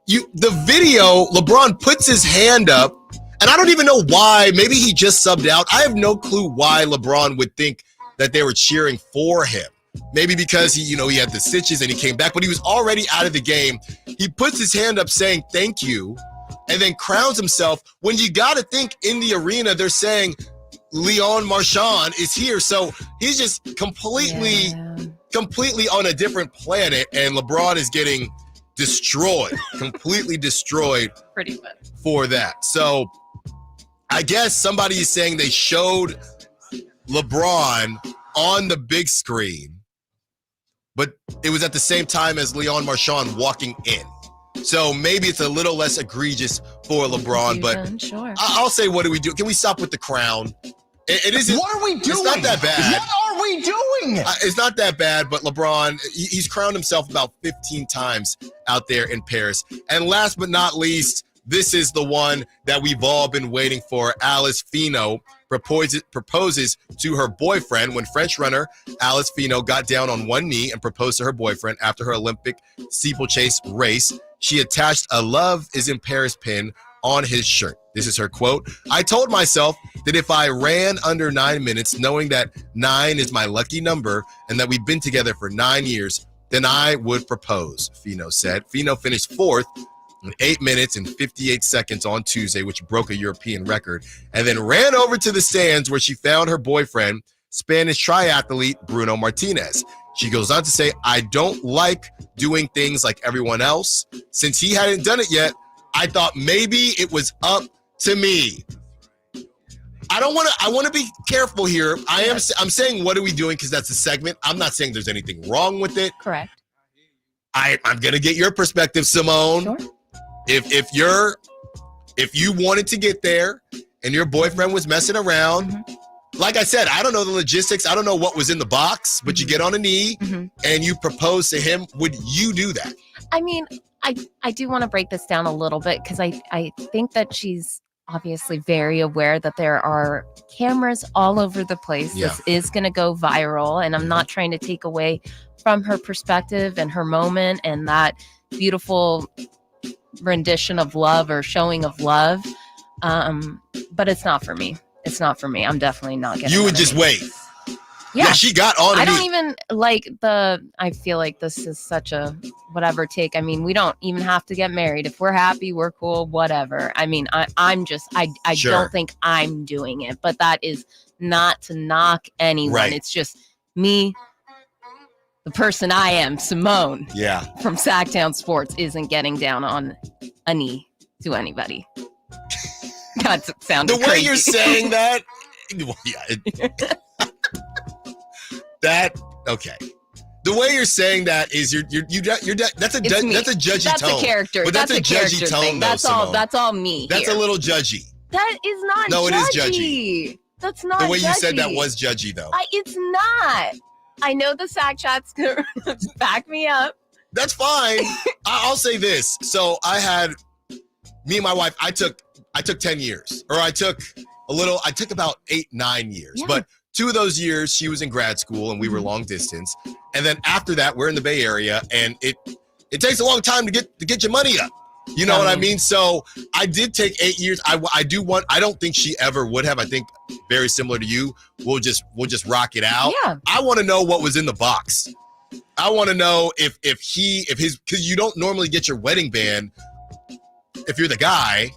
the video, LeBron puts his hand up, and I don't even know why. Maybe he just subbed out. I have no clue why LeBron would think that they were cheering for him. maybe because he had the stitches and he came back, but he was already out of the game. He puts his hand up saying thank you and then crowns himself. When you got to think in the arena, they're saying Leon Marchand is here. So he's just completely on a different planet, and LeBron is getting destroyed, completely destroyed Pretty much for that. So I guess somebody is saying they showed LeBron on the big screen, but it was at the same time as Leon Marchand walking in. So maybe it's a little less egregious for LeBron, but sure. I'll say, what do we do? Can we stop with the crown? It isn't. What are we doing? It's not that bad. What are we doing? It's not that bad, but LeBron, he's crowned himself about 15 times out there in Paris. And last but not least, this is the one that we've all been waiting for. Alice Finot proposes to her boyfriend when French runner Alice Finot got down on one knee and proposed to her boyfriend after her Olympic steeplechase race. She attached a "Love is in Paris" pin on his shirt. This is her quote. "I told myself that if I ran under 9 minutes, knowing that 9 is my lucky number and that we've been together for 9 years, then I would propose," Finot said. Finot finished fourth in 8 minutes and 58 seconds on Tuesday, which broke a European record, and then ran over to the stands where she found her boyfriend, Spanish triathlete Bruno Martinez. She goes on to say, "I don't like doing things like everyone else. Since he hadn't done it yet, I thought maybe it was up to me." I want to be careful here. I'm saying, what are we doing? Because that's a segment. I'm not saying there's anything wrong with it. Correct. I'm going to get your perspective, Simone. Sure. If you wanted to get there and your boyfriend was messing around, like I said, I don't know the logistics. I don't know what was in the box, but you get on a knee and you propose to him. Would you do that? I mean, I do want to break this down a little bit because I think that she's obviously very aware that there are cameras all over the place. Yeah. This is going to go viral, and I'm not trying to take away from her perspective and her moment and that beautiful rendition of love or showing of love. But it's not for me. It's not for me. I'm definitely not getting. You would just wait. Yeah, she got on. I don't even like I feel like this is such a whatever take. I mean, we don't even have to get married. If we're happy, we're cool, whatever. I mean, I Sure. don't think I'm doing it, but that is not to knock anyone. Right. It's just me, the person I am, Simone. Yeah. From Sacktown Sports isn't getting down on a knee to anybody. God, it sounded The way crazy. you're saying that, well, yeah. Okay. The way you're saying that is you're that's a It's me. that's a judgy That's tone. a character. But that's a judgy character tone, thing. though, That's all. Simone. That's all me. That's here. a little judgy. That is not. No, judgy. it is judgy. That's not. The way you judgy. said that was judgy, though. It's not. I know the Sack Chat's gonna back me up. That's fine. I'll say this. So me and my wife, I took 10 years, or I took about 8-9 years, Yeah. but 2 of those years she was in grad school and we were long distance. And then after that, we're in the Bay Area, and it takes a long time to get your money up. You know what I mean? So I did take 8 years. I don't think she ever would have. I think very similar to you. We'll just rock it out. Yeah. I want to know what was in the box. I want to know if because you don't normally get your wedding band if you're the guy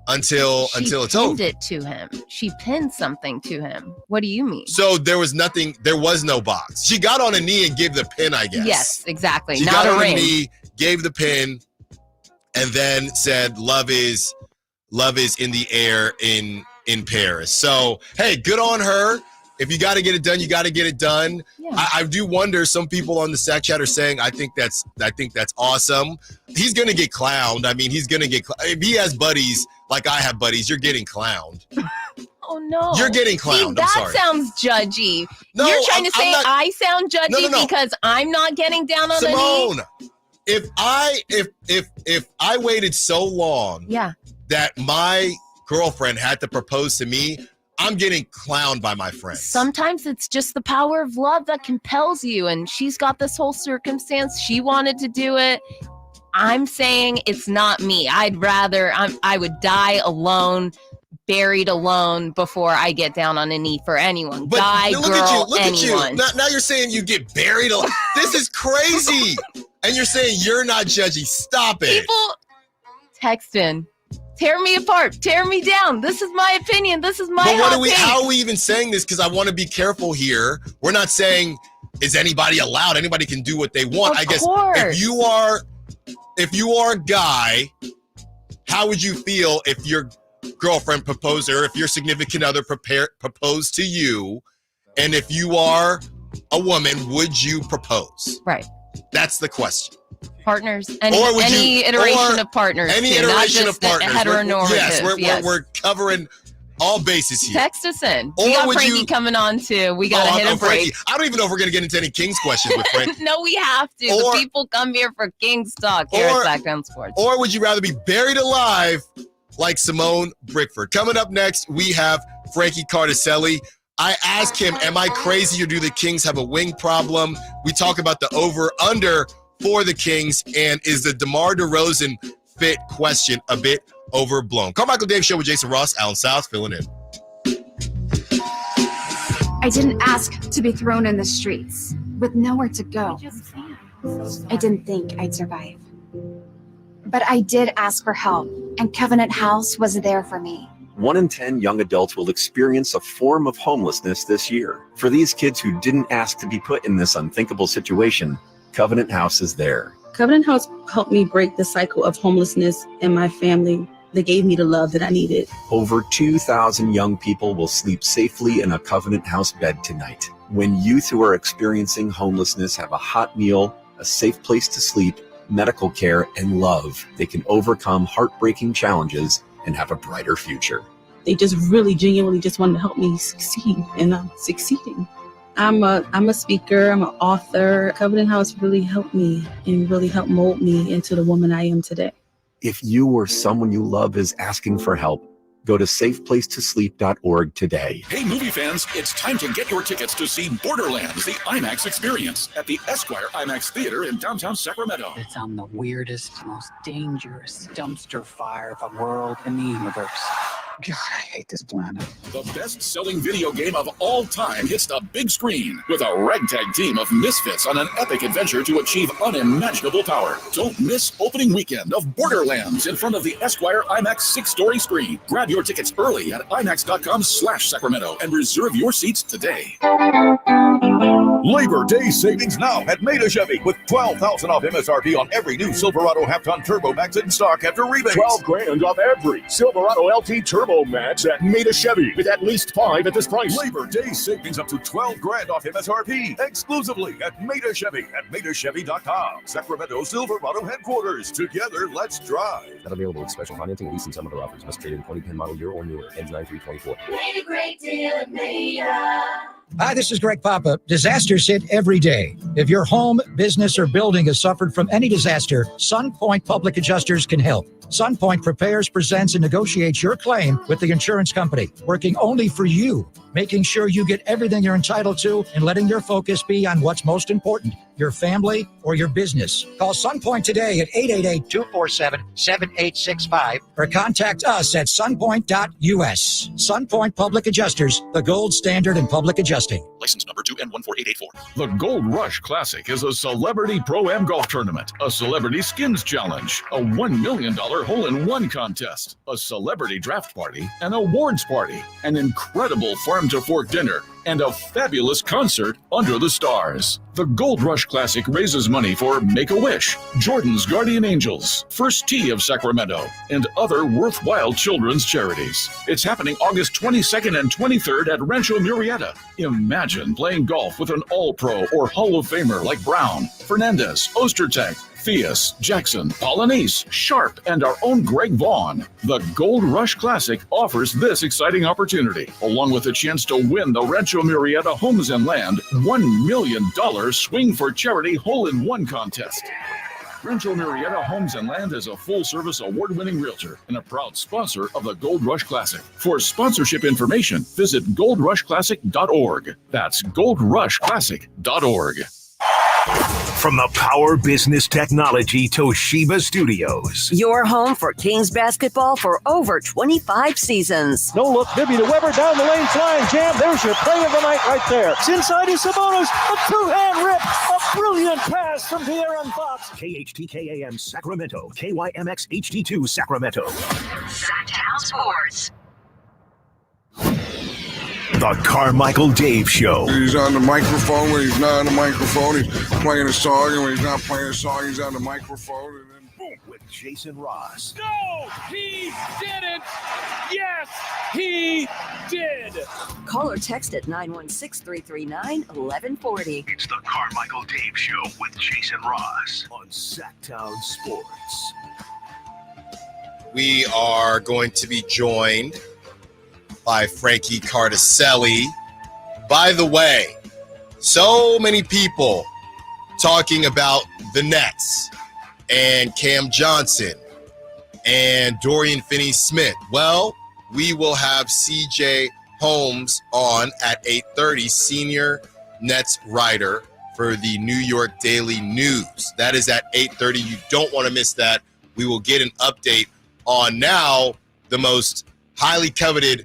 until it's over. She pinned it to him. She pinned something to him. What do you mean? So there was no box. She got on a knee and gave the pin, I guess. Yes, exactly. She Not got a on ring. a knee, gave the pin, and then said, "Love is in the air in Paris." So hey, good on her. If you got to get it done, you got to get it done. Yeah. I do wonder. Some people on the Sack Chat are saying, "I think that's awesome." He's gonna get clowned. I mean, he's gonna get. If he has buddies like I have buddies, you're getting clowned. Oh no. You're getting clowned. See, I'm that sorry. sounds judgy. No, You're trying to I'm say not- I sound judgy No. because I'm not getting down on a knee? Simone, if I waited so long, Yeah. that my girlfriend had to propose to me, I'm getting clowned by my friends. Sometimes it's just the power of love that compels you, and she's got this whole circumstance. She wanted to do it. I'm saying it's not me. I would die alone, buried alone before I get down on a knee for anyone. But Guy, look girl, at you. Look anyone. at you. Now you're saying you get buried. This is crazy. And you're saying you're not judgy. Stop it. People text in. Tear me apart. Tear me down. This is my opinion. This is my how are we even saying this? Because I want to be careful here. We're not saying, is anybody allowed? Anybody can do what they want. I guess if you are a guy, how would you feel if your girlfriend proposed, or if your significant other proposed to you? And if you are a woman, would you propose? Right. That's the question. Partners. Any iteration of partners. Any too, iteration of partners. Heteronormative. We're covering all bases here. Text us in. We got Frankie coming on too. We got to hit a break. I don't even know if we're going to get into any Kings questions with Frank. No, we have to. The people come here for Kings talk here at Sacramento Sports. Or would you rather be buried alive like Simone Brickford? Coming up next, we have Frankie Cardicelli. I asked him, am I crazy or do the Kings have a wing problem? We talk about the over-under for the Kings, and is the DeMar DeRozan fit question a bit overblown? Carmichael Dave Show with Jason Ross, Alan South filling in. I didn't ask to be thrown in the streets with nowhere to go. I didn't think I'd survive. But I did ask for help, and Covenant House was there for me. 1 in 10 young adults will experience a form of homelessness this year. For these kids who didn't ask to be put in this unthinkable situation, Covenant House is there. Covenant House helped me break the cycle of homelessness in my family. They gave me the love that I needed. Over 2,000 young people will sleep safely in a Covenant House bed tonight. When youth who are experiencing homelessness have a hot meal, a safe place to sleep, medical care, and love, they can overcome heartbreaking challenges and have a brighter future. They just really genuinely just wanted to help me succeed, and I'm succeeding. I'm a speaker, I'm an author. Covenant House really helped me and really helped mold me into the woman I am today. If you or someone you love is asking for help, go to safeplacetosleep.org today. Hey, movie fans, it's time to get your tickets to see Borderlands, the IMAX experience at the Esquire IMAX Theater in downtown Sacramento. It's on the weirdest, most dangerous dumpster fire of a world in the universe. God, I hate this planet. The best-selling video game of all time hits the big screen with a ragtag team of misfits on an epic adventure to achieve unimaginable power. Don't miss opening weekend of Borderlands in front of the Esquire IMAX 6-story screen. Grab your tickets early at IMAX.com/Sacramento and reserve your seats today. Labor Day savings now at Maida Chevy with $12,000 off MSRP on every new Silverado half-ton Turbo Max in stock after rebates. $12,000 off every Silverado LT Turbo Max at Maida Chevy with at least 5 at this price. Labor Day savings up to $12,000 off MSRP exclusively at Maida Chevy at MaidaChevy.com. Sacramento Silverado headquarters. Together, let's drive. Not available with special financing, leasing, some other offers. Must trade in 2010 model year or newer. Ends 9/3/24. Made a great deal at Maida. Hi, this is Greg Papa. Disasters hit every day. If your home, business, or building has suffered from any disaster, SunPoint Public Adjusters can help. SunPoint prepares, presents, and negotiates your claim with the insurance company, working only for you, making sure you get everything you're entitled to and letting your focus be on what's most important, your family or your business. Call SunPoint today at 888-247-7865 or contact us at sunpoint.us. SunPoint Public Adjusters, the gold standard in public adjusting. License number 2N14884. The Gold Rush Classic is a celebrity pro-am golf tournament, a celebrity skins challenge, a $1 million hole-in-one contest, a celebrity draft party, an awards party, an incredible farm-to-fork dinner, and a fabulous concert under the stars. The Gold Rush Classic raises money for Make-A-Wish, Jordan's Guardian Angels, First Tee of Sacramento, and other worthwhile children's charities. It's happening August 22nd and 23rd at Rancho Murrieta. Imagine playing golf with an All-Pro or Hall of Famer like Brown, Fernandez, Ostertag, Theus, Jackson, Polynice, Sharp, and our own Greg Vaughn. The Gold Rush Classic offers this exciting opportunity, along with a chance to win the Rancho Murrieta Homes and Land $1 million Swing for Charity Hole-in-One contest. Rancho Murrieta Homes and Land is a full-service award-winning realtor and a proud sponsor of the Gold Rush Classic. For sponsorship information, visit goldrushclassic.org. That's goldrushclassic.org. from the Power Business Technology Toshiba Studios. Your home for Kings basketball for over 25 seasons. No look, Bibby to Weber, down the lane, flying jam. There's your play of the night right there. It's inside is Sabonis, a two-hand rip, a brilliant pass from De'Aaron Fox. KHTKAM Sacramento, KYMX HD2 Sacramento. Sacktown Sports. The Carmichael Dave Show. He's on the microphone when he's not on the microphone. He's playing a song, and when he's not playing a song, he's on the microphone. And then boom, with Jason Ross. No, he didn't. Yes, he did. Call or text at 916-339-1140. It's the Carmichael Dave Show with Jason Ross on Sacktown Sports. We are going to be joined by Frankie Cardicelli. By the way, so many people talking about the Nets and Cam Johnson and Dorian Finney-Smith. Well, we will have CJ Holmes on at 8:30, senior Nets writer for the New York Daily News. That is at 8:30. You don't want to miss that. We will get an update on now the most highly coveted,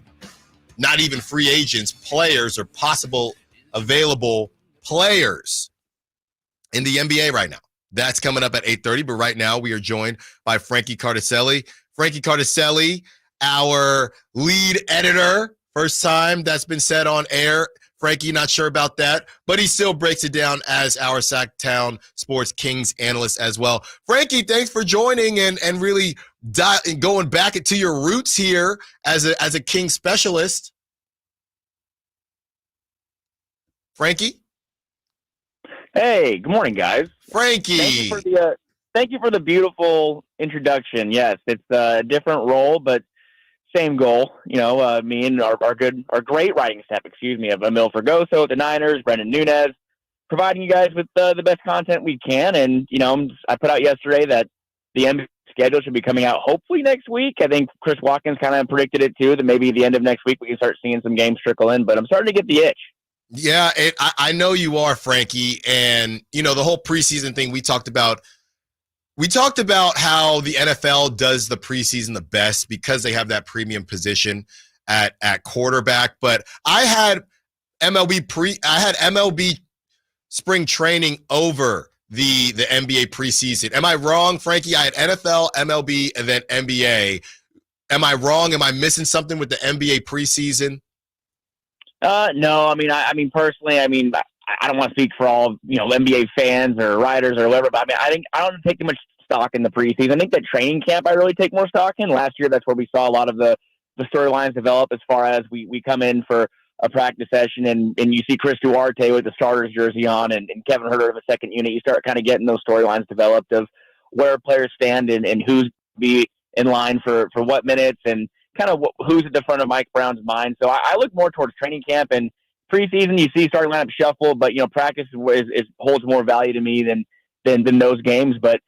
not even free agents, players or possible available players in the NBA right now. That's coming up at 8:30, but right now we are joined by Frankie Cardicelli. Frankie Cardicelli, our lead editor, first time that's been said on air. Frankie, not sure about that, but he still breaks it down as our Sacktown Sports Kings analyst as well. Frankie, thanks for joining and really going back to your roots here as a Kings specialist. Frankie? Hey, good morning, guys. Frankie. Thank you for the beautiful introduction. Yes, it's a different role, but same goal. You know, me and our great writing staff, of Emil Fergoso at the Niners, Brendan Nunez, providing you guys with the best content we can. And, you know, I put out yesterday that the NBA schedule should be coming out hopefully next week. I think Chris Watkins kind of predicted it too, that maybe the end of next week we can start seeing some games trickle in, but I'm starting to get the itch. Yeah, I know you are, Frankie. And, you know, the whole preseason thing we talked about how the NFL does the preseason the best because they have that premium position at quarterback. But I had MLB spring training over the NBA preseason. Am I wrong, Frankie? I had NFL, MLB, and then NBA. Am I wrong? Am I missing something with the NBA preseason? No, I mean, personally, I don't want to speak for all, NBA fans or writers or whatever, but I don't take too much stock in the preseason. I think that training camp I really take more stock in. Last year, that's where we saw a lot of the storylines develop as far as we come in for a practice session and you see Chris Duarte with the starter's jersey on and Kevin Huerter of a second unit. You start kind of getting those storylines developed of where players stand and who's be in line for what minutes and kind of who's at the front of Mike Brown's mind. So I look more towards training camp and preseason. You see starting lineup shuffle, but practice holds more value to me than those games. But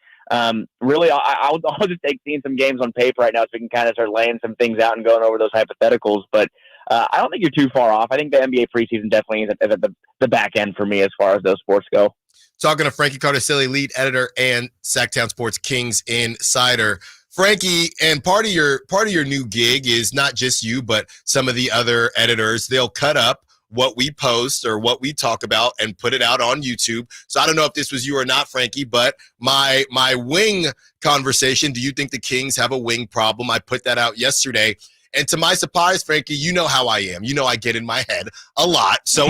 really, I'll just take seeing some games on paper right now so we can kind of start laying some things out and going over those hypotheticals. But I don't think you're too far off. I think the NBA preseason definitely is at the back end for me as far as those sports go. Talking to Frankie Cardicelli, lead editor and Sacktown Sports Kings insider. Frankie, and part of your new gig is not just you, but some of the other editors. They'll cut up what we post or what we talk about and put it out on YouTube. So I don't know if this was you or not, Frankie, but my wing conversation, do you think the Kings have a wing problem? I put that out yesterday. And to my surprise, Frankie, you know how I am. You know I get in my head a lot. So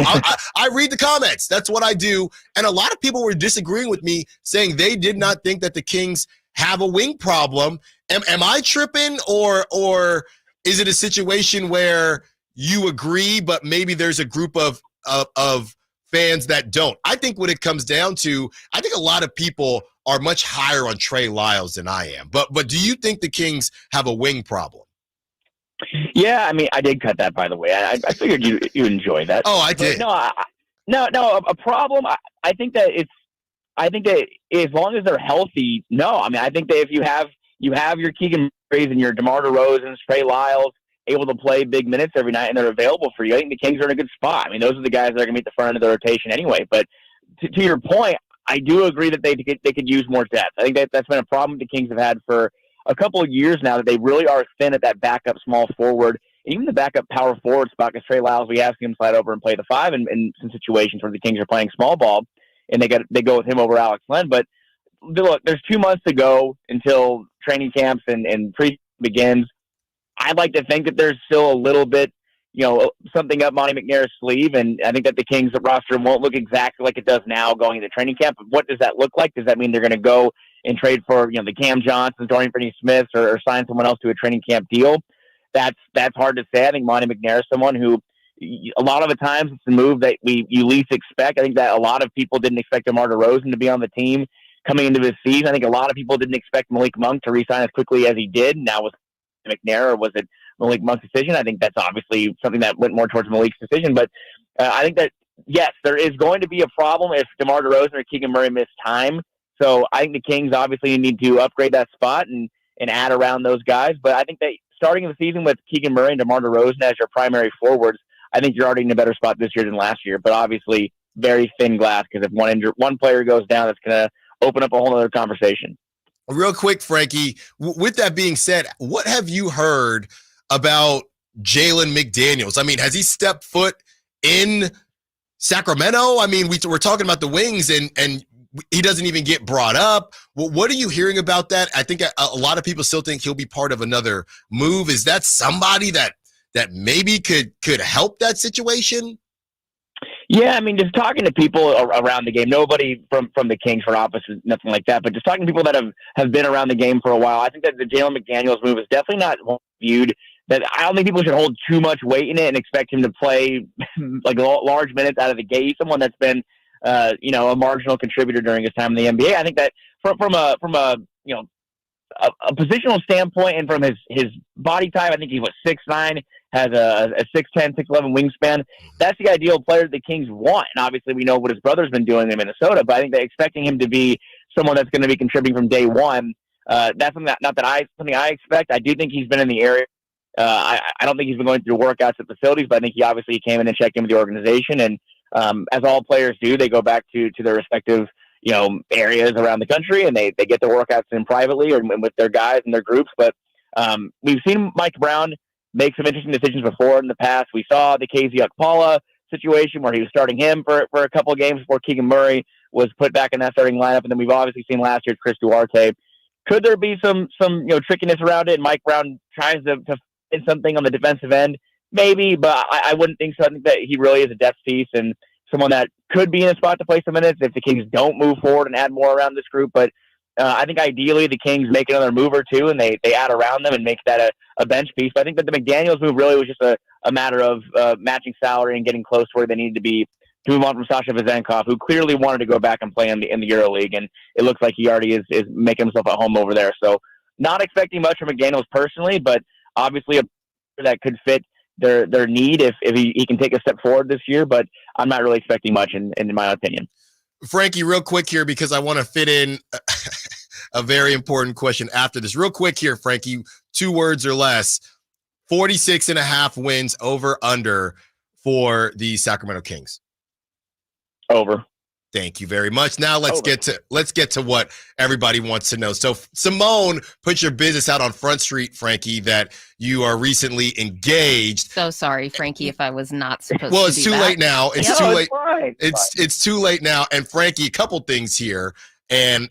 I read the comments. That's what I do. And a lot of people were disagreeing with me, saying they did not think that the Kings have a wing problem. Am I tripping or is it a situation where you agree, but maybe there's a group of fans that don't? I think what it comes down to, I think a lot of people are much higher on Trey Lyles than I am. But do you think the Kings have a wing problem? Yeah, I did cut that, by the way. I figured you enjoy that. Oh, I did. But no, a problem. I think that as long as they're healthy, no. I think that if you have your Keegan Murrays and your DeMar DeRozan, Trey Lyles able to play big minutes every night and they're available for you, I think the Kings are in a good spot. Those are the guys that are going to be at the front end of the rotation anyway. But to your point, I do agree that they could use more depth. I think that's been a problem the Kings have had for a couple of years now, that they really are thin at that backup small forward, and even the backup power forward spot, because Trey Lyles, we have seen him slide over and play the 5 in some situations where the Kings are playing small ball, and they go with him over Alex Len. But look, there's 2 months to go until training camps and pre begins. I'd like to think that there's still a little bit, something up Monty McNair's sleeve, and I think that the Kings roster won't look exactly like it does now going into training camp. But what does that look like? Does that mean they're going to go and trade for the Cam Johnsons, Dorian Finney-Smiths, or sign someone else to a training camp deal? That's hard to say. I think Monty McNair is someone who, a lot of the times, it's the move that you least expect. I think that a lot of people didn't expect DeMar DeRozan to be on the team coming into this season. I think a lot of people didn't expect Malik Monk to re-sign as quickly as he did. Now, was it McNair or was it Malik Monk's decision? I think that's obviously something that went more towards Malik's decision. But I think that, yes, there is going to be a problem if DeMar DeRozan or Keegan Murray miss time. So I think the Kings obviously need to upgrade that spot and add around those guys. But I think that starting the season with Keegan Murray and DeMar DeRozan as your primary forwards, I think you're already in a better spot this year than last year. But obviously very thin glass, because if one player goes down, it's going to open up a whole other conversation. Real quick, Frankie, with that being said, what have you heard about Jalen McDaniels? I mean, has he stepped foot in Sacramento? I mean, we're talking about the Wings, and he doesn't even get brought up. What are you hearing about that? I think a lot of people still think he'll be part of another move. Is that somebody that maybe could help that situation? Yeah, I mean, just talking to people around the game, nobody from the Kings front office, nothing like that, but just talking to people that have been around the game for a while, I think that the Jalen McDaniels move is definitely not viewed. That I don't think people should hold too much weight in it and expect him to play like large minutes out of the gate. Someone that's been, a marginal contributor during his time in the NBA. I think that from a positional standpoint and from his body type, I think he's 6'9", has a 6'10", 6'11" wingspan. That's the ideal player the Kings want. And obviously we know what his brother's been doing in Minnesota, but I think that expecting him to be someone that's going to be contributing from day one, that's something something I expect. I do think he's been in the area. I don't think he's been going through workouts at facilities, but I think he obviously came in and checked in with the organization. And as all players do, they go back to their respective areas around the country, and they get their workouts in privately or with their guys and their groups. But we've seen Mike Brown make some interesting decisions before in the past. We saw the KZ Okpala situation where he was starting him for a couple of games before Keegan Murray was put back in that starting lineup. And then we've obviously seen last year Chris Duarte. Could there be some trickiness around it? Mike Brown tries to fit something on the defensive end, maybe, but I wouldn't think so. I think that he really is a depth piece and someone that could be in a spot to play some minutes if the Kings don't move forward and add more around this group. But I think ideally the Kings make another move or two and they add around them and make that a bench piece. But I think that the McDaniels move really was just a matter of matching salary and getting close to where they needed to be to move on from Sasha Vezenkov, who clearly wanted to go back and play in the EuroLeague, and it looks like he already is making himself at home over there. So not expecting much from McDaniels personally, but obviously a player that could fit their need if he can take a step forward this year. But I'm not really expecting much in my opinion. Frankie, real quick here, because I want to fit in a very important question after this. Real quick here, Frankie, 2 words or less, 46.5 wins over under for the Sacramento Kings. Over. Thank you very much. Now let's get to what everybody wants to know. So Simone put your business out on Front Street, Frankie, that you are recently engaged. So sorry, Frankie, if I was not supposed Well, to it's do too that. late now. It's Yeah, too no, late. Fine. It's too late now. And Frankie, a couple things here, and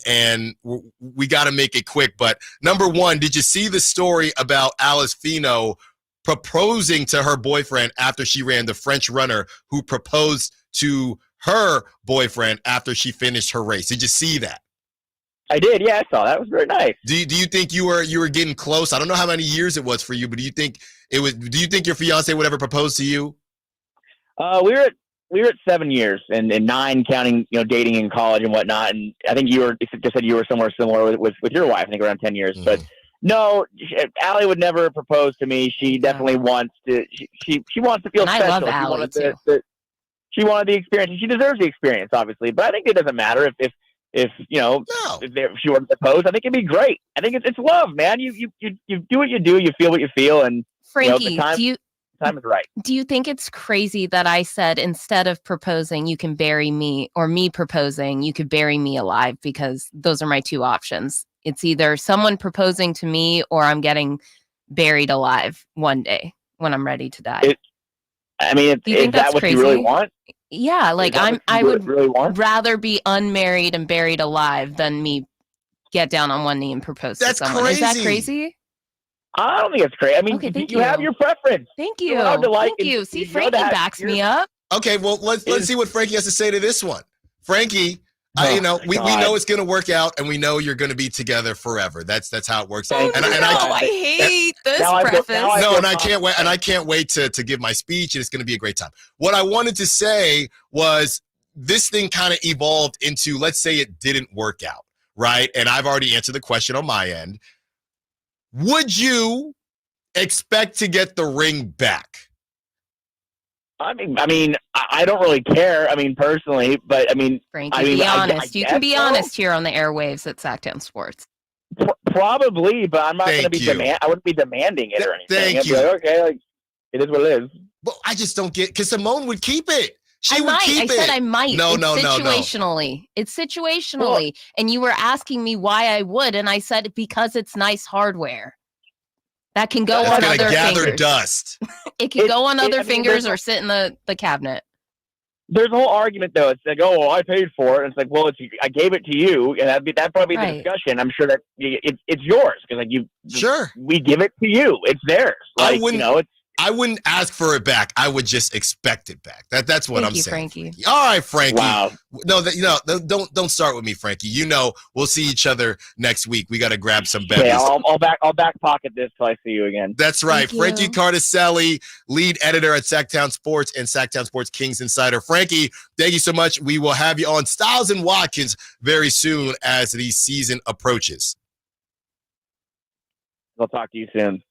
we got to make it quick. But number one, did you see the story about Alice Fino proposing to her boyfriend after she ran, the French runner who proposed to her boyfriend after she finished her race? Did you see that? I did. Yeah, I saw that. It was very nice. Do you think you were getting close? I don't know how many years it was for you, but do you think your fiance would ever propose to you? We were at 7 years and 9 counting, dating in college and whatnot. And I think you just said you were somewhere similar with your wife, I think around 10 years. Mm-hmm. But no, Allie would never propose to me. She definitely wants to, she wants to feel and special. I love Allie too. She wanted the experience, and she deserves the experience, obviously. But I think it doesn't matter if if she wanted to propose. I think it'd be great. I think it's love, man. You do what you do. You feel what you feel, and Frankie, time is right. Do you think it's crazy that I said instead of proposing, you can bury me, or me proposing, you could bury me alive, because those are my two options. It's either someone proposing to me or I'm getting buried alive one day when I'm ready to die. Do you think that's that what crazy? you really want? Yeah, like I would rather be unmarried and buried alive than me get down on one knee and propose to someone. Crazy. Is that crazy? I don't think it's crazy. I mean, okay, thank you have your preference. Thank you. You're allowed to like Thank you. and See, you know Frankie that backs me up. Okay, well, let's see what Frankie has to say to this one. Frankie, we know it's going to work out, and we know you're going to be together forever. That's how it works. I hate this preface. I can't wait to give my speech, and it's going to be a great time. What I wanted to say was this thing kind of evolved into, let's say it didn't work out, right? And I've already answered the question on my end. Would you expect to get the ring back? I mean, I don't really care. I mean, personally, but Frankie, be honest. You can be honest here on the airwaves at Sacktown Sports. Probably, but I'm not going to be I wouldn't be demanding it or anything. I'd be like, okay, like it is what it is. But I just don't get, because Simone would keep it. She would might. keep it. I said I might. No. Situationally. It's situationally. And you were asking me why I would, and I said because it's nice hardware. That can go on other gather fingers. Dust. It can go on other fingers or sit in the cabinet. There's a whole argument, though. It's like, oh, well, I paid for it. And it's like, well, I gave it to you, and that'd probably be the discussion. I'm sure that it's yours because, like, we give it to you. It's theirs. Like, I wouldn't ask for it back. I would just expect it back. That's what I'm saying. Frankie. All right, Frankie. Wow. No, don't start with me, Frankie. We'll see each other next week. We got to grab some bevvies. Okay, I'll back pocket this till I see you again. That's right. Frankie Cardicelli, lead editor at Sacktown Sports and Sacktown Sports Kings Insider. Frankie, thank you so much. We will have you on Styles and Watkins very soon as the season approaches. I'll talk to you soon.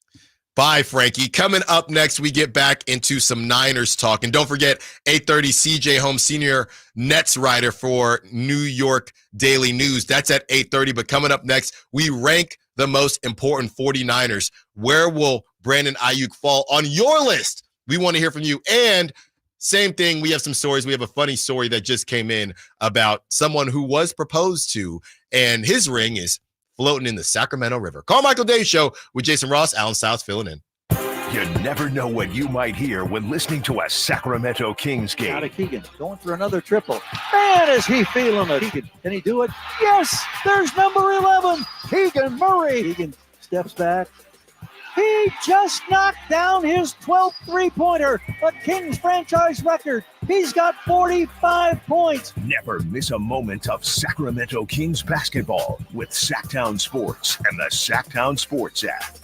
Bye, Frankie. Coming up next, we get back into some Niners talk. And don't forget, 8:30, CJ Holmes, senior Nets writer for New York Daily News. That's at 8:30. But coming up next, we rank the most important 49ers. Where will Brandon Aiyuk fall on your list? We want to hear from you. And same thing, we have some stories. We have a funny story that just came in about someone who was proposed to, and his ring is floating in the Sacramento River. Carmichael Dave Show with Jason Ross, Alan Stiles filling in. You never know what you might hear when listening to a Sacramento Kings game. Out of Keegan, going for another triple. Man, is he feeling it. Can he do it? Yes, there's number 11, Keegan Murray. Keegan steps back. He just knocked down his 12th three-pointer, a Kings franchise record. He's got 45 points. Never miss a moment of Sacramento Kings basketball with Sacktown Sports and the Sacktown Sports app.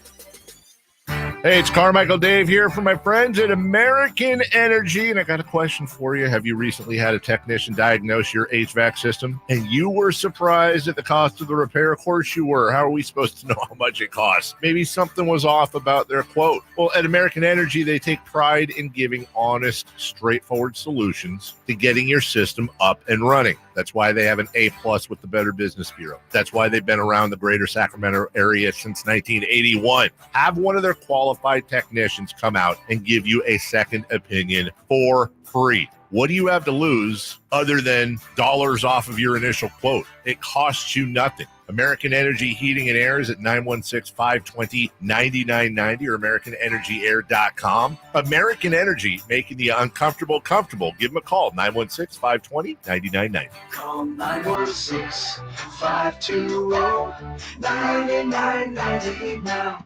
Hey, it's Carmichael Dave here from my friends at American Energy, and I got a question for you. Have you recently had a technician diagnose your HVAC system, and you were surprised at the cost of the repair? Of course you were. How are we supposed to know how much it costs? Maybe something was off about their quote. Well, at American Energy, they take pride in giving honest, straightforward solutions to getting your system up and running. That's why they have an A+ with the Better Business Bureau. That's why they've been around the greater Sacramento area since 1981. Have one of their qualified technicians come out and give you a second opinion for free. What do you have to lose other than dollars off of your initial quote? It costs you nothing. American Energy Heating and Air is at 916-520-9990 or AmericanEnergyAir.com. American Energy, making the uncomfortable comfortable. Give them a call, 916-520-9990. Call 916-520-9990 now.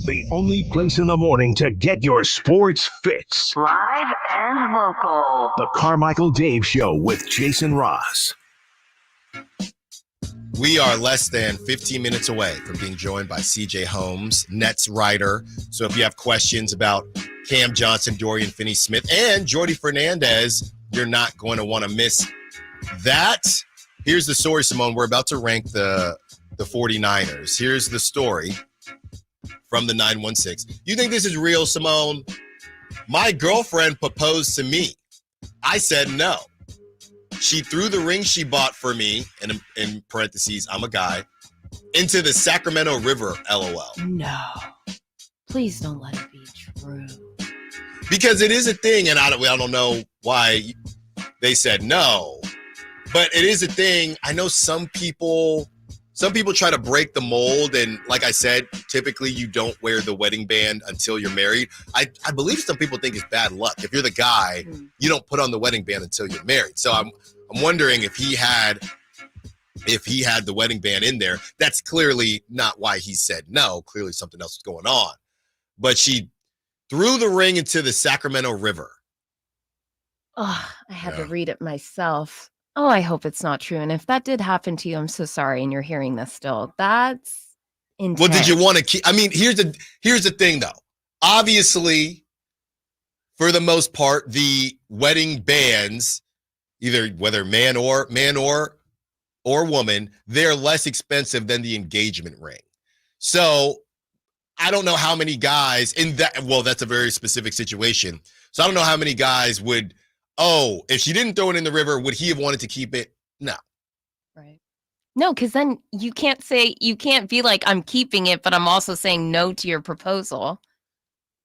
The only place in the morning to get your sports fix. Live and local. The Carmichael Dave Show with Jason Ross. We are less than 15 minutes away from being joined by CJ Holmes, Nets writer. So if you have questions about Cam Johnson, Dorian Finney-Smith, and Jordy Fernandez, you're not going to want to miss that. Here's the story, Simone. We're about to rank the 49ers. Here's the story from the 916. You think this is real, Simone? My girlfriend proposed to me. I said no. she threw the ring she bought for me, and in parentheses, I'm a guy, into the Sacramento River, LOL. No. Please don't let it be true. Because it is a thing, and I don't know why they said no, but it is a thing. I know some people try to break the mold, and like I said, typically you don't wear the wedding band until you're married. I believe some people think it's bad luck. If you're the guy, you don't put on the wedding band until you're married. So I'm wondering if he had the wedding band in there. That's clearly not why he said no. Clearly something else was going on. But she threw the ring into the Sacramento River. Oh, I had to read it myself. Oh, I hope it's not true. And if that did happen to you, I'm so sorry. And you're hearing this still. That's intense. Well, did you want to keep? I mean, here's the thing, though. Obviously, for the most part, the wedding bands, either whether man or woman, they're less expensive than the engagement ring. So I don't know how many guys in that. Well, that's a very specific situation. So I don't know how many guys would. Oh, if she didn't throw it in the river, would he have wanted to keep it? No. Right. No, because then you can't be like, I'm keeping it, but I'm also saying no to your proposal.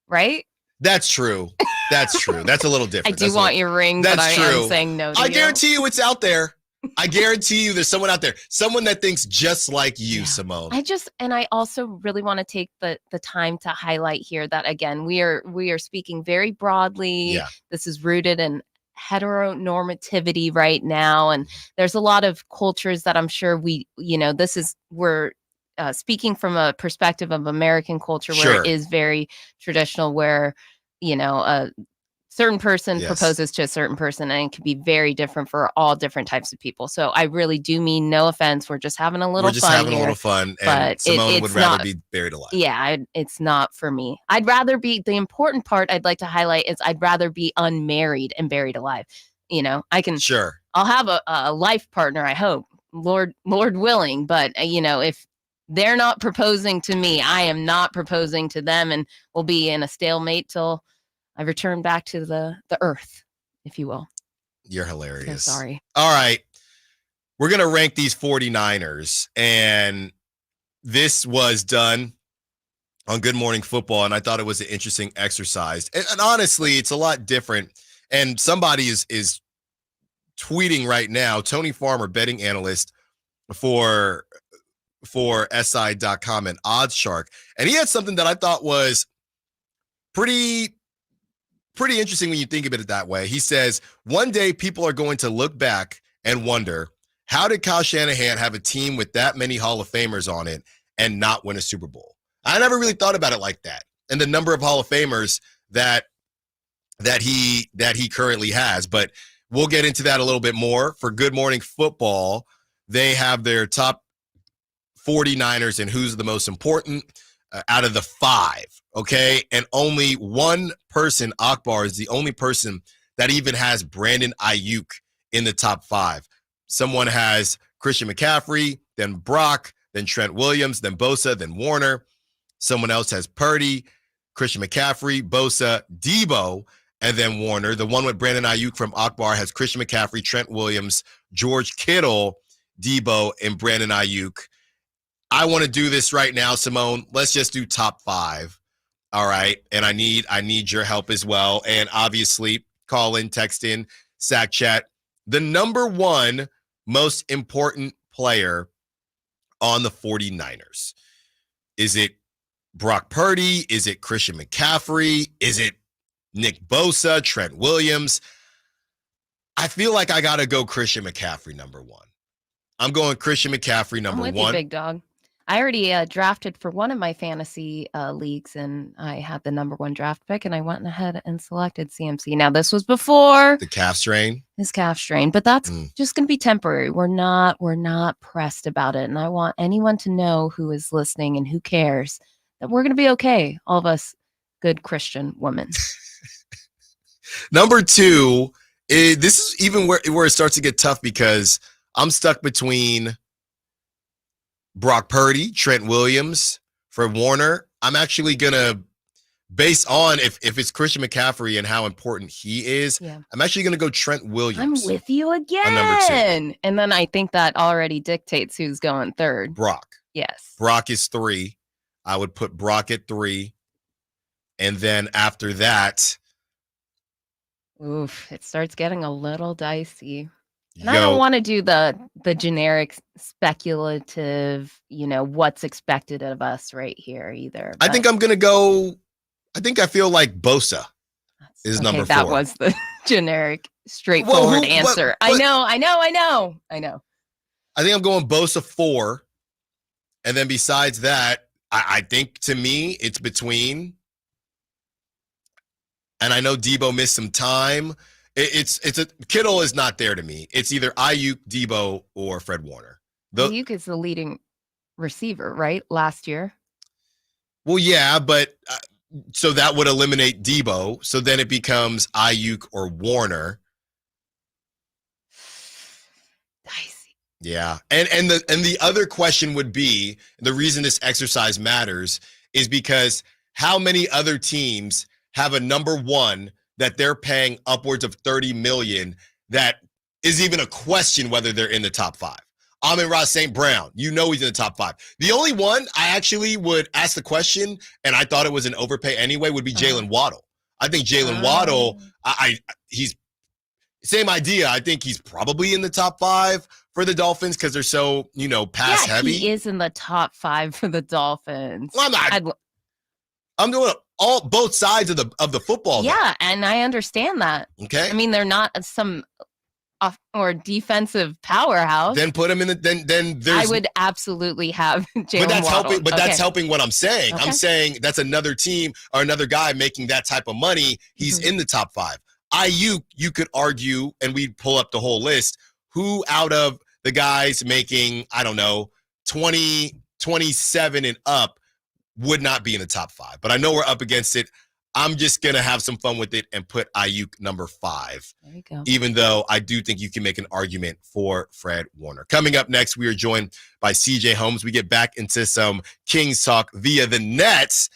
Right? That's true. That's true. That's a little different. I do want your ring, but I am saying no to you. I guarantee you it's out there. I guarantee you there's someone out there. Someone that thinks just like you, Simone. I also really want to take the time to highlight here that, again, we are speaking very broadly. Yeah. This is rooted in heteronormativity right now, and there's a lot of cultures that I'm sure we're speaking from a perspective of American culture where it is very traditional, where a certain person proposes to a certain person, and it can be very different for all different types of people. So I really do mean no offense. We're just having a little fun, and but Simone would rather be buried alive. Yeah, it's not for me. I'd rather be, the important part I'd like to highlight is I'd rather be unmarried and buried alive. I can, I'll have a life partner, I hope, Lord willing. But, if they're not proposing to me, I am not proposing to them, and we'll be in a stalemate till I return back to the earth, if you will. You're hilarious. So sorry. All right. We're going to rank these 49ers. And this was done on Good Morning Football. And I thought it was an interesting exercise. And honestly, it's a lot different. And somebody is tweeting right now, Tony Farmer, betting analyst for SI.com and OddsShark. And he had something that I thought was pretty interesting when you think of it that way. He says, one day people are going to look back and wonder, how did Kyle Shanahan have a team with that many Hall of Famers on it and not win a Super Bowl? I never really thought about it like that. And the number of Hall of Famers that he currently has. But we'll get into that a little bit more. For Good Morning Football, they have their top 49ers and who's the most important out of the 5. Okay. And only one person, Akbar, is the only person that even has Brandon Aiyuk in the top 5. Someone has Christian McCaffrey, then Brock, then Trent Williams, then Bosa, then Warner. Someone else has Purdy, Christian McCaffrey, Bosa, Debo, and then Warner. The one with Brandon Aiyuk from Akbar has Christian McCaffrey, Trent Williams, George Kittle, Debo, and Brandon Aiyuk. I want to do this right now, Simone. Let's just do top 5. All right. And I need your help as well. And obviously, call in, text in, Sack Chat. The number 1 most important player on the 49ers. Is it Brock Purdy? Is it Christian McCaffrey? Is it Nick Bosa, Trent Williams? I feel like I got to go Christian McCaffrey number 1. I'm going Christian McCaffrey number 1. You, big dog. I already drafted for one of my fantasy leagues, and I had the number 1 draft pick, and I went ahead and selected CMC. Now, this was before the calf strain. His calf strain, but that's just going to be temporary. We're not pressed about it, and I want anyone to know who is listening and who cares that we're going to be okay. All of us, good Christian women. Number 2, this is even where it starts to get tough because I'm stuck between Brock Purdy, Trent Williams for Warner. I'm actually going to based on if it's Christian McCaffrey and how important he is, I'm actually going to go Trent Williams. I'm with you on number 2. again. And then I think that already dictates who's going third. Brock. Yes. Brock is 3. I would put Brock at 3. And then after that, oof, it starts getting a little dicey. And I don't want to do the generic speculative, what's expected of us right here either. I think I'm going to go. I feel like Bosa is number 4. That was the generic, straightforward answer. I know. I think I'm going Bosa 4. And then besides that, I think to me, it's between, and I know Debo missed some time. Kittle is not there to me. It's either Aiyuk, Debo, or Fred Warner. Aiyuk is the leading receiver, right? Last year. Well, yeah, but so that would eliminate Debo. So then it becomes Aiyuk or Warner. Dicey. Yeah, and the other question would be, the reason this exercise matters is because how many other teams have a number 1 that they're paying upwards of $30 million that is even a question whether they're in the top 5. Amon-Ra St. Brown, he's in the top 5. The only one I actually would ask the question, and I thought it was an overpay anyway, would be Jalen Waddle. I think Jalen Waddle, he's same idea. I think he's probably in the top 5 for the Dolphins because they're so, pass heavy. He is in the top 5 for the Dolphins. Well, I'm doing both sides of the football. Yeah, and I understand that. Okay. I mean, they're not some or defensive powerhouse. Then put him in then there's. I would absolutely have Jalen But that's Waddle. helping. But that's helping what I'm saying. Okay. I'm saying that's another team or another guy making that type of money. He's in the top 5. Aiyuk, you could argue, and we'd pull up the whole list. Who out of the guys making, I don't know, 20, 27 and up would not be in the top 5. But I know we're up against it. I'm just going to have some fun with it and put Aiyuk number 5. There you go. Even though I do think you can make an argument for Fred Warner. Coming up next, we are joined by CJ Holmes. We get back into some Kings talk via the Nets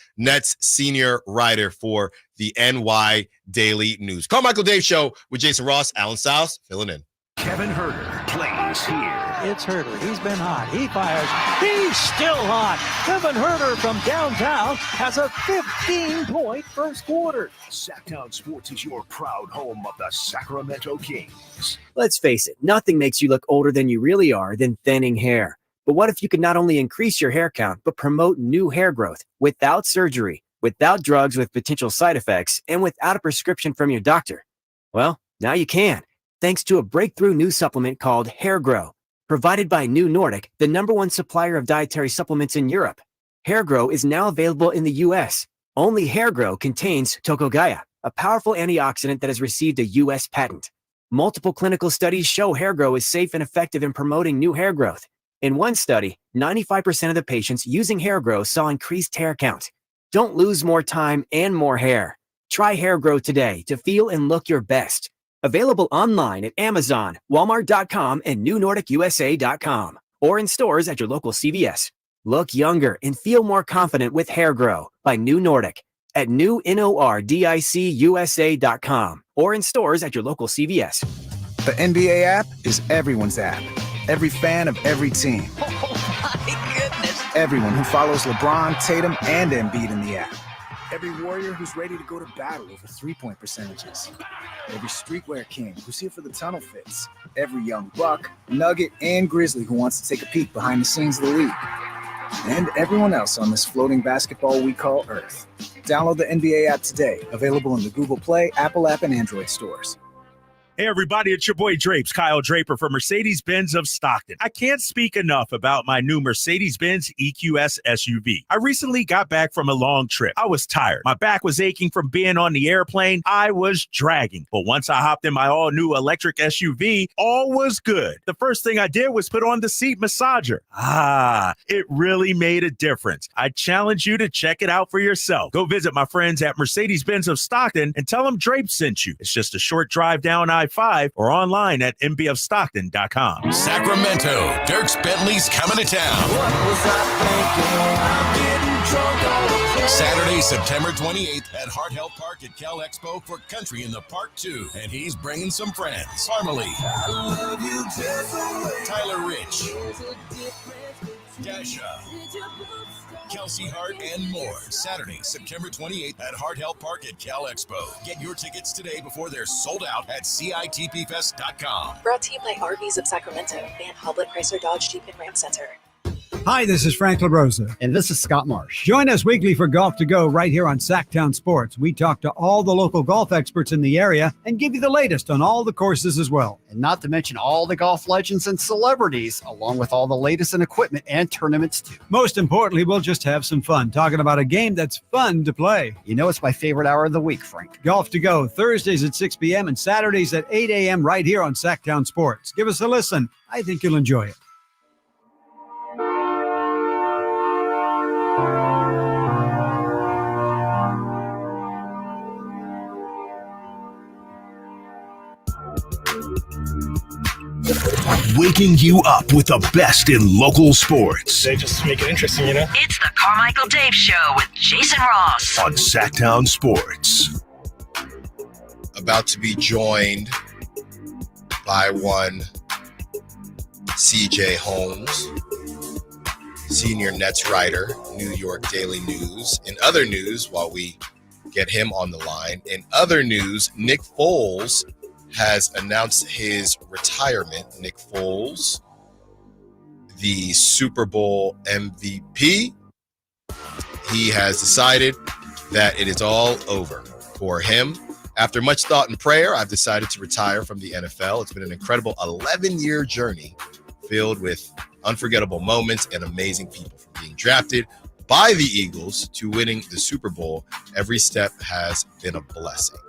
senior writer for the NY Daily News. Carmichael Dave Show with Jason Ross, Alan Stiles, filling in. Kevin Herter plays here. It's Herter. He's been hot. He fires. He's still hot. Kevin Herter from downtown has a 15-point first quarter. Sacktown Sports is your proud home of the Sacramento Kings. Let's face it, nothing makes you look older than you really are than thinning hair. But what if you could not only increase your hair count, but promote new hair growth without surgery, without drugs with potential side effects, and without a prescription from your doctor? Well, now you can, thanks to a breakthrough new supplement called Hair Grow, provided by New Nordic, the #1 supplier of dietary supplements in Europe. Hair Grow is now available in the U.S. Only Hair Grow contains Tocogaya, a powerful antioxidant that has received a U.S. patent. Multiple clinical studies show Hair Grow is safe and effective in promoting new hair growth. In one study, 95% of the patients using Hair Grow saw increased hair count. Don't lose more time and more hair. Try Hair Grow today to feel and look your best. Available online at Amazon, Walmart.com, and NewNordicUSA.com, or in stores at your local CVS. Look younger and feel more confident with Hair Grow by New Nordic at NewNordicUSA.com, or in stores at your local CVS. The NBA app is everyone's app. Every fan of every team. Oh my goodness. Everyone who follows LeBron, Tatum, and Embiid in the app. Every warrior who's ready to go to battle over three-point percentages. Every streetwear king who's here for the tunnel fits. Every young buck, nugget, and grizzly who wants to take a peek behind the scenes of the league. And everyone else on this floating basketball we call Earth. Download the NBA app today. Available in the Google Play, Apple app, and Android stores. Hey, everybody, it's your boy Drapes, Kyle Draper from Mercedes-Benz of Stockton. I can't speak enough about my new Mercedes-Benz EQS SUV. I recently got back from a long trip. I was tired. My back was aching from being on the airplane. I was dragging. But once I hopped in my all-new electric SUV, all was good. The first thing I did was put on the seat massager. It really made a difference. I challenge you to check it out for yourself. Go visit my friends at Mercedes-Benz of Stockton and tell them Drapes sent you. It's just a short drive down I-5 or online at mbofstockton.com. Sacramento, Dierks Bentley's coming to town. What was I thinking? I'm getting drunk on a Saturday, September 28th at Hart Health Park at Cal Expo for Country in the Park 2. And he's bringing some friends. Parmalee, Tyler Rich, Dasha, Kelsey Hart, and more. Saturday, September 28th at Hart Health Park at Cal Expo. Get your tickets today before they're sold out at CITPFest.com. Brought to you by RVs of Sacramento and Hoblet Chrysler Dodge Jeep and Ram Center. Hi, this is Frank LaRosa. And this is Scott Marsh. Join us weekly for Golf to Go right here on Sacktown Sports. We talk to all the local golf experts in the area and give you the latest on all the courses as well. And not to mention all the golf legends and celebrities, along with all the latest in equipment and tournaments too. Most importantly, we'll just have some fun talking about a game that's fun to play. You know it's my favorite hour of the week, Frank. Golf to Go, Thursdays at 6 p.m. and Saturdays at 8 a.m. right here on Sacktown Sports. Give us a listen. I think you'll enjoy it. Waking you up with the best in local sports. They just make it interesting, you know? It's the Carmichael Dave Show with Jason Ross on Sacktown Sports. About to be joined by one CJ Holmes, senior Nets writer, New York Daily News. In other news, while we get him on the line, in other news, Nick Foles has announced his retirement. Nick Foles, the Super Bowl MVP, he has decided that it is all over for him. After much thought and prayer, I've decided to retire from the NFL. It's been an incredible 11-year journey filled with unforgettable moments and amazing people. From being drafted by the Eagles to winning the Super Bowl, every step has been a blessing.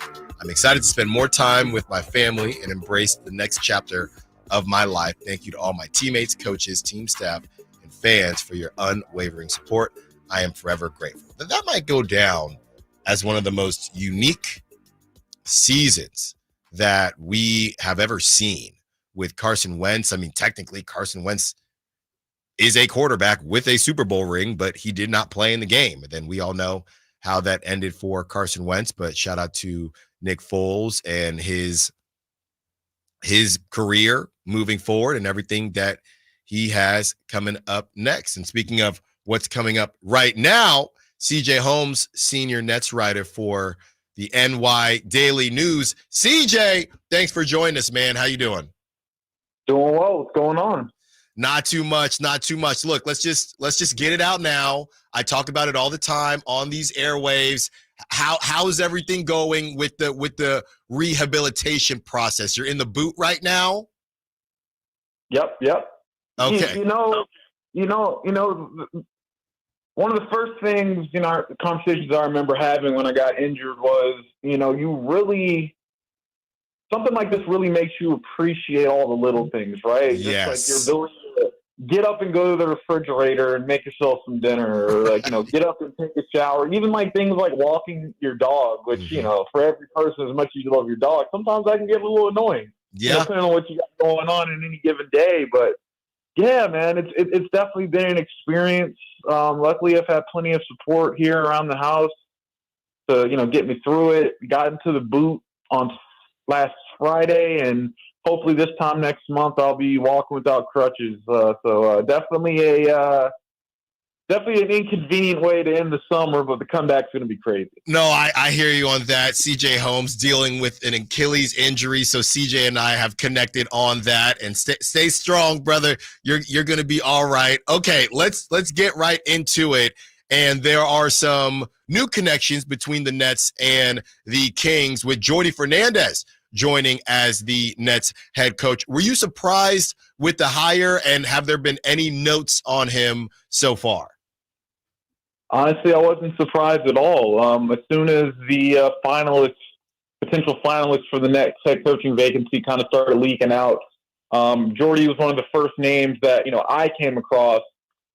I'm excited to spend more time with my family and embrace the next chapter of my life. Thank you to all my teammates, coaches, team staff, and fans for your unwavering support. I am forever grateful. That might go down as one of the most unique seasons that we have ever seen with Carson Wentz. I mean, technically, Carson Wentz is a quarterback with a Super Bowl ring, but he did not play in the game. And then we all know how that ended for Carson Wentz, but shout out to Nick Foles and his career moving forward and everything that he has coming up next. And speaking of what's coming up right now, CJ Holmes, senior Nets writer for the NY Daily News. CJ, thanks for joining us, man. How you doing? Doing well. What's going on? Not too much. Look, let's just get it out now. I talk about it all the time on these airwaves. How is everything going with the rehabilitation process? You're in the boot right now? Yep. Okay. You know, one of the first things, conversations I remember having when I got injured was, something like this really makes you appreciate all the little things, right? Yes. Just like your ability to get up and go to the refrigerator and make yourself some dinner, or get up and take a shower. Even like things like walking your dog, which, for every person, as much as you love your dog, sometimes that can get a little annoying. Yeah. Depending on what you got going on in any given day. But yeah, man, it's definitely been an experience. Luckily, I've had plenty of support here around the house to, get me through it. Got into the boot on last Friday, and hopefully this time next month I'll be walking without crutches. So definitely an inconvenient way to end the summer, but the comeback's going to be crazy. No, I hear you on that. CJ Holmes dealing with an Achilles injury, so CJ and I have connected on that. And stay strong, brother. You're going to be all right. Okay, let's get right into it. And there are some new connections between the Nets and the Kings, with Jordy Fernandez joining as the Nets head coach. Were you surprised with the hire, and have there been any notes on him so far? Honestly, I wasn't surprised at all. As soon as the potential finalists for the next head coaching vacancy kind of started leaking out, Jordy was one of the first names that, I came across.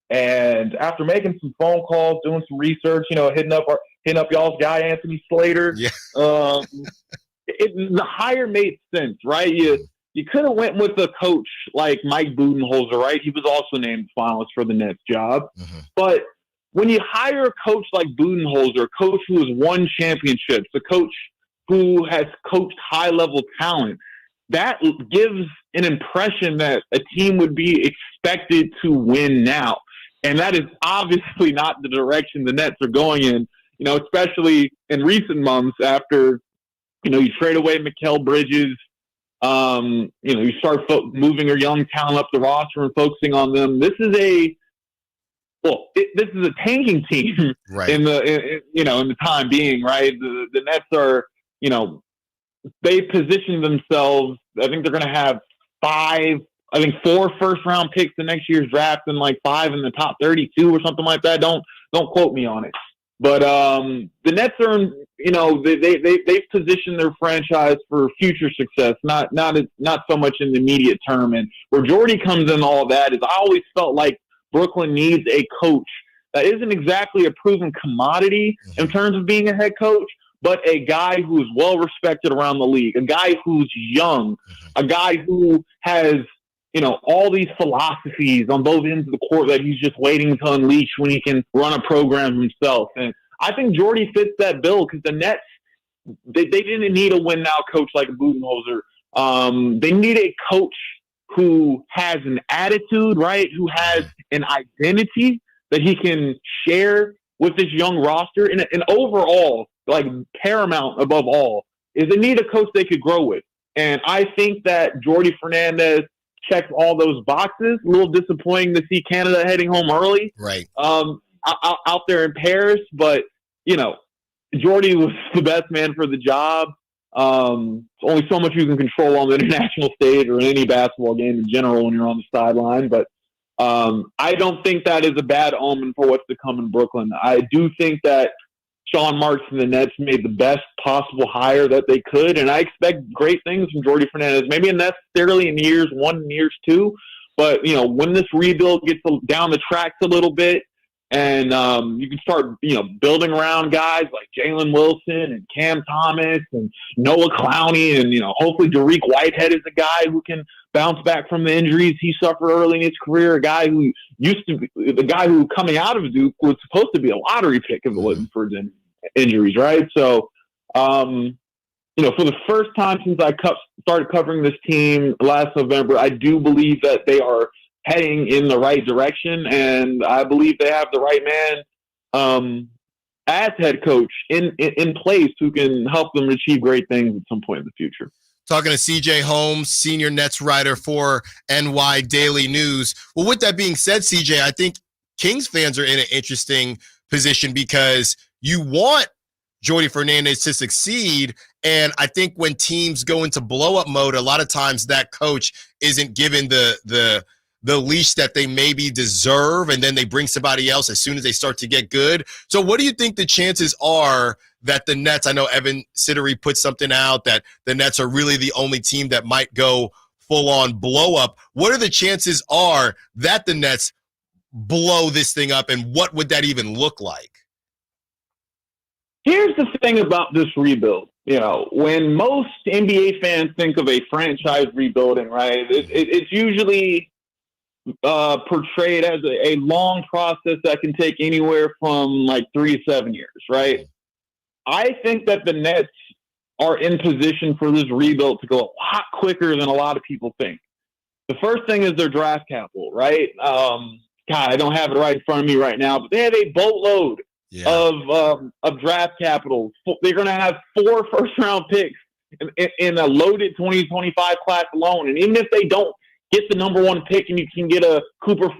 And after making some phone calls, doing some research, hitting up y'all's guy, Anthony Slater, the hire made sense, right? You could have went with a coach like Mike Budenholzer, right? He was also named finalist for the Nets job. Mm-hmm. But when you hire a coach like Budenholzer, a coach who has won championships, a coach who has coached high-level talent, that gives an impression that a team would be expected to win now. And that is obviously not the direction the Nets are going in, especially in recent months after, you trade away Mikal Bridges, you start moving your young talent up the roster and focusing on them. This is a tanking team right. in the time being, right? The Nets are, they position themselves. I think they're going to have 4 first-round picks the next year's draft and 5 in the top 32 or something like that. Don't quote me on it. But the Nets are, they've positioned their franchise for future success, not so much in the immediate term. And where Jordy comes in, all of that is, I always felt like Brooklyn needs a coach that isn't exactly a proven commodity in terms of being a head coach, but a guy who's well respected around the league, a guy who's young, a guy who has, all these philosophies on both ends of the court that he's just waiting to unleash when he can run a program himself. And I think Jordy fits that bill because the Nets, they didn't need a win-now coach like Budenholzer. They need a coach who has an attitude, right, who has an identity that he can share with this young roster. And overall, paramount above all, is they need a coach they could grow with. And I think that Jordy Fernandez checks all those boxes. A little disappointing to see Canada heading home early, right? Out there in Paris, but Jordy was the best man for the job. Only so much you can control on the international stage or in any basketball game in general when you're on the sideline. But I don't think that is a bad omen for what's to come in Brooklyn. I do think that Sean Marks and the Nets made the best possible hire that they could, and I expect great things from Jordy Fernandez. Maybe not necessarily in years 1 and years 2, but when this rebuild gets down the tracks a little bit, and you can start building around guys like Jalen Wilson and Cam Thomas and Noah Clowney, and hopefully Dariq Whitehead is a guy who can bounce back from the injuries he suffered early in his career. A guy who the guy who coming out of Duke was supposed to be a lottery pick if it wasn't for his injuries, right? So, for the first time since I started covering this team last November, I do believe that they are heading in the right direction, and I believe they have the right man as head coach in place who can help them achieve great things at some point in the future. Talking to CJ Holmes, senior Nets writer for NY Daily News. Well, with that being said, CJ, I think Kings fans are in an interesting position because you want Jordy Fernandez to succeed. And I think when teams go into blow-up mode, a lot of times that coach isn't given the leash that they maybe deserve, and then they bring somebody else as soon as they start to get good. So what do you think the chances are that the Nets, I know Evan Siddery put something out that the Nets are really the only team that might go full-on blow-up. What are the chances are that the Nets blow this thing up, and what would that even look like? Here's the thing about this rebuild. When most NBA fans think of a franchise rebuilding, right, it's usually portrayed as a long process that can take anywhere from 3 to 7 years, right? I think that the Nets are in position for this rebuild to go a lot quicker than a lot of people think. The first thing is their draft capital, right? I don't have it right in front of me right now, but they have a boatload of draft capital. They're going to have 4 first-round picks in a loaded 2025 class alone. And even if they don't get the number 1 pick and you can get a Cooper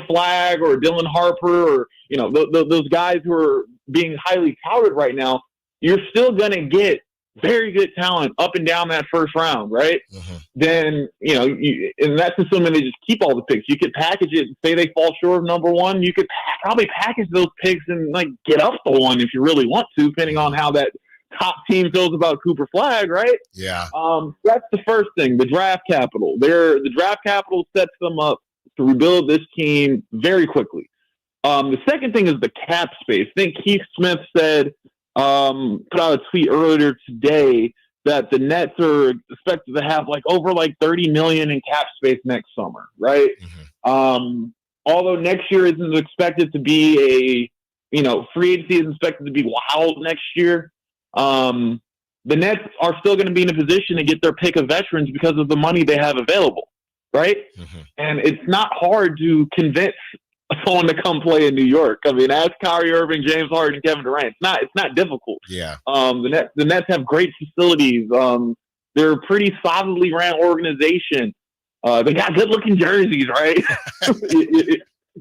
Flagg or Dylan Harper or, those guys who are being highly touted right now, you're still going to get very good talent up and down that first round, right? Then, and that's assuming they just keep all the picks. You could package it and say they fall short of number 1. You could probably package those picks and get up to 1 if you really want to, depending on how that top team feels about Cooper Flagg, right? Yeah. That's the first thing, the draft capital. The draft capital sets them up to rebuild this team very quickly. The second thing is the cap space. I think Keith Smith said, put out a tweet earlier today that the Nets are expected to have over $30 million in cap space next summer, right? On although next year isn't expected to be free agency isn't expected to be wild next year, the Nets are still going to be in a position to get their pick of veterans because of the money they have available, right? Mm-hmm. And it's not hard to convince someone to come play in New York. I mean, ask Kyrie Irving, James Harden, Kevin Durant. It's not difficult. Yeah. The Nets have great facilities. They're a pretty solidly ran organization. They got good-looking jerseys, right?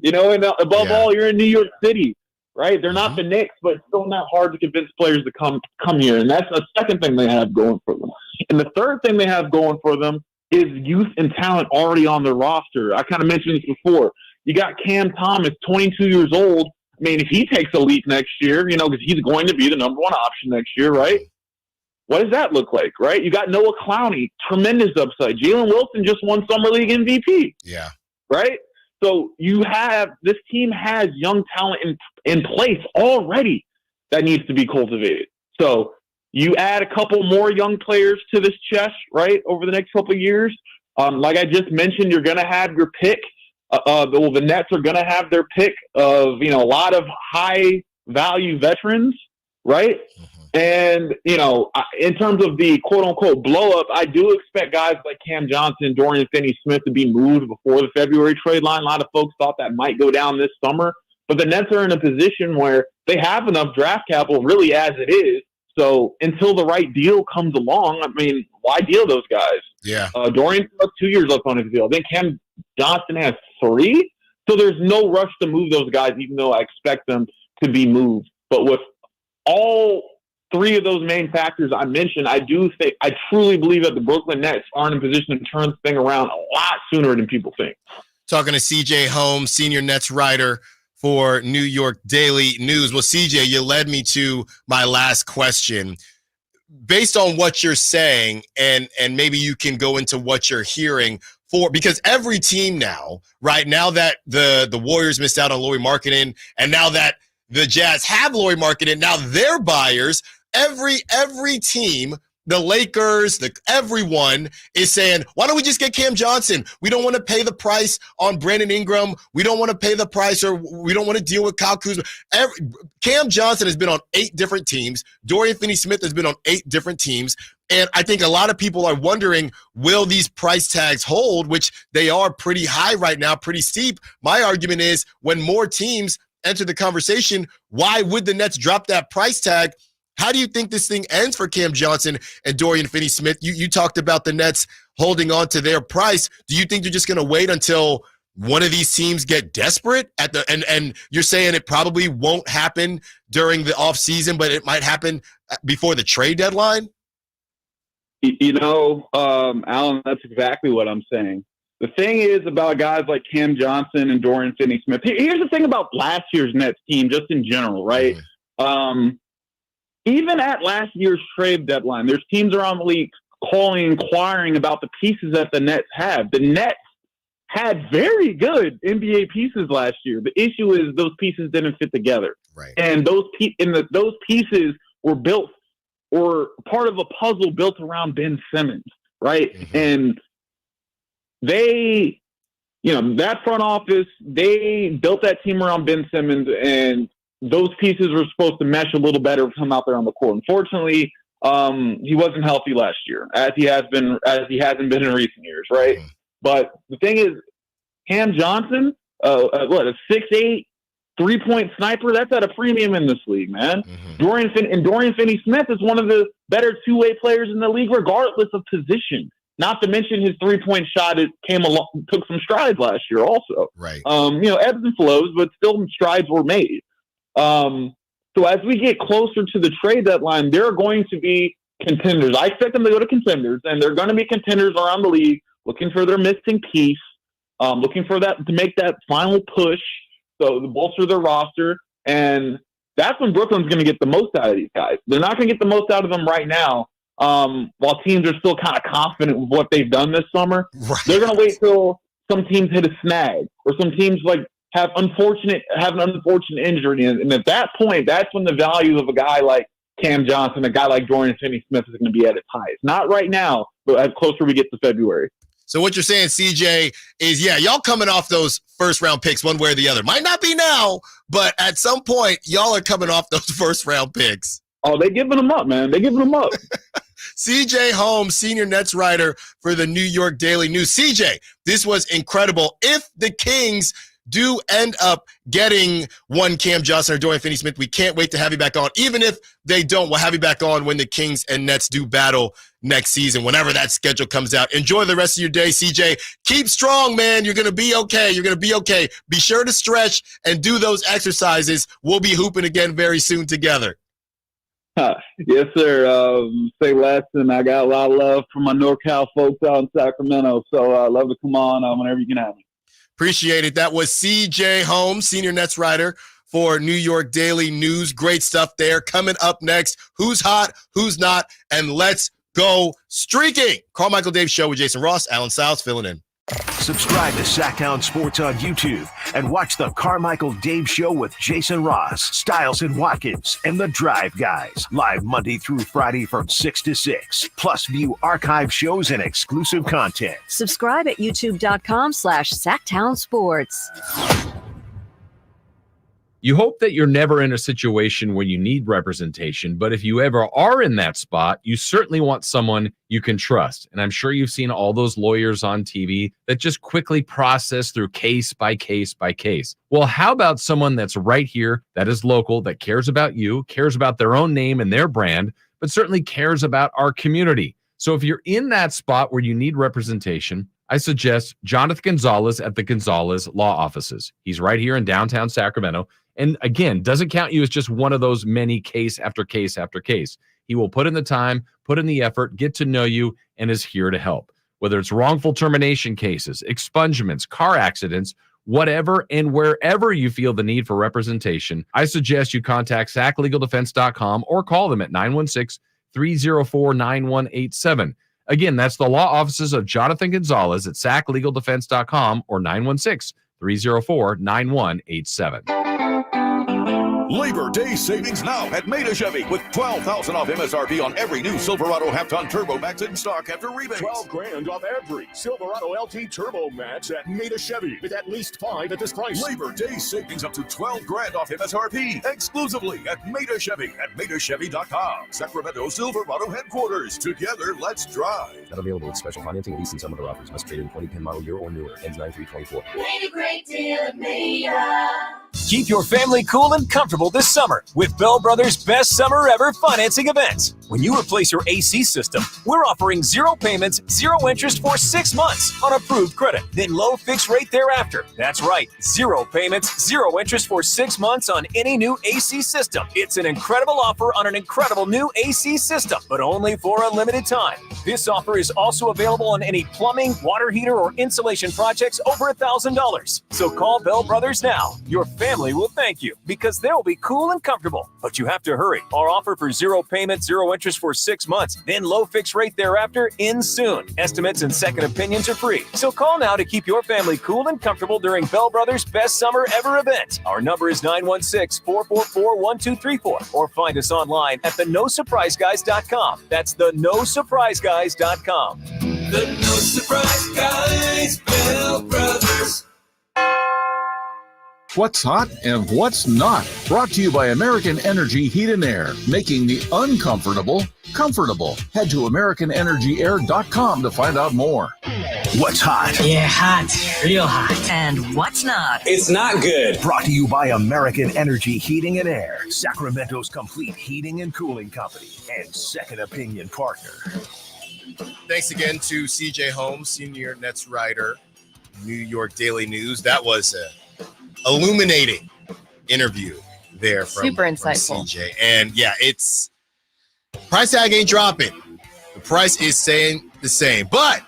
And above all, you're in New York City, right? They're not the Knicks, but it's still not hard to convince players to come here. And that's the second thing they have going for them. And the third thing they have going for them is youth and talent already on their roster. I kind of mentioned this before. You got Cam Thomas, 22 years old. I mean, if he takes a leap next year, because he's going to be the number one option next year, right? What does that look like, right? You got Noah Clowney, tremendous upside. Jalen Wilson just won Summer League MVP. Yeah. Right? So this team has young talent in place already that needs to be cultivated. So you add a couple more young players to this chest, right, over the next couple of years. Like I just mentioned, you're going to have your pick. The Nets are going to have their pick of, a lot of high-value veterans, right? Mm-hmm. And, in terms of the quote-unquote blow-up, I do expect guys like Cam Johnson, Dorian Finney-Smith to be moved before the February trade line. A lot of folks thought that might go down this summer. But the Nets are in a position where they have enough draft capital really as it is. So until the right deal comes along, I mean, why deal those guys? Yeah. Dorian has 2 years left on his deal. Then Cam Johnson has 3. So there's no rush to move those guys, even though I expect them to be moved. But with all 3 of those main factors I mentioned, I truly believe that the Brooklyn Nets are in a position to turn this thing around a lot sooner than people think. Talking to CJ Holmes, senior Nets writer for New York Daily News. Well, CJ, you led me to my last question. Based on what you're saying, and maybe you can go into what you're hearing because every team now, right now that the Warriors missed out on Lauri Markkanen, and now that the Jazz have Lauri Markkanen, now they're buyers. Every team, the Lakers, everyone is saying, why don't we just get Cam Johnson? We don't want to pay the price on Brandon Ingram. We don't want to pay the price, or we don't want to deal with Kyle Kuzma. Cam Johnson has been on 8 different teams. Dorian Finney-Smith has been on 8 different teams. And I think a lot of people are wondering, will these price tags hold, which they are pretty high right now, pretty steep. My argument is when more teams enter the conversation, why would the Nets drop that price tag? How do you think this thing ends for Cam Johnson and Dorian Finney-Smith? You talked about the Nets holding on to their price. Do you think they're just going to wait until one of these teams get desperate and you're saying it probably won't happen during the offseason, but it might happen before the trade deadline? Alan, that's exactly what I'm saying. The thing is about guys like Cam Johnson and Dorian Finney-Smith. Here's the thing about last year's Nets team, just in general, right? Mm-hmm. Even at last year's trade deadline, there's teams around the league inquiring about the pieces that the Nets have. The Nets had very good NBA pieces last year. The issue is those pieces didn't fit together. Right. And those pieces were built or part of a puzzle built around Ben Simmons, right? Mm-hmm. And they, that front office, they built that team around Ben Simmons, and those pieces were supposed to mesh a little better with him out there on the court. Unfortunately, he wasn't healthy last year, as he hasn't been in recent years, right? Mm-hmm. But the thing is, Cam Johnson, a 6'8", 3-point sniper, that's at a premium in this league, man. Mm-hmm. Dorian Finney-Smith is one of the better two-way players in the league, regardless of position. Not to mention his 3-point shot took some strides last year also. Right. Ebbs and flows, but still strides were made. So as we get closer to the trade deadline, there are going to be contenders. I expect them to go to contenders, and they're going to be contenders around the league looking for their missing piece, looking for that to make that final push, so to bolster their roster. And that's when Brooklyn's going to get the most out of these guys. They're not going to get the most out of them right now, while teams are still kind of confident with what they've done this summer. Right. They're going to wait till some teams hit a snag, or some teams have an unfortunate injury. And at that point, that's when the value of a guy like Cam Johnson, a guy like Dorian Finney-Smith is going to be at its highest. Not right now, but as closer we get to February. So what you're saying, CJ, is, y'all coming off those first-round picks one way or the other. Might not be now, but at some point, y'all are coming off those first-round picks. Oh, they're giving them up, man. They're giving them up. CJ Holmes, senior Nets writer for the New York Daily News. CJ, this was incredible. If the Kings do end up getting one Cam Johnson or Dorian Finney-Smith, we can't wait to have you back on. Even if they don't, we'll have you back on when the Kings and Nets do battle next season, whenever that schedule comes out. Enjoy the rest of your day, CJ. Keep strong, man. You're going to be okay. You're going to be okay. Be sure to stretch and do those exercises. We'll be hooping again very soon together. Yes, sir. Say less, and I got a lot of love from my NorCal folks out in Sacramento, so I'd love to come on whenever you can have me. Appreciate it. That was CJ Holmes, senior Nets writer for New York Daily News. Great stuff there. Coming up next, who's hot, who's not, and let's go streaking. Carmichael Dave Show with Jason Ross, Alan Stiles filling in. Subscribe to Sacktown Sports on YouTube and watch the Carmichael Dave Show with Jason Ross, Stiles and Watkins, and the Drive Guys. Live Monday through Friday from 6 to 6. Plus view archive shows and exclusive content. Subscribe at youtube.com/SacktownSports. You hope that you're never in a situation where you need representation, but if you ever are in that spot, you certainly want someone you can trust. And I'm sure you've seen all those lawyers on TV that just quickly process through case by case by case. Well, how about someone that's right here, that is local, that cares about you, cares about their own name and their brand, but certainly cares about our community? So if you're in that spot where you need representation, I suggest Jonathan Gonzalez at the Gonzalez Law Offices. He's right here in downtown Sacramento. And again, doesn't count you as just one of those many case after case after case. He will put in the time, put in the effort, get to know you, and is here to help. Whether it's wrongful termination cases, expungements, car accidents, whatever and wherever you feel the need for representation, I suggest you contact SACLegalDefense.com or call them at 916-304-9187. Again, that's the law offices of Jonathan Gonzalez at SACLegalDefense.com or 916-304-9187. Labor Day savings now at Maida Chevy with $12,000 off MSRP on every new Silverado half-ton Turbo Max in stock after rebates. $12,000 off every Silverado LT Turbo Max at Maida Chevy with at least 5 at this price. Labor Day savings up to $12,000 off MSRP exclusively at Maida Chevy at MaidaChevy.com. Sacramento Silverado headquarters. Together, let's drive. Not available with special financing and leasing. Some other offers must trade in 2010 model year or newer. Ends 9/3/24. Made a great deal at Maida. Keep your family cool and comfortable this summer with Bell Brothers' best summer ever financing event. When you replace your AC system, we're offering 0 payments, 0 interest for 6 months on approved credit, then low fixed rate thereafter. That's right, 0 payments, 0 interest for 6 months on any new AC system. It's an incredible offer on an incredible new AC system, but only for a limited time. This offer is also available on any plumbing, water heater, or insulation projects over $1,000. So call Bell Brothers now. Your family will thank you because they'll be cool and comfortable. But you have to hurry. Our offer for 0 payment, 0 interest for 6 months, then low fixed rate thereafter ends soon. Estimates and second opinions are free. So call now to keep your family cool and comfortable during Bell Brothers' best summer ever event. Our number is 916-444-1234 or find us online at theNoSurpriseGuys.com. That's theNoSurpriseGuys.com. The No Surprise Guys, Bell Brothers. What's hot and what's not. Brought to you by American Energy Heat and Air, making the uncomfortable comfortable. Head to AmericanEnergyAir.com to find out more. What's hot? Yeah, hot. Real hot. And what's not? It's not good. Brought to you by American Energy Heating and Air, Sacramento's complete heating and cooling company and second opinion partner. Thanks again to CJ Holmes, senior Nets writer, New York Daily News. That was a illuminating interview there from super insightful. CJ. And yeah, it's price tag ain't dropping. The price is staying the same. But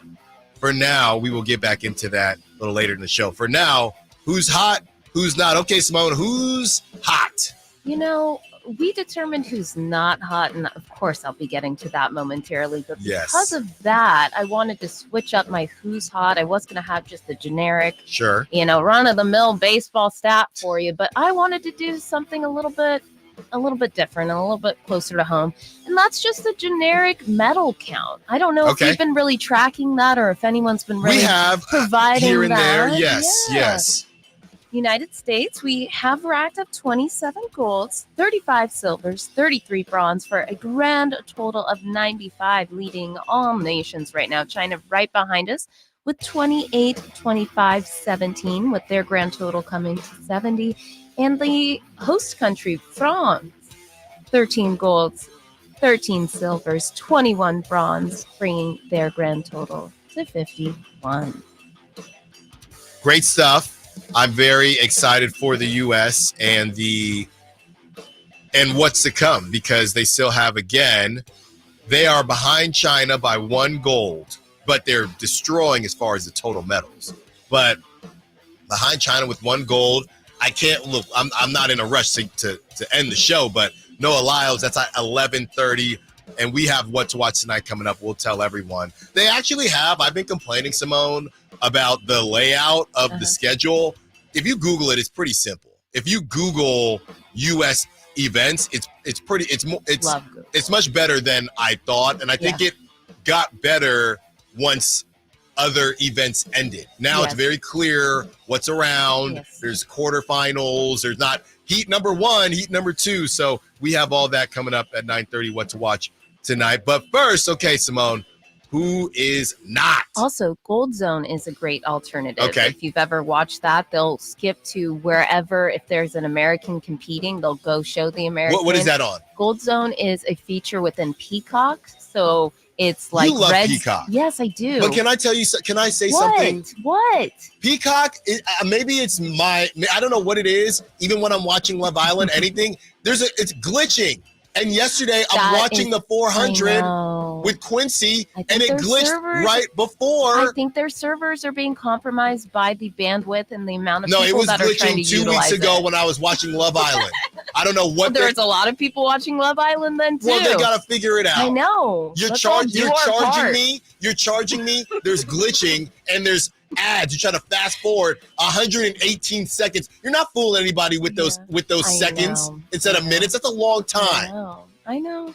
for now, we will get back into that a little later in the show. For now, who's hot, who's not? Okay, Simone, who's hot? You know, we determined who's not hot, and of course I'll be getting to that momentarily, but because of that, I wanted to switch up my who's hot. I was going to have just a generic, sure, run-of-the-mill baseball stat for you, but I wanted to do something a little bit a little bit different and a little bit closer to home. And that's just the generic medal count. I don't know if you've been really tracking that or if anyone's been really providing here and there. that. Yes. United States, we have racked up 27 golds, 35 silvers, 33 bronze for a grand total of 95, leading all nations right now. China right behind us with 28, 25, 17, with their grand total coming to 70. And the host country, France, 13 golds, 13 silvers, 21 bronze, bringing their grand total to 51. Great stuff. I'm very excited for the U.S. and what's to come, because they still have, again, they are behind China by 1 gold, but they're destroying as far as the total medals. But behind China with 1 gold, I can't look. I'm not in a rush to end the show, but Noah Lyles, that's at 11:30, and we have What to Watch Tonight coming up. We'll tell everyone. They actually have. I've been complaining, Simone, about the layout of the schedule. If you Google it, it's pretty simple. If you Google U.S. events, it's much better than I thought, and I think it got better once other events ended. Now it's very clear what's around. There's quarterfinals. There's not heat number 1, heat number 2. So we have all that coming up at 9:30. What to watch tonight. But first, okay, Simone, who is not? Also, Gold Zone is a great alternative. Okay. If you've ever watched that, they'll skip to wherever, if there's an American competing, they'll go show the American. What is that on? Gold Zone is a feature within Peacock. So it's like you love Peacock. Yes, I do. But can I tell you? Can I say something? What? Peacock. Maybe it's I don't know what it is. Even when I'm watching Love Island, anything it's glitching. And yesterday I'm watching the 400 with Quincy, and it glitched right before. I think their servers are being compromised by the bandwidth and the amount of people that are trying to utilize it. No, it was glitching 2 weeks ago when I was watching Love Island. I don't know what. There's a lot of people watching Love Island then too. Well, they gotta figure it out. I know. You're charging me. You're charging me. There's glitching and there's ads. You try to fast forward 118 seconds. You're not fooling anybody with those seconds instead of minutes. That's a long time. I know.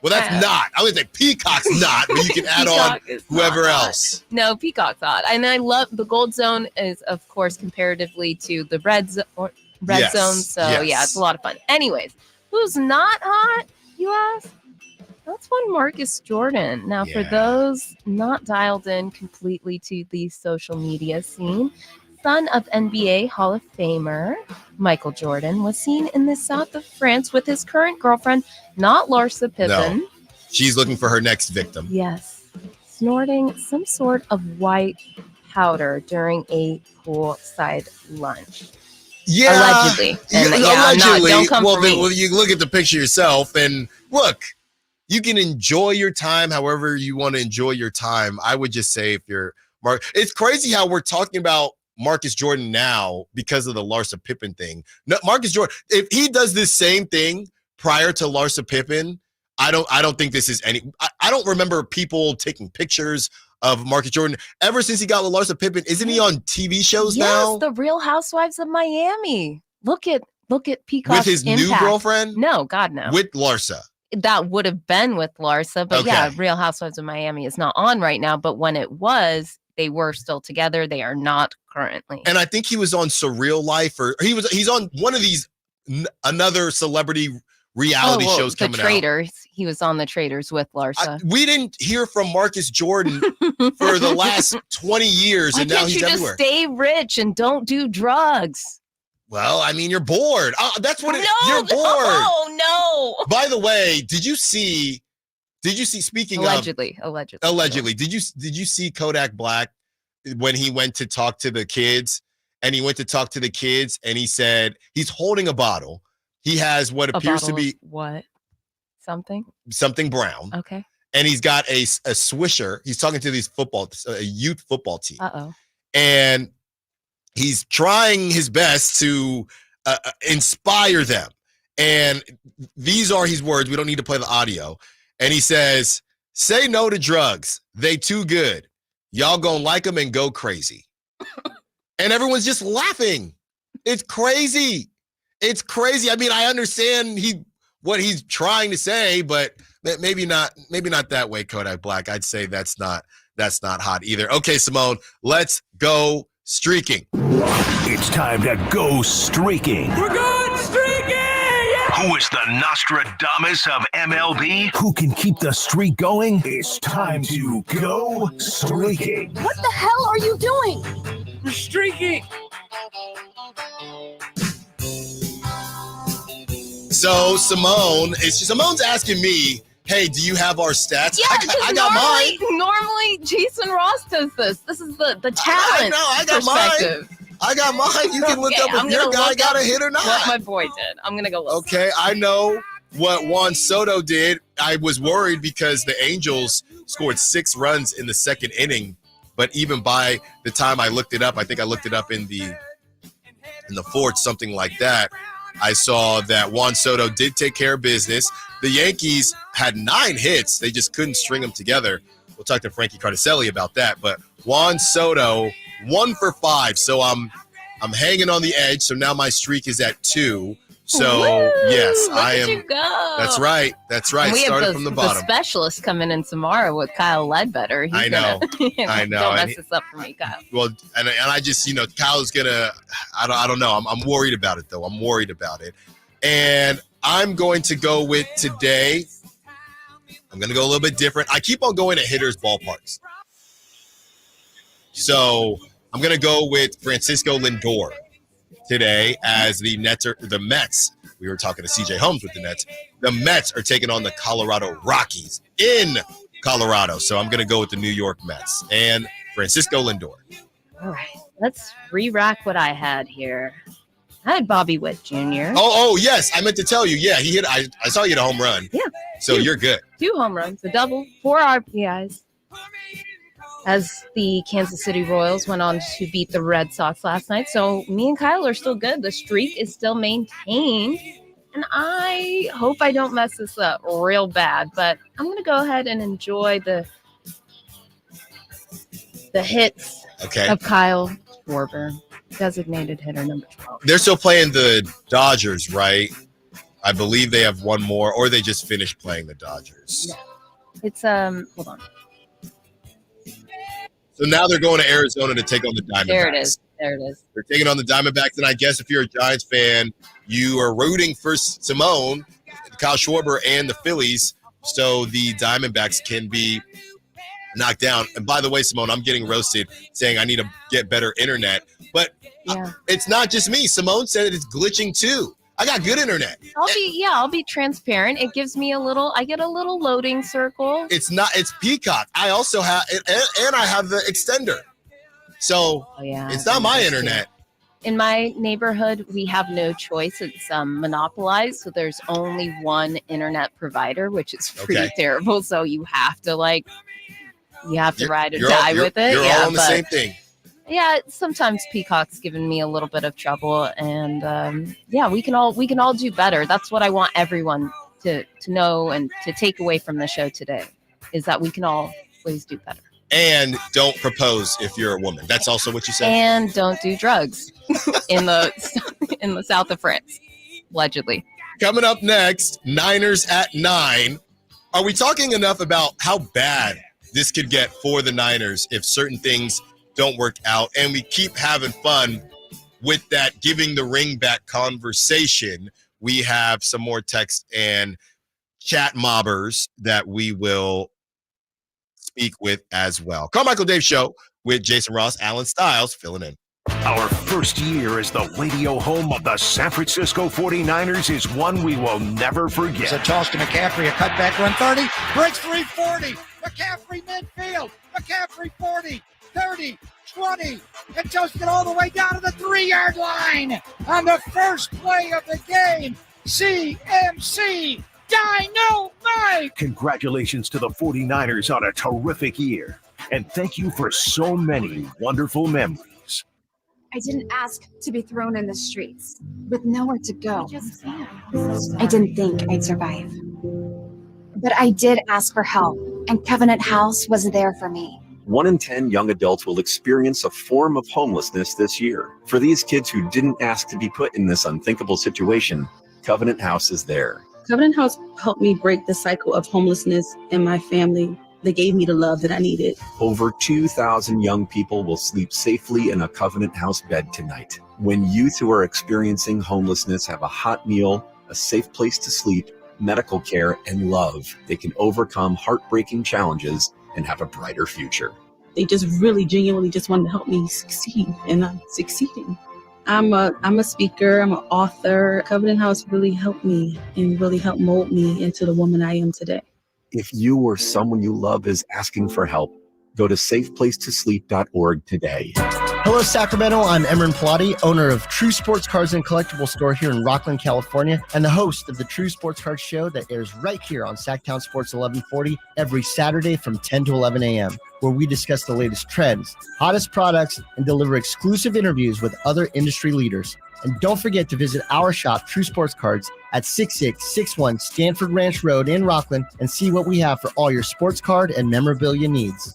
Well, that's not. I would say Peacock's not, but you can add on whoever else. No, Peacock's not. And I love the Gold Zone is, of course, comparatively to the Red Zone. So yeah, it's a lot of fun. Anyways, who's not hot, you ask? That's one Marcus Jordan. Now, for those not dialed in completely to the social media scene, son of NBA Hall of Famer Michael Jordan was seen in the south of France with his current girlfriend, not Larsa Pippen. No. She's looking for her next victim. Yes. Snorting some sort of white powder during a poolside lunch. Yeah. Allegedly. And allegedly. Don't come for me. Well, you look at the picture yourself, and look, you can enjoy your time however you want to enjoy your time. I would just say if you're Mark, it's crazy how we're talking about Marcus Jordan now because of the Larsa Pippen thing. No, Marcus Jordan, if he does this same thing prior to Larsa Pippen, I don't think this is any. I don't remember people taking pictures of Marcus Jordan ever since he got with Larsa Pippen. Isn't he on TV shows now? Yes, the Real Housewives of Miami. Look at Peacock's with his new girlfriend. No, God no. With Larsa. That would have been with Larsa, but yeah, Real Housewives of Miami is not on right now. But when it was, they were still together. They are not currently. And I think he was on Surreal Life, or he's on one of these another celebrity reality shows coming out. The Traitors. He was on The Traitors with Larsa. We didn't hear from Marcus Jordan for the last 20 years, and now he's everywhere. Just stay rich and don't do drugs. Well, I mean, you're bored. That's what you're bored. Oh no! By the way, did you see? Speaking allegedly, did you see Kodak Black when he went to talk to the kids? And he went to talk to the kids, and he said he's holding a bottle. He has what appears to be what? Something brown. Okay. And he's got a swisher. He's talking to these a youth football team. Uh-oh. And he's trying his best to inspire them. And these are his words. We don't need to play the audio. And he says, "Say no to drugs. They too good. Y'all gonna like them and go crazy." And everyone's just laughing. It's crazy. It's crazy. I mean, I understand what he's trying to say, but maybe not that way, Kodak Black. I'd say that's not hot either. Okay, Simone, let's go streaking. It's time to go streaking. We're going streaking! Yeah! Who is the Nostradamus of MLB? Who can keep the streak going? It's time to go streaking. What the hell are you doing? We're streaking! So Simone's asking me, hey, do you have our stats? Yeah, I got mine. Normally, Jason Ross does this. This is the talent. I got perspective. mine. I got mine. You can look up if your guy got a hit or not. What my boy did. I'm gonna go look. Okay, I know what Juan Soto did. I was worried because the Angels scored 6 runs in the second inning, but even by the time I looked it up, I think I looked it up in the fourth, something like that. I saw that Juan Soto did take care of business. The Yankees had 9 hits. They just couldn't string them together. We'll talk to Frankie Cardicelli about that. But Juan Soto, 1 for 5. So I'm hanging on the edge. So now my streak is at 2. So, Woo! yes, Look I at am. you go. That's right. And we Started have from the bottom. The specialist coming in tomorrow with Kyle Ledbetter. He's I know. I know. Don't And mess this up for me, Kyle. Well, and I just, Kyle's gonna. I don't know. I'm worried about it though. I'm worried about it, and I'm going to go with today. I'm gonna go a little bit different. I keep on going to hitters' ballparks, so I'm gonna go with Francisco Lindor today as the Mets. We were talking to CJ Holmes with the Nets. The Mets are taking on the Colorado Rockies in Colorado. So I'm going to go with the New York Mets and Francisco Lindor. All right. Let's re-rack what I had here. I had Bobby Witt Jr. Oh, yes. I meant to tell you. Yeah, he hit. I saw you hit a home run. Yeah. So you're good. 2 home runs, a double, 4 RBIs. As the Kansas City Royals went on to beat the Red Sox last night. So me and Kyle are still good. The streak is still maintained. And I hope I don't mess this up real bad. But I'm going to go ahead and enjoy the hits of Kyle Schwarber, designated hitter number 12. They're still playing the Dodgers, right? I believe they have one more, or they just finished playing the Dodgers. Yeah. It's, hold on. So now they're going to Arizona to take on the Diamondbacks. There it is. They're taking on the Diamondbacks, and I guess if you're a Giants fan, you are rooting for Simone, Kyle Schwarber, and the Phillies, so the Diamondbacks can be knocked down. And by the way, Simone, I'm getting roasted saying I need to get better internet, but it's not just me. Simone said it's glitching too. I got good internet. I'll be transparent. It gives me I get a little loading circle. It's Peacock. I also have, and I have the extender. So it's not my internet. In my neighborhood, we have no choice. It's monopolized. So there's only one internet provider, which is pretty terrible. So you have to ride or die with it. You're all on the same thing. Yeah, sometimes Peacock's given me a little bit of trouble, and we can all do better. That's what I want everyone to know and to take away from the show today, is that we can all always do better. And don't propose if you're a woman. That's also what you said. And don't do drugs in the south of France, allegedly. Coming up next, Niners at 9. Are we talking enough about how bad this could get for the Niners if certain things don't work out? And we keep having fun with that giving the ring back conversation. We have some more text and chat mobbers that we will speak with as well. Carmichael Dave Show with Jason Ross, Alan Stiles filling in. Our first year as the radio home of the San Francisco 49ers is one we will never forget. It's a toss to McCaffrey, a cutback run 30, breaks 340. McCaffrey midfield, McCaffrey 40. 30, 20, and toasted all the way down to the 3-yard line on the first play of the game. CMC Dynamite! Congratulations to the 49ers on a terrific year. And thank you for so many wonderful memories. I didn't ask to be thrown in the streets with nowhere to go. I didn't think I'd survive. But I did ask for help, and Covenant House was there for me. 1 in 10 young adults will experience a form of homelessness this year. For these kids who didn't ask to be put in this unthinkable situation, Covenant House is there. Covenant House helped me break the cycle of homelessness in my family. They gave me the love that I needed. Over 2,000 young people will sleep safely in a Covenant House bed tonight. When youth who are experiencing homelessness have a hot meal, a safe place to sleep, medical care, and love, they can overcome heartbreaking challenges and have a brighter future. They just really genuinely just wanted to help me succeed, and I'm succeeding. I'm a speaker, I'm an author. Covenant House really helped me and really helped mold me into the woman I am today. If you or someone you love is asking for help, go to safeplacetosleep.org today. Hello, Sacramento. I'm Emran Pilati, owner of True Sports Cards and Collectible Store here in Rockland, California, and the host of the True Sports Cards Show that airs right here on Sacktown Sports 1140 every Saturday from 10 to 11 a.m., where we discuss the latest trends, hottest products, and deliver exclusive interviews with other industry leaders. And don't forget to visit our shop, True Sports Cards, at 6661 Stanford Ranch Road in Rockland and see what we have for all your sports card and memorabilia needs.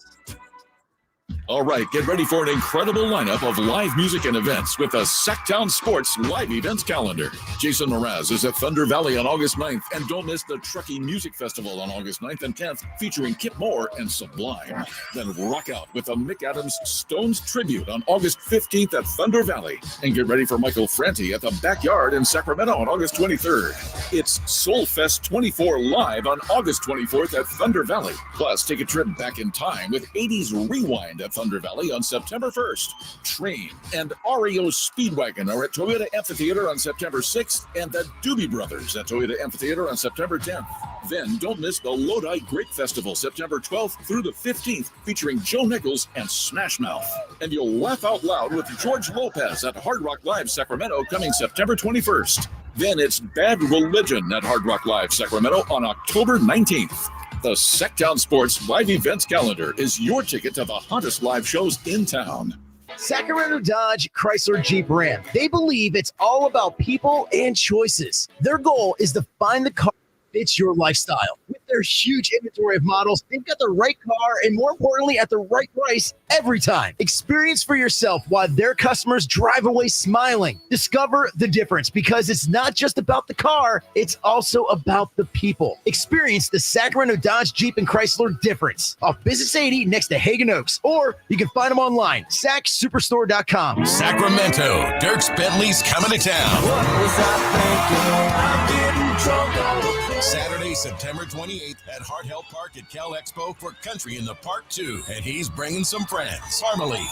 All right, get ready for an incredible lineup of live music and events with the Sacktown Sports live events calendar. Jason Mraz is at Thunder Valley on August 9th, and don't miss the Truckee Music Festival on August 9th and 10th, featuring Kip Moore and Sublime. Then rock out with the Mick Adams Stones Tribute on August 15th at Thunder Valley. And get ready for Michael Franti at the Backyard in Sacramento on August 23rd. It's Soul Fest 24 live on August 24th at Thunder Valley. Plus, take a trip back in time with 80s Rewind at Thunder Valley on September 1st. Train and REO Speedwagon are at Toyota Amphitheater on September 6th, and the Doobie Brothers at Toyota Amphitheater on September 10th. Then don't miss the Lodi Grape Festival September 12th through the 15th, featuring Joe Nichols and Smash Mouth. And you'll laugh out loud with George Lopez at Hard Rock Live Sacramento coming September 21st. Then it's Bad Religion at Hard Rock Live Sacramento on October 19th. The Sacktown Sports live events calendar is your ticket to the hottest live shows in town. Sacramento Dodge Chrysler Jeep Ram. They believe it's all about people and choices. Their goal is to find the car that fits your lifestyle. With their huge inventory of models, they've got the right car and, more importantly, at the right price every time. Experience for yourself why their customers drive away smiling. Discover the difference, because it's not just about the car, it's also about the people. Experience the Sacramento Dodge Jeep and Chrysler difference off Business 80 next to Hagen Oaks, or you can find them online, sacksuperstore.com. Sacramento, Dirks Bentley's coming to town. What was I thinking? I'm getting drunk on the plane. Saturday, September 28th at Hart Health Park at Cal Expo for Country in the Park 2. And he's bringing some friends. Parmalee,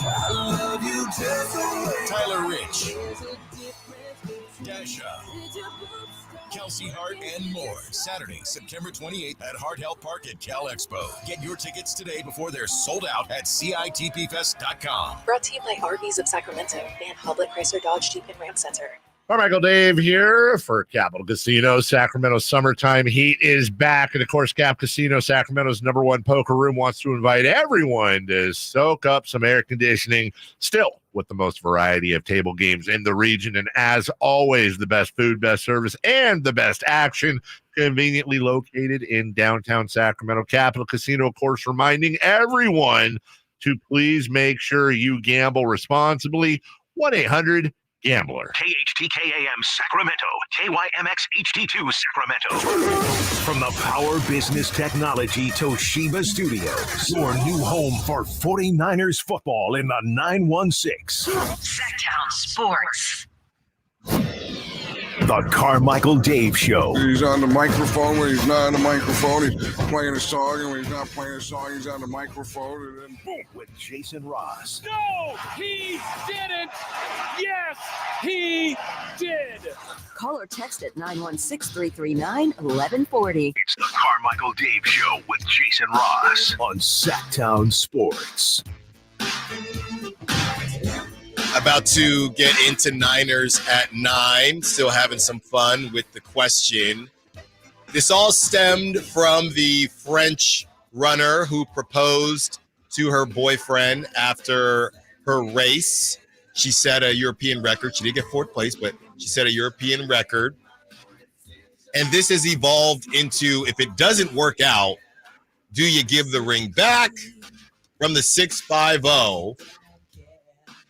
Tyler Rich, Dasha, Kelsey Hart, and more. Saturday, September 28th at Hart Health Park at Cal Expo. Get your tickets today before they're sold out at CITPFest.com. Brought to you by RVs of Sacramento and Public Chrysler Dodge Jeep and Ram Center. Carmichael Dave here for Capital Casino. Sacramento summertime heat is back. And, of course, Cap Casino, Sacramento's #1 poker room, wants to invite everyone to soak up some air conditioning, still with the most variety of table games in the region. And, as always, the best food, best service, and the best action, conveniently located in downtown Sacramento. Capital Casino, of course, reminding everyone to please make sure you gamble responsibly. 1-800-GAMBLER. KHTKAM Sacramento, KYMX HD2 Sacramento. From the Power Business Technology Toshiba Studios, your new home for 49ers football in the 916. Sacktown Sports. The Carmichael Dave Show. He's on the microphone when he's not on the microphone. He's playing a song, and when he's not playing a song, he's on the microphone. And then boom, with Jason Ross. No, he didn't. Yes, he did. Call or text at 916-339-1140. It's the Carmichael Dave Show with Jason Ross on Sacktown Sports. About to get into Niners at 9, still having some fun with the question. This all stemmed from the French runner who proposed to her boyfriend after her race. She set a European record. She did get 4th place, but she set a European record. And this has evolved into, if it doesn't work out, do you give the ring back from the 650.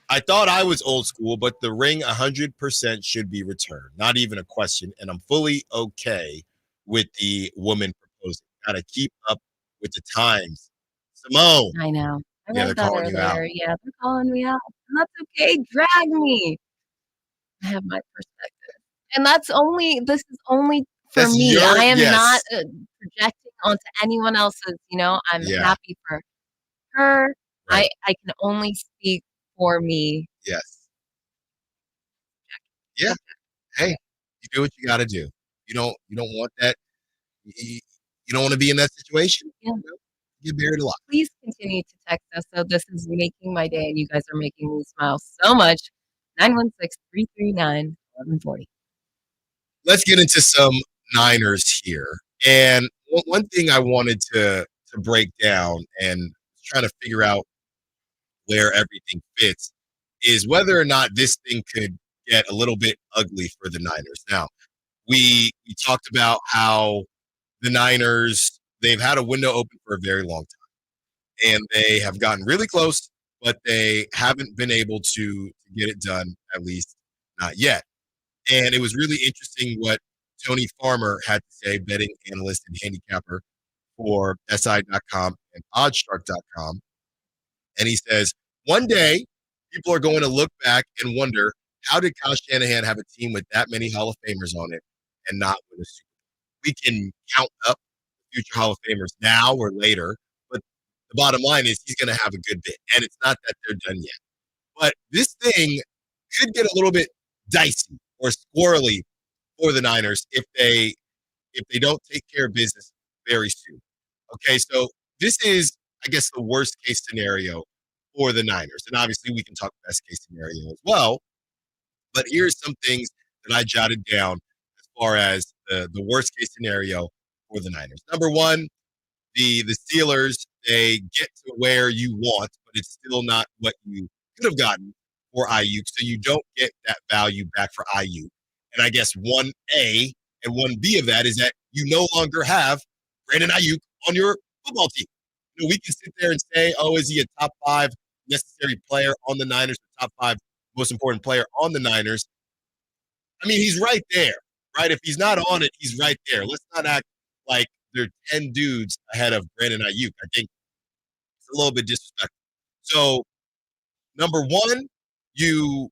I thought I was old school, but the ring 100% should be returned. Not even a question. And I'm fully okay with the woman proposing. Got to keep up with the times. Simone. I know. I Yeah, read they're that calling you out. earlier. Yeah, they're calling me out. And that's okay. Drag me. I have my perspective. And this is only for That's me. your- I am yes. not projecting onto anyone else's, I'm Yeah. happy for her. Right. I can only speak for me. Yes. Yeah. Hey, you do what you got to do. You don't want that. You don't want to be in that situation. Yeah. Get buried alive. Please continue to text us. So this is making my day, and you guys are making me smile so much. 916-339-1140. Let's get into some Niners here. And one thing I wanted to break down and try to figure out where everything fits is whether or not this thing could get a little bit ugly for the Niners. Now, we talked about how the Niners, they've had a window open for a very long time. And they have gotten really close, but they haven't been able to get it done, at least not yet. And it was really interesting what Tony Farmer had to say, betting analyst and handicapper for SI.com and Oddshark.com. And he says, one day, people are going to look back and wonder, how did Kyle Shanahan have a team with that many Hall of Famers on it and not win a Super Bowl? We can count up future Hall of Famers now or later, but the bottom line is he's going to have a good bit. And it's not that they're done yet. But this thing could get a little bit dicey or squirrely for the Niners if they don't take care of business very soon. Okay, so this is, I guess, the worst case scenario for the Niners. And obviously we can talk best case scenario as well. But here's some things that I jotted down as far as the worst case scenario for the Niners. Number one, the Steelers, they get to where you want, but it's still not what you could have gotten for Aiyuk. So you don't get that value back for Aiyuk. And I guess 1A and 1B of that is that you no longer have Brandon Aiyuk on your football team. We can sit there and say, oh, is he a top 5 necessary player on the Niners, the top 5 most important player on the Niners? I mean, he's right there, right? If he's not on it, he's right there. Let's not act like there are 10 dudes ahead of Brandon Aiyuk. I think it's a little bit disrespectful. So, number one, you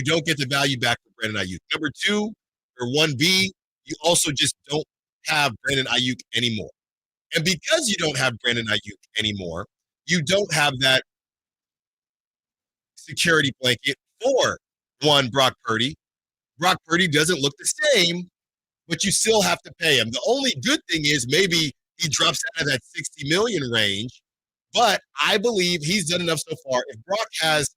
don't get the value back for Brandon Aiyuk. Number two, or 1B, you also just don't have Brandon Aiyuk anymore. And because you don't have Brandon Aiyuk anymore, you don't have that security blanket for one Brock Purdy. Brock Purdy doesn't look the same, but you still have to pay him. The only good thing is maybe he drops out of that $60 million range, but I believe he's done enough so far. If Brock has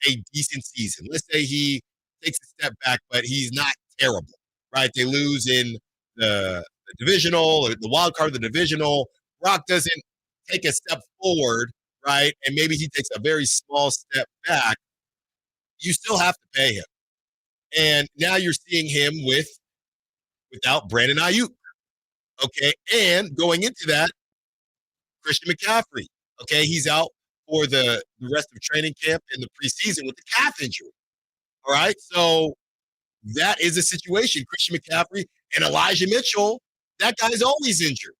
a decent season, let's say he takes a step back, but he's not terrible, right? They lose in the divisional or the wild card of the divisional. Brock doesn't take a step forward, right? And maybe he takes a very small step back. You still have to pay him. And now you're seeing him without Brandon Aiyuk. Okay. And going into that, Christian McCaffrey. Okay. He's out for the rest of training camp in the preseason with the calf injury. All right. So that is a situation. Christian McCaffrey and Elijah Mitchell, that guy's always injured.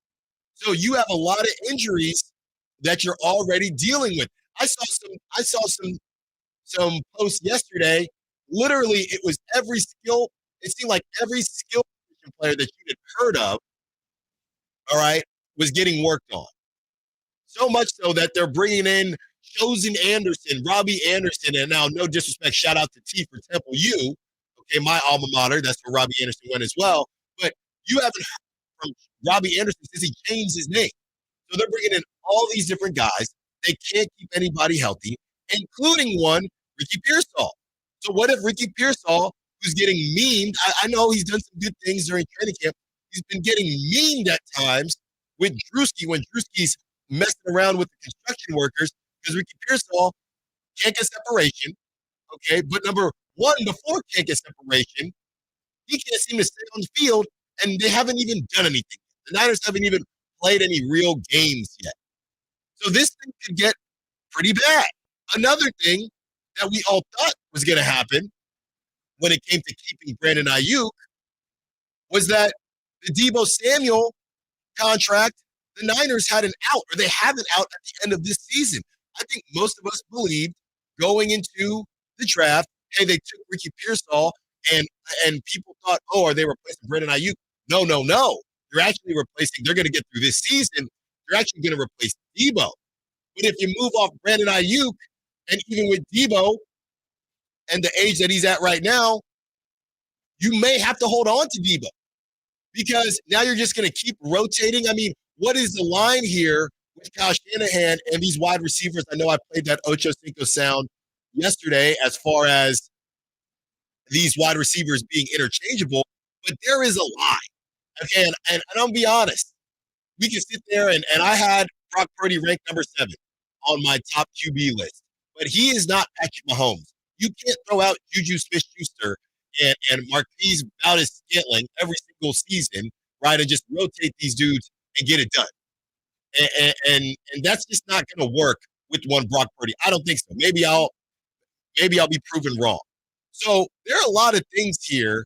So you have a lot of injuries that you're already dealing with. I saw some posts yesterday. Literally, it was every skill. It seemed like every skill player that you had heard of, all right, was getting worked on. So much so that they're bringing in Chosen Anderson, Robbie Anderson, and now, no disrespect, shout out to T for Temple U. Okay, my alma mater. That's where Robbie Anderson went as well. But you haven't heard from Robbie Anderson since he changed his name. So they're bringing in all these different guys. They can't keep anybody healthy, including one, Ricky Pearsall. So what if Ricky Pearsall, who's getting memed, I know he's done some good things during training camp, he's been getting memed at times with Drewski when Drewski's messing around with the construction workers because Ricky Pearsall can't get separation, okay? But number one, before can't get separation, he can't seem to stay on the field, and they haven't even done anything. The Niners haven't even played any real games yet. So this thing could get pretty bad. Another thing that we all thought was going to happen when it came to keeping Brandon Aiyuk was that the Deebo Samuel contract, the Niners had an out, or they have an out at the end of this season. I think most of us believed going into the draft, hey, they took Ricky Pearsall, and people thought, oh, are they replacing Brandon Aiyuk? No. They're actually replacing, they're going to get through this season, they're actually going to replace Deebo. But if you move off Brandon Aiyuk, and even with Deebo and the age that he's at right now, you may have to hold on to Deebo because now you're just going to keep rotating. I mean, what is the line here with Kyle Shanahan and these wide receivers? I know I played that Ocho Cinco sound yesterday as far as these wide receivers being interchangeable, but there is a line. Okay, and I'll be honest. We can sit there, and I had Brock Purdy ranked number 7 on my top QB list, but he is not Patrick Mahomes. You can't throw out Juju Smith-Schuster and Marquise Valdes-Scantling every single season, right, and just rotate these dudes and get it done. And that's just not going to work with one Brock Purdy. I don't think so. Maybe I'll be proven wrong. So there are a lot of things here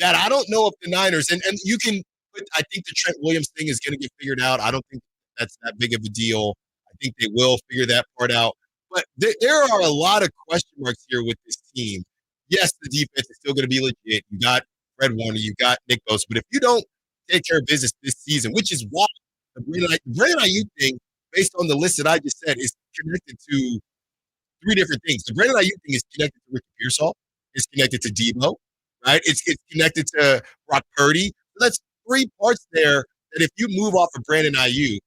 that I don't know if the Niners, and you can put, I think the Trent Williams thing is going to get figured out. I don't think that's that big of a deal. I think they will figure that part out. But there are a lot of question marks here with this team. Yes, the defense is still going to be legit. You got Fred Warner, you got Nick Bosa. But if you don't take care of business this season, which is why the Brandon Aiyuk thing, based on the list that I just said, is connected to 3 different things. The Brandon Aiyuk thing is connected to Ricky Pearsall. It's connected to Deebo, right? It's connected to Brock Purdy. So that's 3 parts there that if you move off of Brandon Aiyuk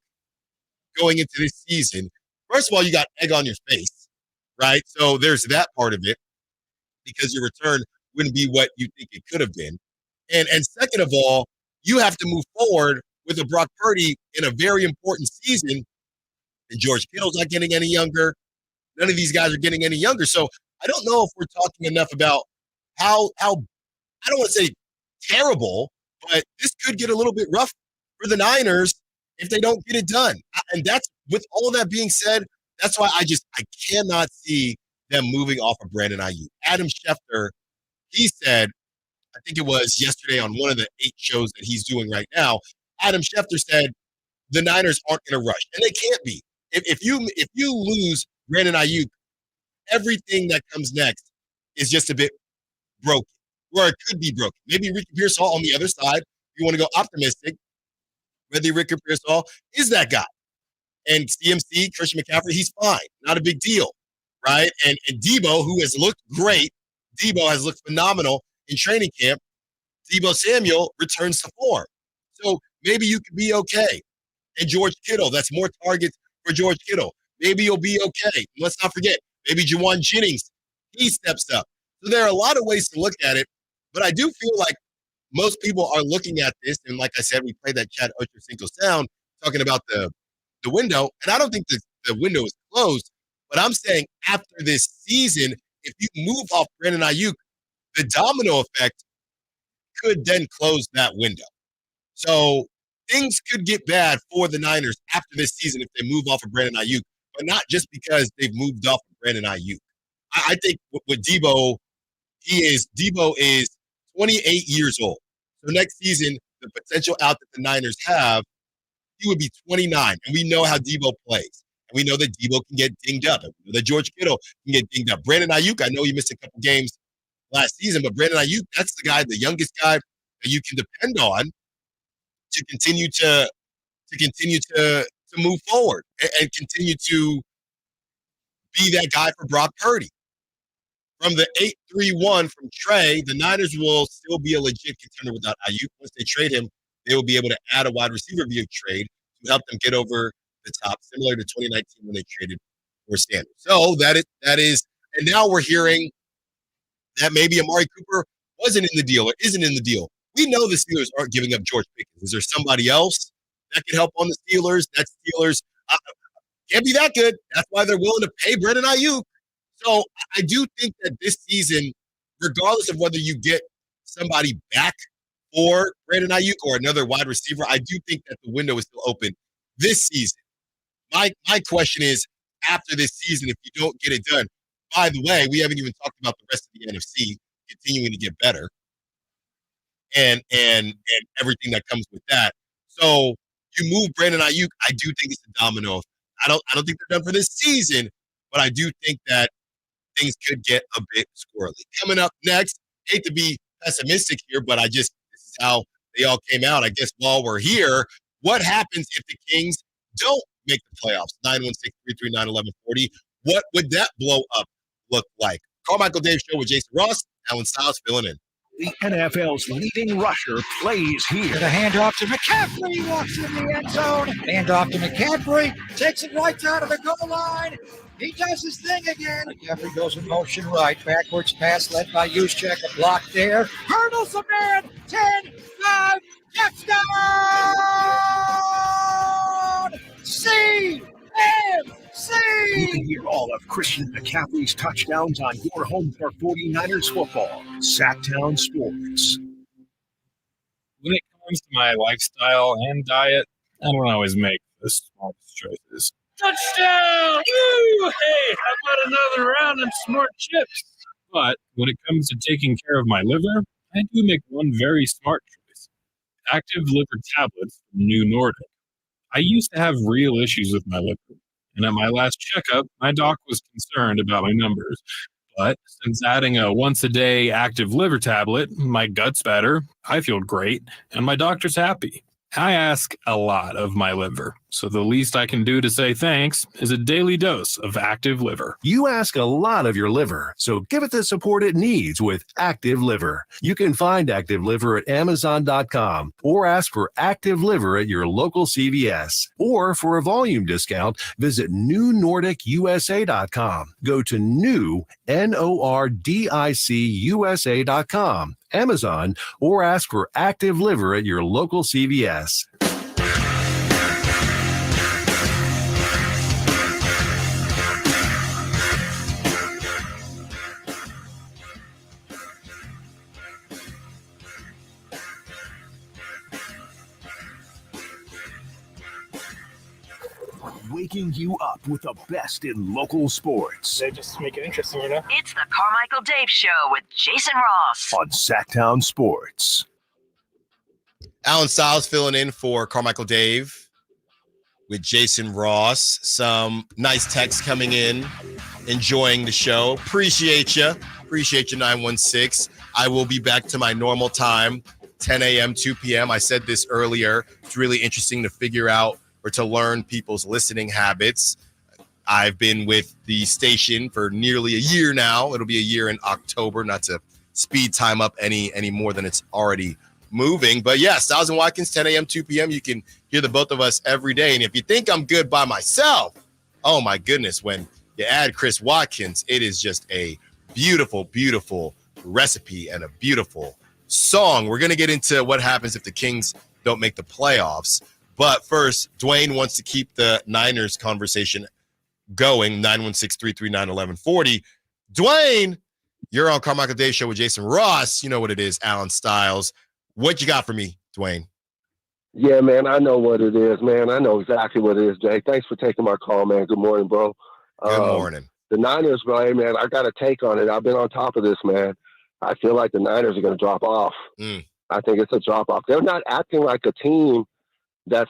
going into this season, first of all, you got egg on your face, right? So there's that part of it because your return wouldn't be what you think it could have been. And second of all, you have to move forward with a Brock Purdy in a very important season. And George Kittle's not getting any younger. None of these guys are getting any younger. So I don't know if we're talking enough about how I don't want to say terrible, but this could get a little bit rough for the Niners if they don't get it done. And that's, with all of that being said, that's why I cannot see them moving off of Brandon Aiyuk. Adam Schefter, he said, I think it was yesterday on one of the 8 shows that he's doing right now, Adam Schefter said the Niners aren't in a rush, and they can't be. If you lose Brandon Aiyuk, everything that comes next is just a bit broken, or it could be broken. Maybe Ricky Pearsall on the other side, if you want to go optimistic, whether Ricky Pearsall is that guy. And CMC, Christian McCaffrey, he's fine. Not a big deal, right? And Deebo, who has looked great, Deebo has looked phenomenal in training camp. Deebo Samuel returns to form. So maybe you could be okay. And George Kittle, that's more targets for George Kittle. Maybe you'll be okay. Let's not forget, maybe Juwan Jennings, he steps up. So there are a lot of ways to look at it, but I do feel like most people are looking at this, and like I said, we played that Chad Ochocinco sound talking about the window, and I don't think the window is closed, but I'm saying after this season, if you move off Brandon Aiyuk, the domino effect could then close that window. So things could get bad for the Niners after this season if they move off of Brandon Aiyuk, but not just because they've moved off of Brandon Aiyuk. I think with Deebo, Deebo is 28 years old. So next season, the potential out that the Niners have, he would be 29. And we know how Deebo plays. And we know that Deebo can get dinged up. And we know that George Kittle can get dinged up. Brandon Aiyuk, I know he missed a couple games last season, but Brandon Aiyuk, that's the guy, the youngest guy that you can depend on to continue to move forward and continue to be that guy for Brock Purdy. From the 8-3-1 from Trey, the Niners will still be a legit contender without Aiyuk. Once they trade him, they will be able to add a wide receiver via trade to help them get over the top, similar to 2019 when they traded for Sanders. So that is, and now we're hearing that maybe Amari Cooper wasn't in the deal or isn't in the deal. We know the Steelers aren't giving up George Pickens. Is there somebody else that could help on the Steelers? That Steelers can't be that good. That's why they're willing to pay Brandon Aiyuk. So I do think that this season, regardless of whether you get somebody back for Brandon Aiyuk or another wide receiver, I do think that the window is still open this season. My question is, after this season if you don't get it done. By the way, we haven't even talked about the rest of the NFC continuing to get better and everything that comes with that. So you move Brandon Aiyuk, I do think it's a domino. I don't think they're done for this season, but I do think that things could get a bit squirrely. Coming up next, hate to be pessimistic here, but this is how they all came out. I guess while we're here, what happens if the Kings don't make the playoffs? 916-339-1140. What would that blow up look like? Carmichael Dave Show with Jason Ross, Alan Stiles filling in. The NFL's leading rusher plays here. The handoff to McCaffrey. He walks in the end zone. Handoff to McCaffrey. Takes it right down to the goal line. He does his thing again. McCaffrey goes in motion right. Backwards pass led by Juszczyk. A block there. Hurdles a man. 10, 5, touchdown! CMC! You can hear all of Christian McCaffrey's touchdowns on your home for 49ers football. Sacktown Sports. When it comes to my lifestyle and diet, I don't always make the smartest choices. Touchdown! Woo! Hey, how about another round of smart chips? But when it comes to taking care of my liver, I do make one very smart choice. Active liver tablets from New Nordic. I used to have real issues with my liver, and at my last checkup, my doc was concerned about my numbers. But since adding a once-a-day active liver tablet, my gut's better, I feel great, and my doctor's happy. I ask a lot of my liver, so the least I can do to say thanks is a daily dose of Active Liver. You ask a lot of your liver, so give it the support it needs with Active Liver. You can find Active Liver at Amazon.com or ask for Active Liver at your local CVS. Or for a volume discount, visit NewNordicUSA.com. Go to new, NORDICUSA.com. Amazon, or ask for Active Liver at your local CVS. Waking you up with the best in local sports. They just make it interesting, you know? It's the Carmichael Dave Show with Jason Ross on Sacktown Sports. Alan Stiles filling in for Carmichael Dave with Jason Ross. Some nice texts coming in, enjoying the show. Appreciate you. Appreciate you, 916. I will be back to my normal time, 10 a.m., 2 p.m. I said this earlier. It's really interesting to figure out or to learn people's listening habits. I've been with the station for nearly a year now. It'll be a year in October, not to speed time up any more than it's already moving. But yeah, Stiles and Watkins, 10 a.m., 2 p.m. You can hear the both of us every day. And if you think I'm good by myself, oh my goodness, when you add Chris Watkins, it is just a beautiful, beautiful recipe and a beautiful song. We're going to get into what happens if the Kings don't make the playoffs. But first, Dwayne wants to keep the Niners conversation going, 916-339-1140. Dwayne, you're on Carmichael Dave Show with Jason Ross. You know what it is, Alan Stiles. What you got for me, Dwayne? Yeah, man, I know what it is, man. I know exactly what it is, Jay. Thanks for taking my call, man. Good morning, bro. Good morning. The Niners, bro, hey, man, I got a take on it. I've been on top of this, man. I feel like the Niners are going to drop off. I think it's a drop off. They're not acting like a team that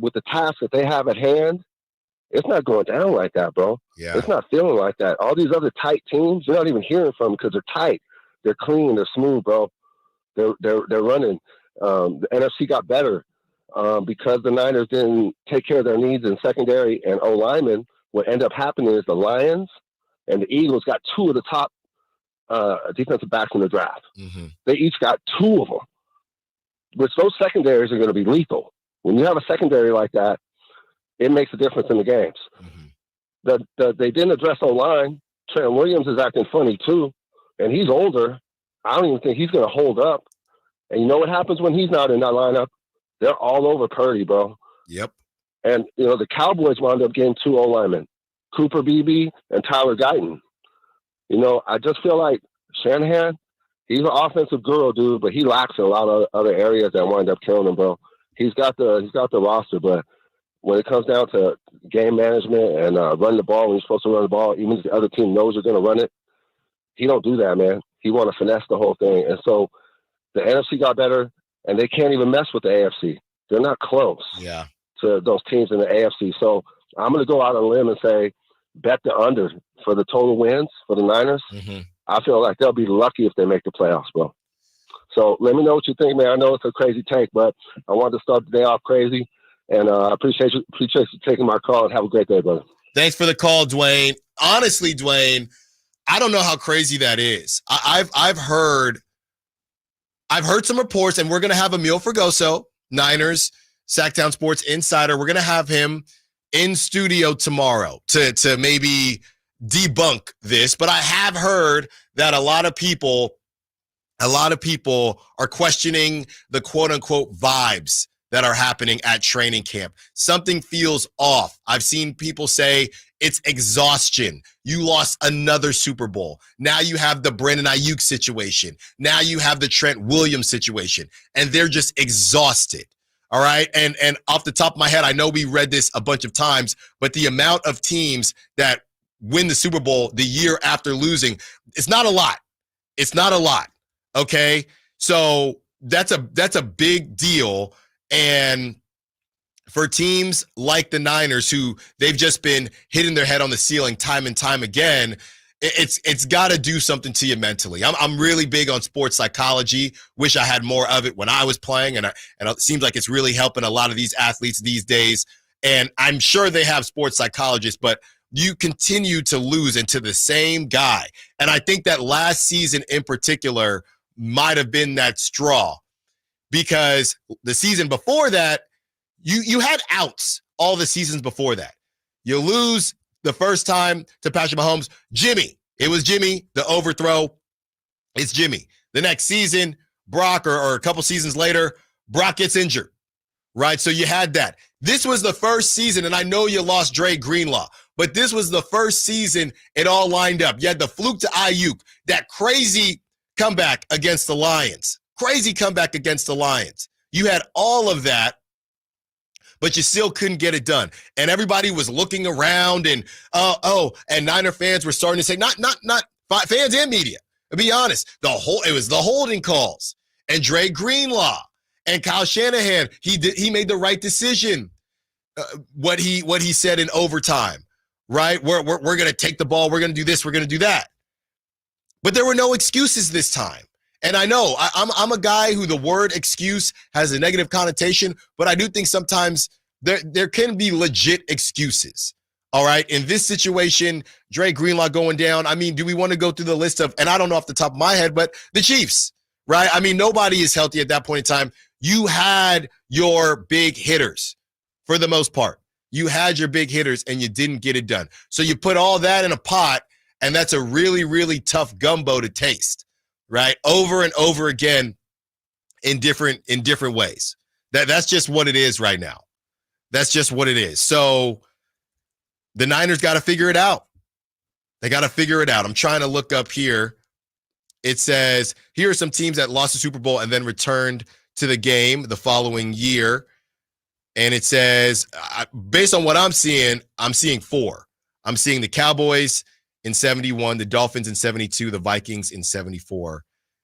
with the task that they have at hand, it's not going down like that, bro. Yeah. It's not feeling like that. All these other tight teams, you're not even hearing from them because they're tight. They're clean. They're smooth, bro. They're running. The NFC got better because the Niners didn't take care of their needs in secondary and O-linemen. What ended up happening is the Lions and the Eagles got two of the top defensive backs in the draft. Mm-hmm. They each got two of them, which those secondaries are going to be lethal. When you have a secondary like that, it makes a difference in the games. Mm-hmm. They didn't address O-line. Trent Williams is acting funny too, and he's older. I don't even think he's going to hold up. And you know what happens when he's not in that lineup? They're all over Purdy, bro. Yep. And, you know, the Cowboys wound up getting two O-linemen, Cooper Beebe and Tyler Guyton. You know, I just feel like Shanahan, he's an offensive guru, dude, but he lacks in a lot of other areas that wind up killing him, bro. He's got the roster, but when it comes down to game management and run the ball when you're supposed to run the ball, even if the other team knows you're going to run it, he don't do that, man. He want to finesse the whole thing. And so the NFC got better, and they can't even mess with the AFC. They're not close to those teams in the AFC. So I'm going to go out on a limb and say, bet the under for the total wins for the Niners. I feel like they'll be lucky if they make the playoffs, bro. So let me know what you think, man. I know it's a crazy take, but I wanted to start the day off crazy. And I appreciate you taking my call, and have a great day, brother. Thanks for the call, Dwayne. Honestly, Dwayne, I don't know how crazy that is. I've heard some reports, and we're going to have Emil Fergoso, Niners, Sacktown Sports Insider. We're going to have him in studio tomorrow to maybe debunk this. But I have heard that a lot of people are questioning the quote unquote vibes that are happening at training camp. Something feels off. I've seen people say it's exhaustion. You lost another Super Bowl. Now you have the Brandon Aiyuk situation. Now you have the Trent Williams situation, and they're just exhausted. All right. And off the top of my head, I know we read this a bunch of times, but the amount of teams that win the Super Bowl the year after losing, it's not a lot. It's not a lot. Okay. So that's a big deal. And for teams like the Niners, who they've just been hitting their head on the ceiling time and time again, it's got to do something to you mentally. I'm really big on sports psychology. Wish I had more of it when I was playing, and it seems like it's really helping a lot of these athletes these days. And I'm sure they have sports psychologists, but you continue to lose into the same guy. And I think that last season in particular might have been that straw, because the season before that, you had outs all the seasons before that. You lose the first time to Patrick Mahomes. Jimmy. It was Jimmy. The overthrow. It's Jimmy. The next season, Brock, or a couple seasons later, Brock gets injured, right? So you had that. This was the first season, and I know you lost Dre Greenlaw, but this was the first season it all lined up. You had the fluke to Aiyuk, that crazy comeback against the Lions. Crazy comeback against the Lions. You had all of that, but you still couldn't get it done. And everybody was looking around, and and Niner fans were starting to say, not fans and media, to be honest, it was the holding calls, and Dre Greenlaw and Kyle Shanahan. He made the right decision. What he said in overtime, right? We're going to take the ball. We're going to do this. We're going to do that. But there were no excuses this time. And I know I'm a guy who the word excuse has a negative connotation, but I do think sometimes there can be legit excuses. All right. In this situation, Dre Greenlaw going down. I mean, do we want to go through the list of, and I don't know off the top of my head, but the Chiefs, right? I mean, nobody is healthy at that point in time. You had your big hitters for the most part. You had your big hitters and you didn't get it done. So you put all that in a pot, and that's a really, really tough gumbo to taste. Right, over and over again in different ways. That's just what it is right now. That's just what it is. So the Niners got to figure it out. They got to figure it out. I'm trying to look up here. It says, here are some teams that lost the Super Bowl and then returned to the game the following year. And it says, based on what I'm seeing 4. I'm seeing the Cowboys in 71, the Dolphins in 72, the Vikings in 74,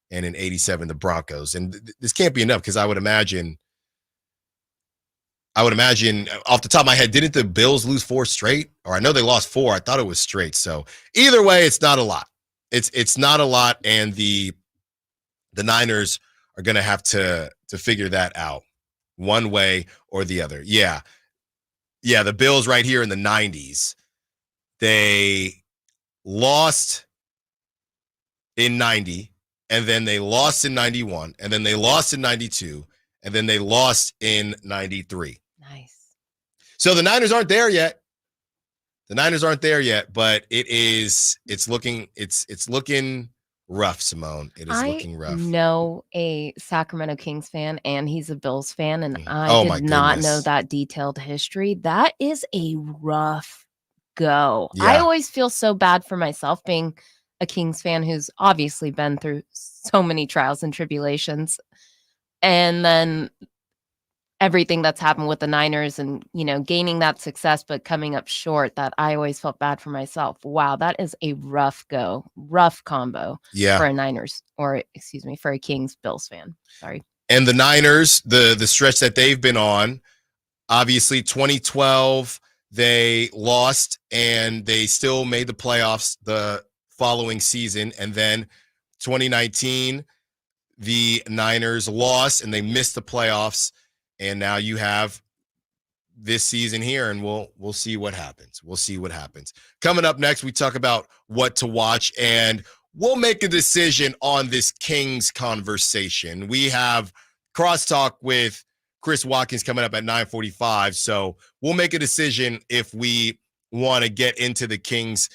and in 87, the Broncos. And this can't be enough, because I would imagine off the top of my head, didn't the Bills lose 4 straight? Or I know they lost 4. I thought it was straight. So either way, it's not a lot. It's not a lot, and the Niners are going to have to figure that out one way or the other. Yeah, the Bills right here in the 90s, they lost in 90, and then they lost in 91, and then they lost in 92, and then they lost in 93. Nice. So the Niners aren't there yet. But it's looking rough, Simone. It is looking rough. I know a Sacramento Kings fan, and he's a Bills fan, and I did not know that detailed history. That is a rough go. Yeah. I always feel so bad for myself being a Kings fan who's obviously been through so many trials and tribulations. And then everything that's happened with the Niners and, gaining that success, but coming up short, that I always felt bad for myself. Wow, that is a rough combo for a Niners, or excuse me, for a Kings Bills fan. Sorry. And the Niners, the stretch that they've been on, obviously 2012, they lost and they still made the playoffs the following season. And then 2019, the Niners lost and they missed the playoffs. And now you have this season here, and we'll see what happens. We'll see what happens. Coming up next, we talk about what to watch, and we'll make a decision on this Kings conversation. We have crosstalk with Chris Watkins coming up at 9:45, so we'll make a decision if we want to get into the Kings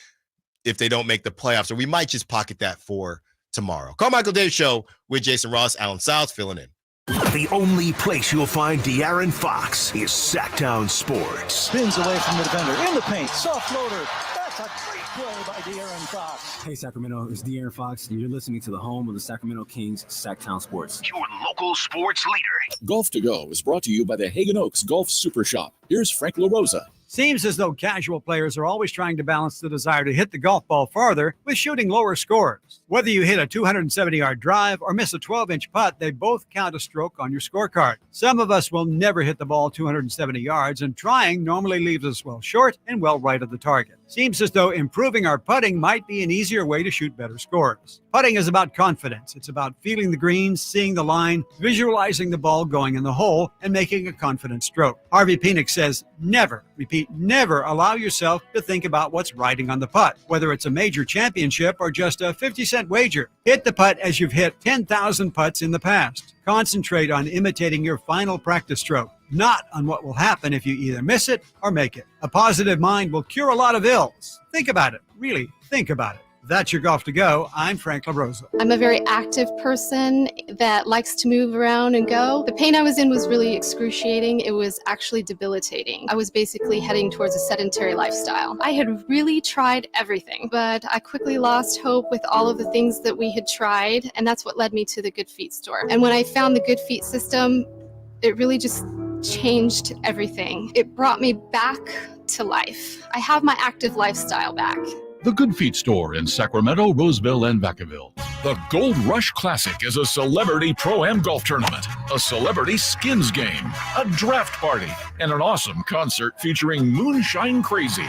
if they don't make the playoffs, or we might just pocket that for tomorrow. Carmichael Dave Show with Jason Ross, Alan South filling in. The only place you'll find De'Aaron Fox is Sacktown Sports. Spins away from the defender. In the paint. Soft floater. That's a great play by De'Aaron Fox. Hey, Sacramento. It's De'Aaron Fox, and you're listening to the home of the Sacramento Kings, Sacktown Sports. Your local sports leader. Golf to Go is brought to you by the Hagen Oaks Golf Super Shop. Here's Frank LaRosa. Seems as though casual players are always trying to balance the desire to hit the golf ball farther with shooting lower scores. Whether you hit a 270-yard drive or miss a 12-inch putt, they both count a stroke on your scorecard. Some of us will never hit the ball 270 yards, and trying normally leaves us well short and well right of the target. Seems as though improving our putting might be an easier way to shoot better scores. Putting is about confidence. It's about feeling the greens, seeing the line, visualizing the ball going in the hole, and making a confident stroke. Harvey Penick says, never, repeat, never allow yourself to think about what's riding on the putt, whether it's a major championship or just a 50-cent wager. Hit the putt as you've hit 10,000 putts in the past. Concentrate on imitating your final practice stroke, not on what will happen if you either miss it or make it. A positive mind will cure a lot of ills. Think about it. Really, think about it. That's your Golf to Go. I'm Frank LaRosa. I'm a very active person that likes to move around and go. The pain I was in was really excruciating. It was actually debilitating. I was basically heading towards a sedentary lifestyle. I had really tried everything, but I quickly lost hope with all of the things that we had tried, and that's what led me to the Good Feet store. And when I found the Good Feet system, it really just changed everything. It brought me back to life. I have my active lifestyle back. The Good Feet store in Sacramento, Roseville, and Vacaville. The Gold Rush Classic is a celebrity pro-am golf tournament, a celebrity skins game, a draft party, and an awesome concert featuring Moonshine Crazy.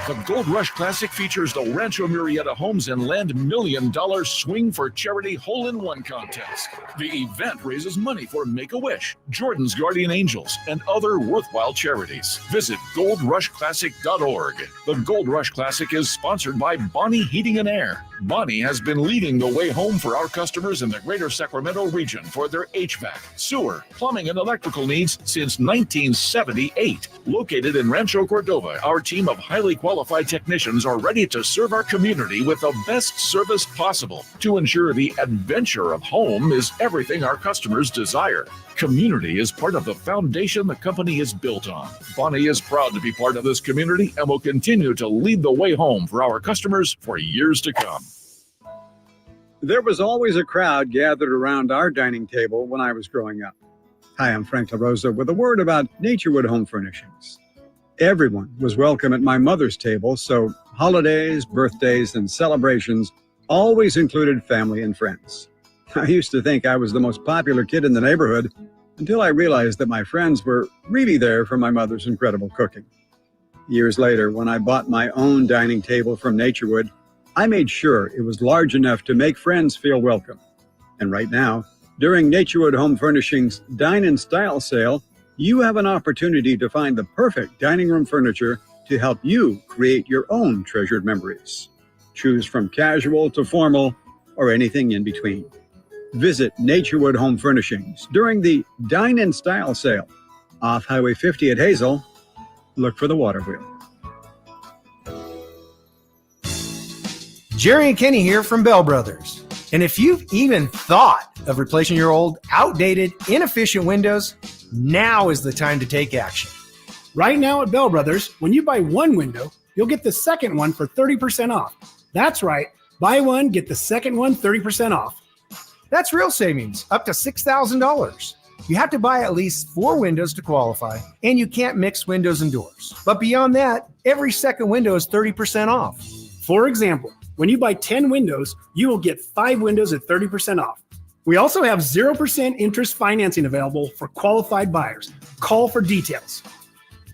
The Gold Rush Classic features the Rancho Murrieta Homes and Land $1 Million Swing for Charity Hole-in-One contest. The event raises money for Make-A-Wish, Jordan's Guardian Angels, and other worthwhile charities. Visit goldrushclassic.org. The Gold Rush Classic is sponsored by Bonnie Heating and Air. Bonnie has been leading the way home for our customers in the greater Sacramento region for their HVAC, sewer, plumbing, and electrical needs since 1978. Located in Rancho Cordova, our team of highly qualified technicians are ready to serve our community with the best service possible to ensure the adventure of home is everything our customers desire. Community is part of the foundation the company is built on. Bonnie is proud to be part of this community and will continue to lead the way home for our customers for years to come. There was always a crowd gathered around our dining table when I was growing up. Hi, I'm Frank LaRosa with a word about Naturewood Home Furnishings. Everyone was welcome at my mother's table, so holidays, birthdays, and celebrations always included family and friends. I used to think I was the most popular kid in the neighborhood until I realized that my friends were really there for my mother's incredible cooking. Years later, when I bought my own dining table from Naturewood, I made sure it was large enough to make friends feel welcome. And right now, during Naturewood Home Furnishings' Dine in Style sale, you have an opportunity to find the perfect dining room furniture to help you create your own treasured memories. Choose from casual to formal or anything in between. Visit Naturewood Home Furnishings during the Dine in Style sale off Highway 50 at Hazel. Look for the water wheel. Jerry and Kenny here from Bell Brothers. And if you've even thought of replacing your old, outdated, inefficient windows, now is the time to take action. Right now at Bell Brothers, when you buy one window, you'll get the second one for 30% off. That's right. Buy one, get the second one 30% off. That's real savings, up to $6,000. You have to buy at least 4 windows to qualify, and you can't mix windows and doors. But beyond that, every second window is 30% off. For example, when you buy 10 windows, you will get 5 windows at 30% off. We also have 0% interest financing available for qualified buyers. Call for details.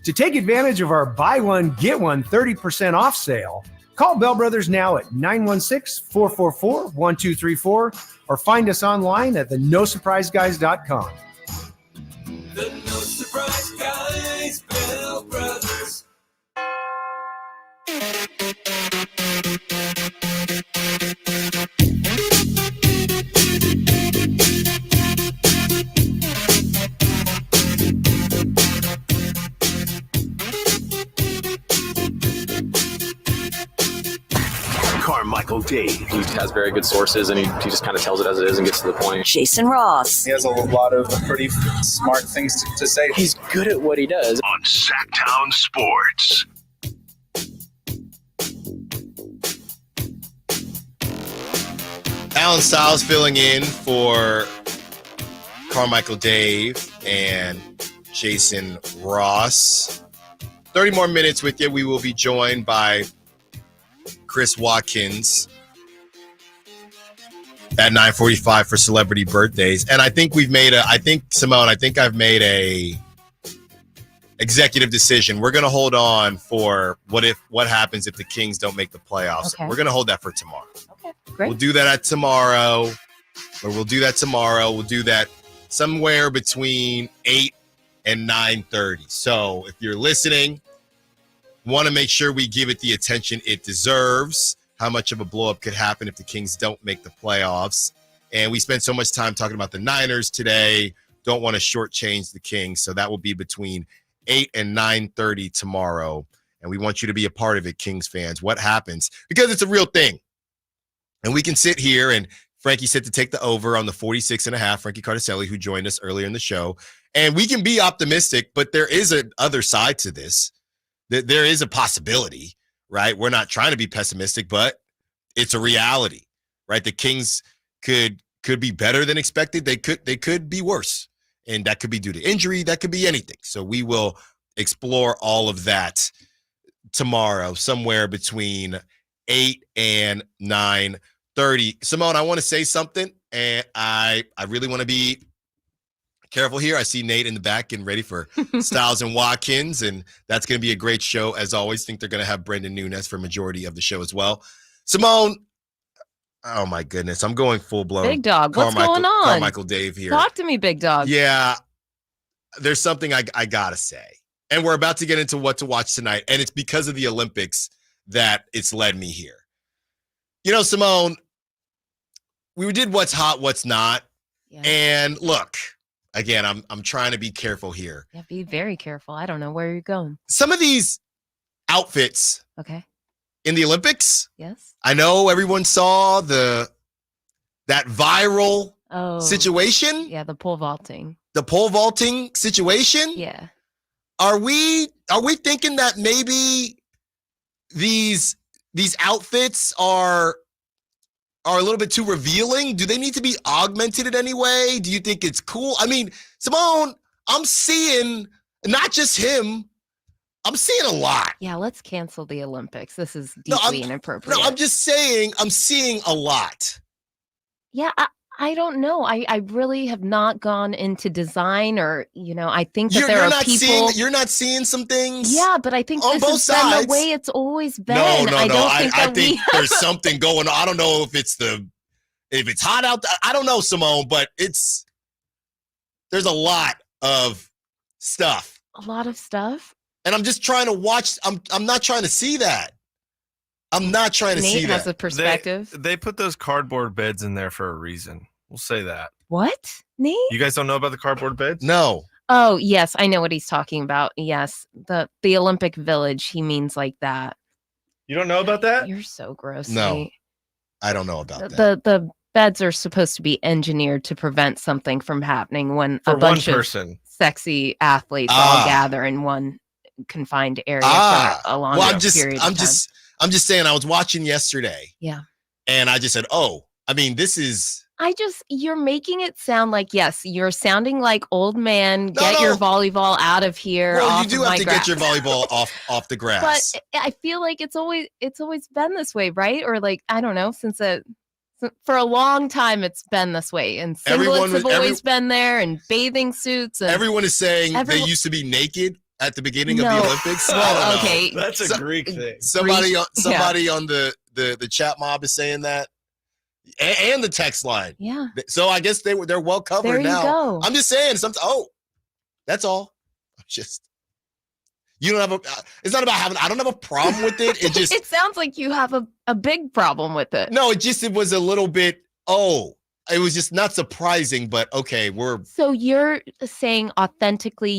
To take advantage of our buy one, get one 30% off sale, call Bell Brothers now at 916-444-1234 or find us online at theNoSurpriseGuys.com. The No Surprise Guys, Bell Brothers. Carmichael Dave. He has very good sources, and he just kind of tells it as it is and gets to the point. Jason Ross. He has a lot of pretty smart things to say. He's good at what he does. On Sacktown Sports. Alan Stiles filling in for Carmichael Dave and Jason Ross. 30 more minutes with you. We will be joined by Chris Watkins at 9:45 for celebrity birthdays. And I think Simone, I've made a executive decision. We're going to hold on for what happens if the Kings don't make the playoffs. Okay. We're going to hold that for tomorrow. Okay, great. We'll do that tomorrow. We'll do that somewhere between 8 and 9:30. So if you're listening, want to make sure we give it the attention it deserves. How much of a blow-up could happen if the Kings don't make the playoffs. And we spent so much time talking about the Niners today. Don't want to shortchange the Kings. So that will be between 8 and 9:30 tomorrow. And we want you to be a part of it, Kings fans. What happens? Because it's a real thing. And we can sit here, and Frankie said to take the over on the 46.5, Frankie Cardicelli, who joined us earlier in the show. And we can be optimistic, but there is an other side to this. There is a possibility, right? We're not trying to be pessimistic, but it's a reality, right? The Kings could be better than expected. They could be worse, and that could be due to injury. That could be anything. So we will explore all of that tomorrow, somewhere between 8 and 9:30. Simone, I want to say something, and I really want to be careful here. I see Nate in the back getting ready for Stiles and Watkins, and that's going to be a great show as always. Think they're going to have Brendan Nunes for majority of the show as well. Simone, oh my goodness, I'm going full blown. Big dog, what's going on? Carmichael Dave here. Talk to me, big dog. Yeah, there's something I gotta say, and we're about to get into what to watch tonight, and it's because of the Olympics that it's led me here. You know, Simone, we did what's hot, what's not, and look. Again, I'm trying to be careful here. Yeah, be very careful. I don't know where you're going. Some of these outfits in the Olympics. Yes. I know everyone saw that viral situation. Yeah, the pole vaulting. The pole vaulting situation. Yeah. Are we thinking that maybe these outfits are a little bit too revealing? Do they need to be augmented in any way? Do you think it's cool? I mean, Simone, I'm seeing not just him. I'm seeing a lot. Yeah, let's cancel the Olympics. This is deeply inappropriate. No, I'm just saying I'm seeing a lot. Yeah, I don't know. I really have not gone into design, or I think that there are people. You're not seeing some things. Yeah, but I think on this both has sides. been the way it's always been. No. I think there's something going on. I don't know if it's hot out there. I don't know, Simone, but there's a lot of stuff. A lot of stuff. And I'm just trying to watch. I'm not trying to see that. I'm not trying to see that. Nate has a perspective. They put those cardboard beds in there for a reason. We'll say that. What, Nate? You guys don't know about the cardboard beds? No. Oh, yes, I know what he's talking about. Yes, the Olympic Village. He means like that. You don't know about that? You're so gross. No, Nate. I don't know about that. The beds are supposed to be engineered to prevent something from happening when for a bunch one of person. Sexy athletes all gather in one confined area for a long period of time. I'm just saying, I was watching yesterday. Yeah. And I just said, oh, I mean, this is. You're making it sound like, yes, you're sounding like old man. Get your volleyball out of here. Well, you do have to get your volleyball off the grass. But I feel like it's always been this way, right? Or like, I don't know, for a long time it's been this way. And singlets have always been there, and bathing suits. And everyone is saying they used to be naked at the beginning of the Olympics. Well, okay, that's a Greek thing. Somebody on the chat mob is saying that. And the text line. Yeah. So I guess they're well covered there now. You go. I'm just saying that's all. You don't have it's not about I don't have a problem with it. It just it sounds like you have a big problem with it. No, it was a little bit it was just not surprising, but okay, So you're saying authentically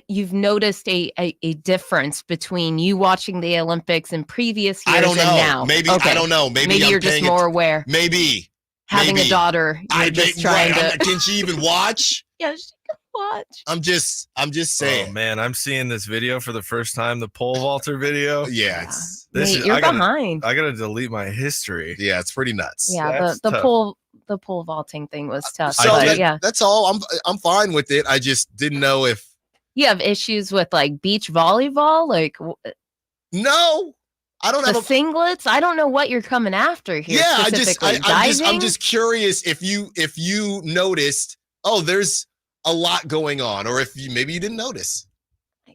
you've noticed a difference between you watching the Olympics in previous years and now. Maybe I don't know. Maybe you're just more aware. Maybe having a daughter. Can she even watch? Yeah, she can watch. I'm just saying. Oh man, I'm seeing this video for the first time. The pole vaulter video. Yeah, you're behind. I gotta delete my history. Yeah, it's pretty nuts. Yeah, the pole vaulting thing was tough. So that's all. I'm fine with it. I just didn't know if. You have issues with like beach volleyball? Like, no, I don't have singlets. I don't know what you're coming after here. Yeah, I'm just curious if you noticed. Oh, there's a lot going on, or if maybe you didn't notice.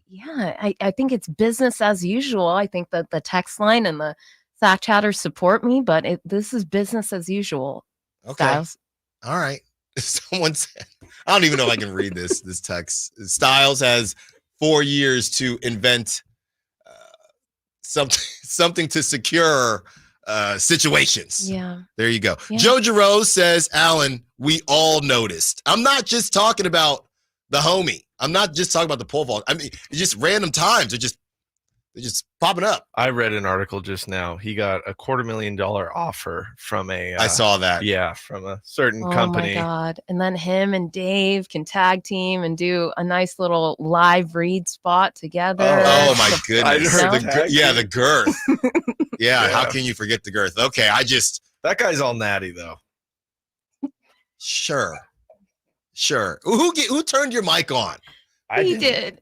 Yeah, I think it's business as usual. I think that the text line and the Sack chatter support me, but this is business as usual. Okay, Styles. All right. Someone said, I don't even know if I can read this text. Styles has 4 years to invent something to secure situations. Yeah. There you go. Yeah. Joe Giroux says, Alan, we all noticed. I'm not just talking about the homie. I'm not just talking about the pole vault. I mean, it's just random times. They're just popping up. I read an article just now. He got a $250,000 offer from I saw that. Yeah, from a certain company. Oh my God. And then him and Dave can tag team and do a nice little live read spot together. Oh my goodness. The girth. Yeah. How can you forget the girth? Okay, that guy's all natty though. Sure. Who turned your mic on? He did.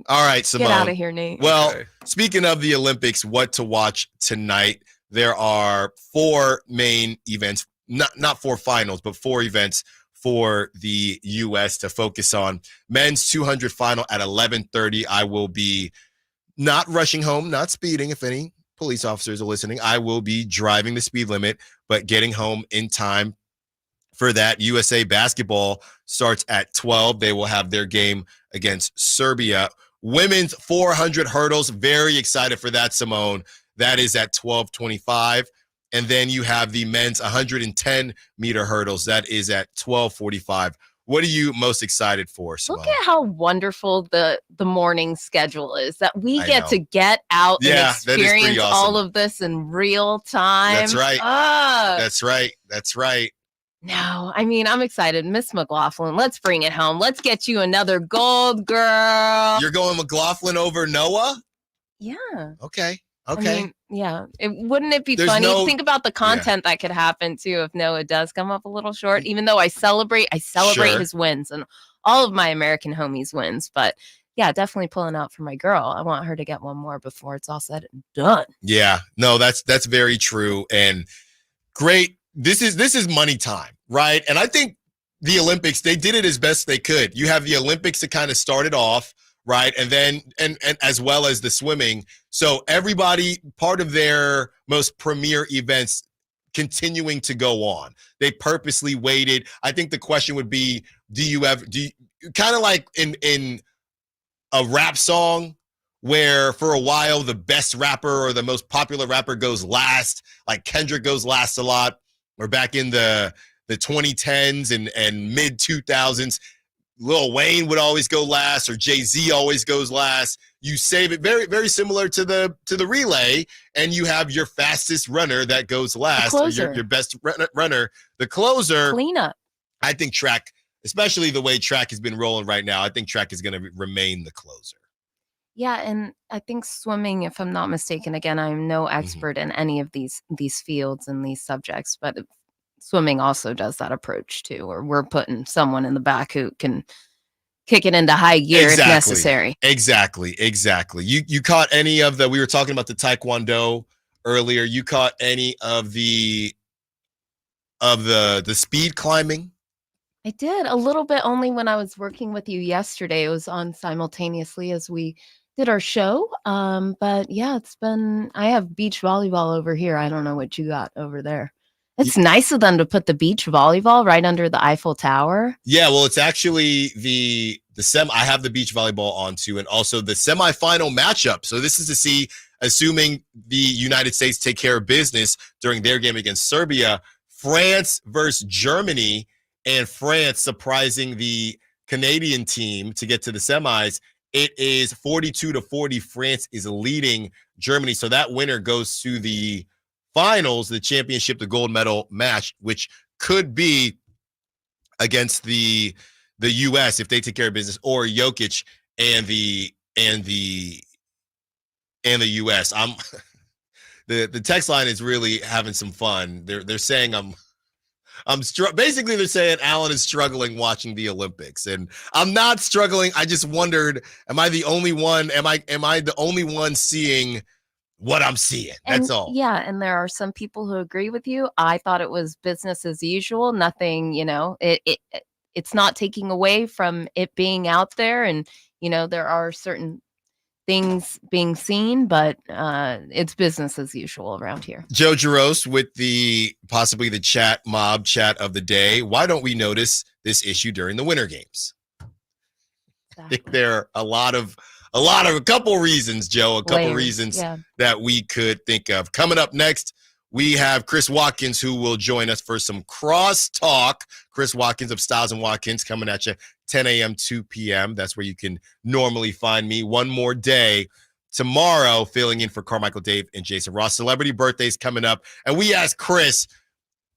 All right, Simone. Get out of here, Nate. Well, speaking of the Olympics, what to watch tonight? There are 4 main events, not 4 finals, but 4 events for the U.S. to focus on. Men's 200 final at 11:30. I will be not rushing home, not speeding. If any police officers are listening, I will be driving the speed limit, but getting home in time for that. USA basketball starts at 12. They will have their game against Serbia. Women's 400 hurdles. Very excited for that, Simone. That is at 12:25. And then you have the men's 110-meter hurdles. That is at 12:45. What are you most excited for, Simone? Look at how wonderful the morning schedule is, that we get out and experience all of this in real time. That's right. That's right. No, I mean, I'm excited. Miss McLaughlin, let's bring it home. Let's get you another gold, girl. You're going McLaughlin over Noah? Yeah. Okay. I mean, yeah. Wouldn't it be funny? Think about the content that could happen too if Noah does come up a little short. Even though I celebrate his wins and all of my American homies wins. But yeah, definitely pulling out for my girl. I want her to get one more before it's all said and done. Yeah. No, that's very true. And great. This is money time, right? And I think the Olympics, they did it as best they could. You have the Olympics to kind of start it off, right? And then and as well as the swimming. So everybody, part of their most premier events continuing to go on. They purposely waited. I think the question would be, do you kind of like in a rap song where for a while the best rapper or the most popular rapper goes last, like Kendrick goes last a lot. Or back in the 2010s and mid 2000s, Lil Wayne would always go last, or Jay-Z always goes last. You save it, very, very similar to the relay, and you have your fastest runner that goes last, or your best runner, the closer. Cleanup. I think track, especially the way track has been rolling right now, I think track is going to remain the closer. Yeah, and I think swimming, if I'm not mistaken, again, I'm no Mm-hmm. expert in any of these fields and these subjects, but swimming also does that approach too, or we're putting someone in the back who can kick it into high gear if necessary. Exactly. You caught any of we were talking about the Taekwondo earlier. You caught any of the speed climbing? I did a little bit only when I was working with you yesterday. It was on simultaneously as we did our show. But yeah, I have beach volleyball over here. I don't know what you got over there. It's nice of them to put the beach volleyball right under the Eiffel Tower. Yeah, well, it's actually the I have the beach volleyball on too, and also the semifinal matchup. So this is to see, assuming the United States take care of business during their game against Serbia, France versus Germany, and France surprising the Canadian team to get to the semis. It is 42-40. France is leading Germany. So that winner goes to the finals, the championship, the gold medal match, which could be against the U.S. if they take care of business, or Jokic and the U.S. The text line is really having some fun. They're saying basically they're saying Alan is struggling watching the Olympics, and I'm not struggling. I just wondered, am I the only one? Am I the only one seeing what I'm seeing? That's all. Yeah, and there are some people who agree with you. I thought it was business as usual. Nothing, it's not taking away from it being out there, and there are certain things being seen, but it's business as usual around here. Joe Jaros with possibly the chat of the day. Why don't we notice this issue during the Winter Games? Exactly. I think there are a couple reasons, Joe, reasons that we could think of. Coming up next, we have Chris Watkins, who will join us for some crosstalk. Chris Watkins of Styles and Watkins coming at you 10 a.m., 2 p.m. That's where you can normally find me. One more day tomorrow, filling in for Carmichael Dave and Jason Ross. Celebrity birthdays coming up. And we asked Chris,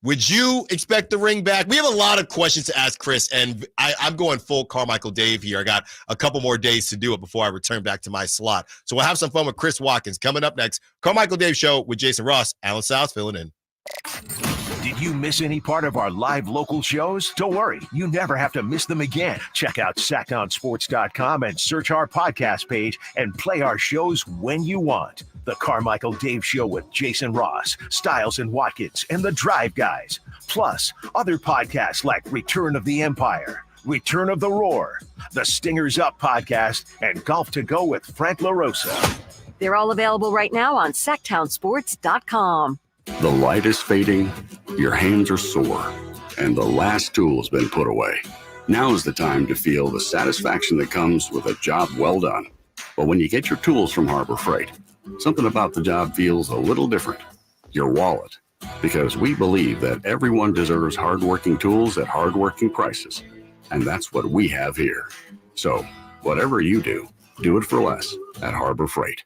would you expect the ring back? We have a lot of questions to ask Chris, and I'm going full Carmichael Dave here. I got a couple more days to do it before I return back to my slot. So we'll have some fun with Chris Watkins coming up next. Carmichael Dave Show with Jason Ross. Alan South filling in. Did you miss any part of our live local shows? Don't worry, you never have to miss them again. Check out SackDownSports.com and search our podcast page and play our shows when you want. The Carmichael Dave Show with Jason Ross, Styles and Watkins, and the Drive Guys. Plus, other podcasts like Return of the Empire, Return of the Roar, the Stingers Up podcast, and Golf to Go with Frank LaRosa. They're all available right now on SackTownSports.com. The light is fading, your hands are sore, and the last tool has been put away. Now is the time to feel the satisfaction that comes with a job well done. But when you get your tools from Harbor Freight, something about the job feels a little different. Your wallet. Because we believe that everyone deserves hardworking tools at hardworking prices. And that's what we have here. So, whatever you do, do it for less at Harbor Freight.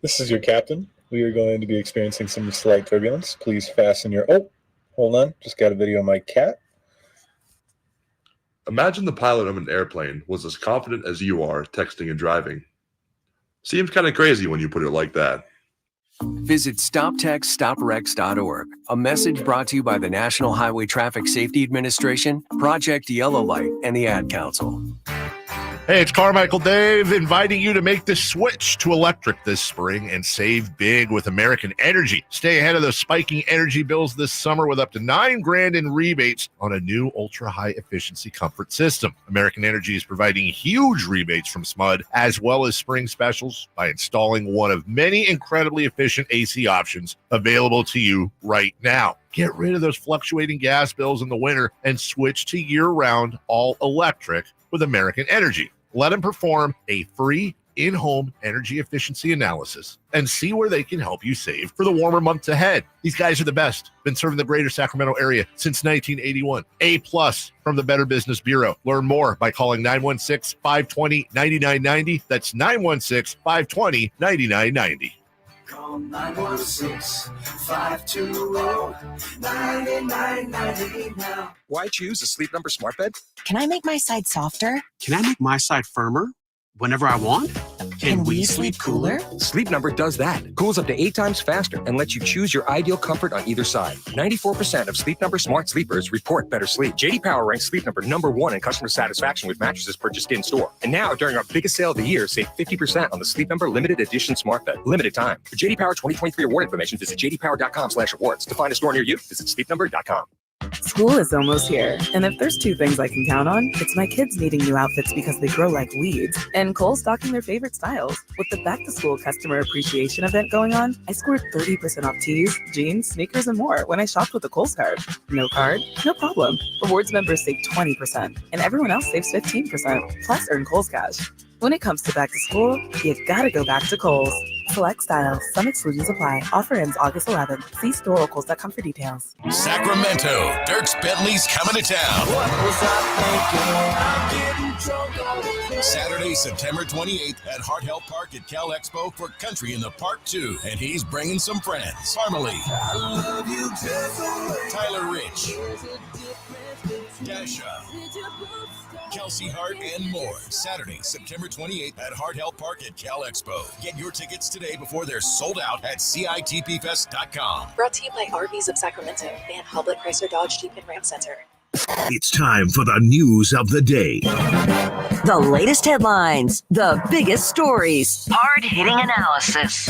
This is your captain. We are going to be experiencing some slight turbulence. Please fasten your... Oh, hold on. Just got a video of my cat. Imagine the pilot of an airplane was as confident as you are texting and driving. Seems kind of crazy when you put it like that. Visit StopTextStopWrecks.org. A message brought to you by the National Highway Traffic Safety Administration, Project Yellow Light, and the Ad Council. Hey, it's Carmichael Dave inviting you to make the switch to electric this spring and save big with American Energy. Stay ahead of those spiking energy bills this summer with up to $9,000 in rebates on a new ultra-high efficiency comfort system. American Energy is providing huge rebates from SMUD as well as spring specials by installing one of many incredibly efficient AC options available to you right now. Get rid of those fluctuating gas bills in the winter and switch to year-round all-electric with American Energy. Let them perform a free in-home energy efficiency analysis and see where they can help you save for the warmer months ahead. These guys are the best. Been serving the greater Sacramento area since 1981. A+ from the Better Business Bureau. Learn more by calling 916-520-9990. That's 916-520-9990. Call 916-520-9998 now. Why choose a Sleep Number smart bed? Can I make my side softer? Can I make my side firmer whenever I want? Can we sleep cooler? Sleep Number does that. Cools up to 8 times faster and lets you choose your ideal comfort on either side. 94% of Sleep Number smart sleepers report better sleep. J.D. Power ranks Sleep Number #1 in customer satisfaction with mattresses purchased in-store. And now, during our biggest sale of the year, save 50% on the Sleep Number Limited Edition smart bed. Limited time. For J.D. Power 2023 award information, visit jdpower.com/awards. To find a store near you, visit sleepnumber.com. School is almost here, and if there's 2 things I can count on, it's my kids needing new outfits because they grow like weeds, and Kohl's stocking their favorite styles. With the back-to-school customer appreciation event going on, I scored 30% off tees, jeans, sneakers, and more when I shopped with a Kohl's card. No card? No problem. Rewards members save 20%, and everyone else saves 15%, plus earn Kohl's cash. When it comes to back to school, you gotta go back to Kohl's. Select styles. Some exclusions apply. Offer ends August 11th. See store or Kohl's.com for details. Sacramento, Dirks Bentley's coming to town. Saturday, September 28th at Hart Health Park at Cal Expo for Country in the Park 2. And he's bringing some friends. Harmony, Tyler Rich, Dasha, Kelsey Hart, and more. Saturday, September 28th at Hart Health Park at Cal Expo. Get your tickets today before they're sold out at CITPFest.com. Brought to you by RVs of Sacramento and Hoblet Chrysler Dodge Jeep and Ram Center. It's time for the news of the day. The latest headlines, the biggest stories, hard-hitting analysis.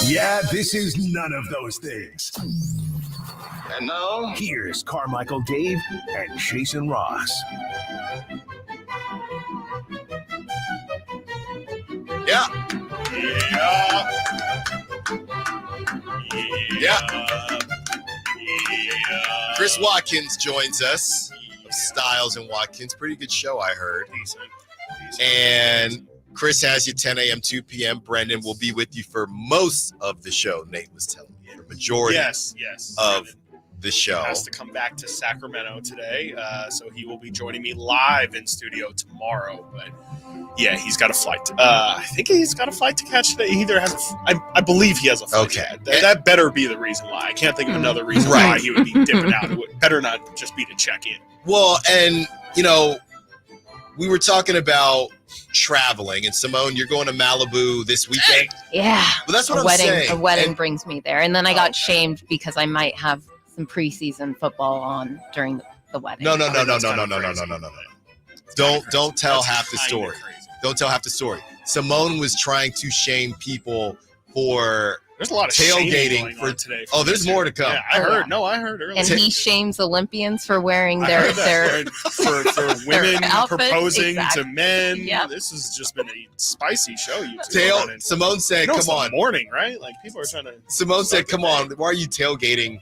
Yeah, this is none of those things. And now, here's Carmichael Dave and Jason Ross. Yeah. Chris Watkins joins us of Styles and Watkins. Pretty good show, I heard. And Chris has you 10 a.m., 2 p.m. Brandon will be with you for most of the show. Nate was telling me the majority of the show. He has to come back to Sacramento today, so he will be joining me live in studio tomorrow. But yeah, he's got a flight. I think he's got a flight to catch today. He either has, I believe he has a flight. Okay, that better be the reason why. I can't think of another reason why he would be dipping out. It would better not just be to check in. Well, and you know, we were talking about traveling, and Simone, you're going to Malibu this weekend. Yeah. Well, that's what I'm saying. A wedding brings me there, and then I got shamed because I might have some preseason football on during the wedding. No. Don't tell half the story. Don't tell half the story. Simone was trying to shame people for There's a lot of tailgating for today. Oh, there's more to come. Yeah, I heard. No, I heard earlier. And he shames Olympians for wearing their for women outfits. proposing to men. Yep. This has just been a spicy show. You Simone said, "Come "Come on, morning, right? Like people are trying to." Simone said, "Come on, why are you tailgating?"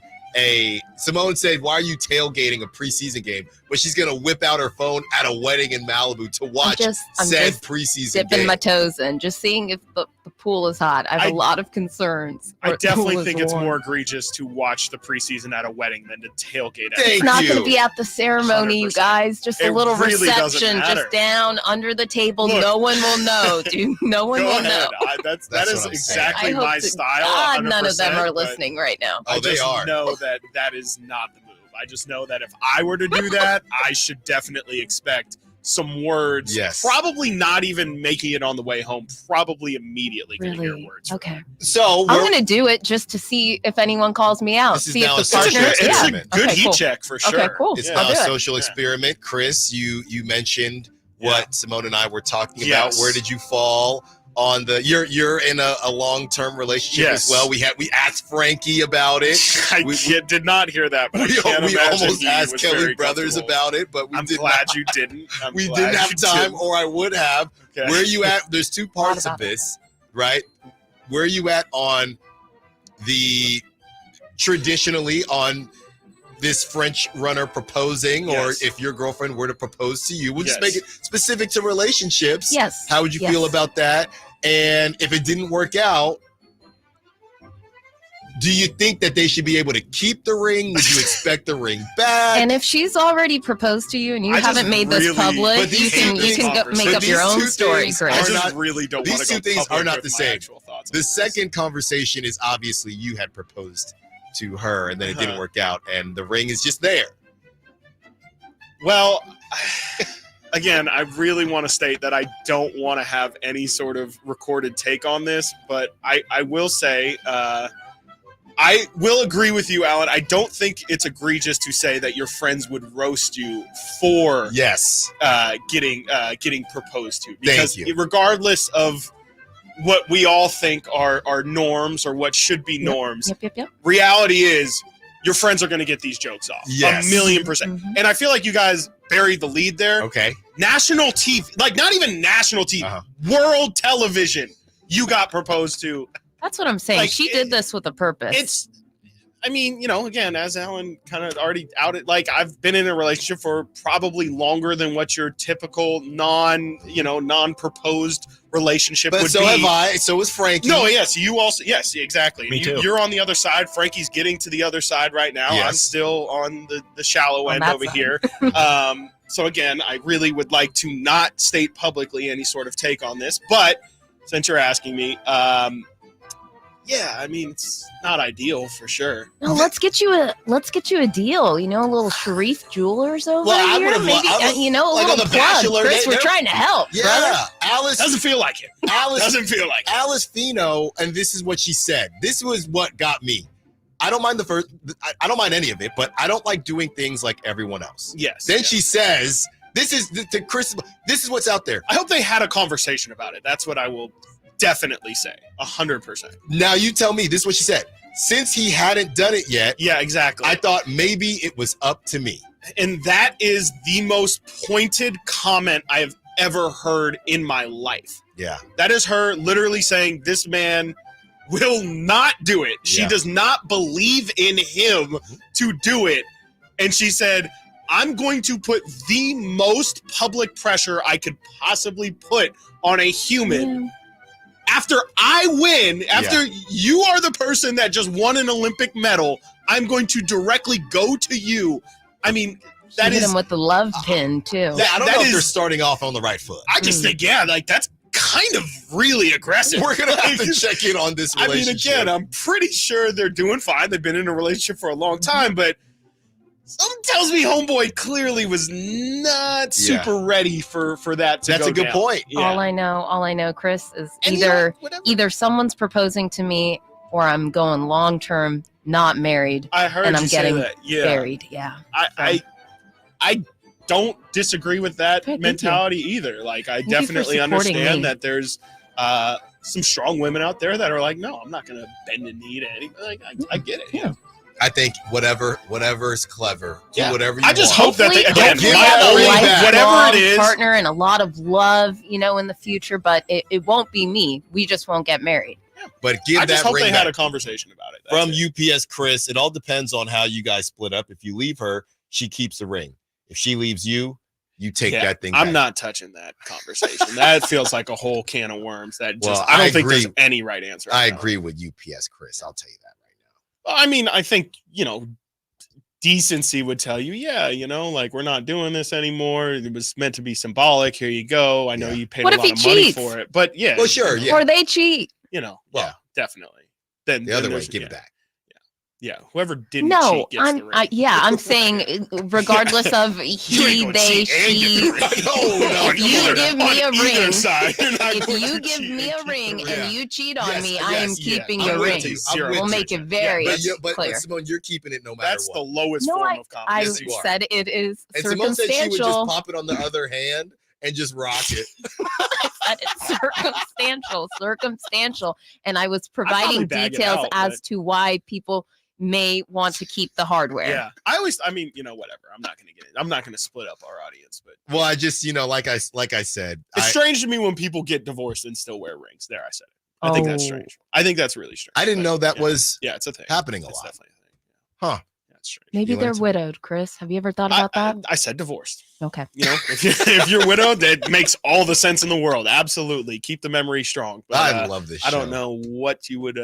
Simone said, "Why are you tailgating a preseason game?" But she's gonna whip out her phone at a wedding in Malibu to watch said preseason dipping game. my toes in, just seeing if the pool is hot. I have a lot of concerns. I definitely think it's more egregious to watch the preseason at a wedding than to tailgate. It's not going to be at the ceremony, you guys. Just a little really reception, just down under the table. Look, no one will know, dude. No one will know. That is exactly I hope my to style. God, none of 100%, them are but listening right now. I just know that is not the move. I just know that if I were to do that, I should definitely expect some words. Yes. Probably not even making it on the way home. Probably immediately going to hear words. Okay. So I'm going to do it just to see if anyone calls me out. See if the partner. It's a good heat check for sure. Okay, cool. It's now a social experiment. Chris, you mentioned what Simone and I were talking about. Where did you fall on the? You're in a long-term relationship as well. We asked Frankie about it. I did not hear that, but we imagine almost he asked was Kelly very Brothers about it, but I'm glad you didn't. We didn't have time, or I would have. Okay. Where are you at? There's two parts of this, right? Where are you at on the traditionally on this French runner proposing, or if your girlfriend were to propose to you? We'll just make it specific to relationships. Yes. How would you feel about that? And if it didn't work out, do you think that they should be able to keep the ring? Would you expect the ring back? And if she's already proposed to you and you haven't made this public, you can go make up your own story, Chris. I just really don't want to go these two things are not the same. The second conversation is obviously you had proposed to her and then it didn't work out and the ring is just there. Well, again, I really want to state that I don't want to have any sort of recorded take on this, but I will say I will agree with you, Alan. I don't think it's egregious to say that your friends would roast you for getting proposed to. Because regardless of what we all think are norms or what should be norms, reality is your friends are going to get these jokes off. Yes. 1,000,000%. Mm-hmm. And I feel like you guys buried the lead there. Okay. National TV, like not even national TV, world television, you got proposed to. That's what I'm saying. Like, she did this with a purpose. I mean, again, as Alan kind of already outed, like I've been in a relationship for probably longer than what your typical non-proposed relationship would be. But so have I. So was Frankie. No, yes, you also. Yes, exactly. Me too. You're on the other side. Frankie's getting to the other side right now. Yes. I'm still on the shallow end over here. So again, I really would like to not state publicly any sort of take on this, but since you're asking me, yeah, I mean, it's not ideal for sure. No, let's get you a deal. A little Sharif Jewelers over here. Maybe a little on the plug. Bachelor, Chris, we're trying to help. Yeah, brother. Alice doesn't feel like it. Alice Fino, and this is what she said. This was what got me. I don't mind I don't mind any of it, but I don't like doing things like everyone else. Yes. Then she says, "This is to Chris. This is what's out there." I hope they had a conversation about it. That's what I will definitely say. 100%. Now you tell me. This is what she said. Since he hadn't done it yet. Yeah, exactly. I thought maybe it was up to me. And that is the most pointed comment I have ever heard in my life. Yeah. That is her literally saying this man will not do it. She does not believe in him to do it. And she said, I'm going to put the most public pressure I could possibly put on a human. After I win, after you are the person that just won an Olympic medal, I'm going to directly go to you. I mean, that hit is him with the love pin too. I don't know if they're starting off on the right foot. I just think, that's kind of really aggressive. We're gonna have to check in on this relationship. I mean, again, I'm pretty sure they're doing fine. They've been in a relationship for a long time, but something tells me homeboy clearly was not super ready for that to That's go a good down. point. Yeah. All I know, Chris, is either someone's proposing to me or I'm going long term, not married. I heard and I'm you getting say that. Yeah. buried. Yeah. I don't disagree with that mentality either. Like, I definitely understand that there's some strong women out there that are like, no, I'm not going to bend a knee to anything. Like, I get it. Yeah. I think whatever is clever. Do whatever you want. I just hope that they, again, whatever it is, partner and a lot of love, in the future, but it won't be me. We just won't get married. But give I just that hope ring they back. had a conversation about it. That's From it. UPS Chris, it all depends on how you guys split up. If you leave her, she keeps the ring. If she leaves you, you take that thing back. I'm not touching that conversation. That feels like a whole can of worms. That just, Well, I don't I think there's agree. any right answer. I agree with UPS Chris. I'll tell you that right now. I mean, I think, decency would tell you, like, we're not doing this anymore. It was meant to be symbolic. Here you go. I know you paid What a if lot he of money cheats? for it. But yeah. Well, sure. Yeah. Or they cheat. Definitely. Then The other way, there's- give it back. Yeah. Whoever didn't No, cheat gets the ring. I'm saying regardless of he, they, she. If you give me a ring, if you give me a ring and you cheat on me, I am keeping your ring. We'll make it very But clear. Simone, you're keeping it no matter That's what. the lowest No, form of I confidence. you are. said it is And Simone said she would just circumstantial. pop it on the other hand and just rock it. Said it's circumstantial, and I was probably providing bag it details out, as but- to why people may want to keep the hardware. Yeah. I mean, whatever. I'm not going to get it. I'm not going to split up our audience, but Well, I just, like I said, it's strange to me when people get divorced and still wear rings. There, I said it. I think that's strange. I think that's really strange. I didn't know that was it's a thing. happening a It's lot. definitely a thing. Huh. That's strange. Maybe You they're learned something. widowed, Chris. Have you ever thought about that? I said divorced. Okay. If you're widowed, that makes all the sense in the world. Absolutely. Keep the memory strong. But, I love this I don't show. know what you would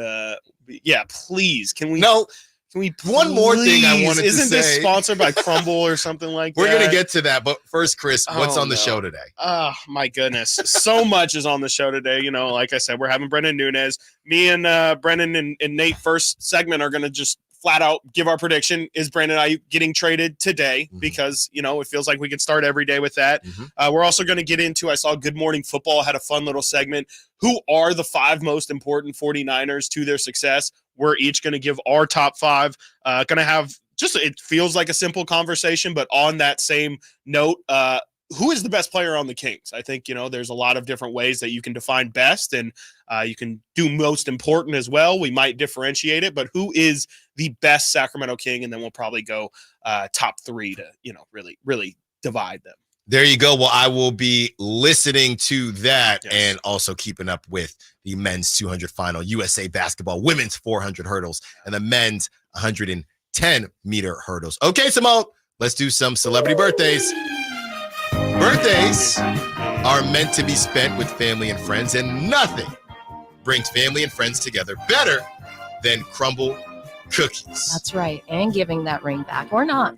please. Can we No, Can we One more thing I wanted to Isn't this say. sponsored by Crumble or something like We're that? going to get to that. But first, Chris, what's Oh, on the no. show today? Oh, my goodness. So much is on the show today. You know, like I said, we're having Brendan Nunez. Me and Brendan and Nate first segment are going to just flat out give our prediction. Is Brandon Aiyuk getting traded today? Because, you know, it feels like we can start every day with that. We're also going to get into, I saw Good Morning Football had a fun little segment. Who are the 5 most important 49ers to their success? We're each going to give our top 5. Going to have just, it feels like a simple conversation, but on that same note, who is the best player on the Kings? I think, you know, there's a lot of different ways that you can define best, and you can do most important as well. We might differentiate it, but who is the best Sacramento King? And then we'll probably go top 3 to, you know, really, really divide them. There you go. Well, I will be listening to that and also keeping up with the men's 200 final, USA basketball, women's 400 hurdles, and the men's 110-meter hurdles. Okay, Simone, let's do some celebrity birthdays. Birthdays are meant to be spent with family and friends, and nothing brings family and friends together better than crumble cookies. That's right. And giving that ring back or not.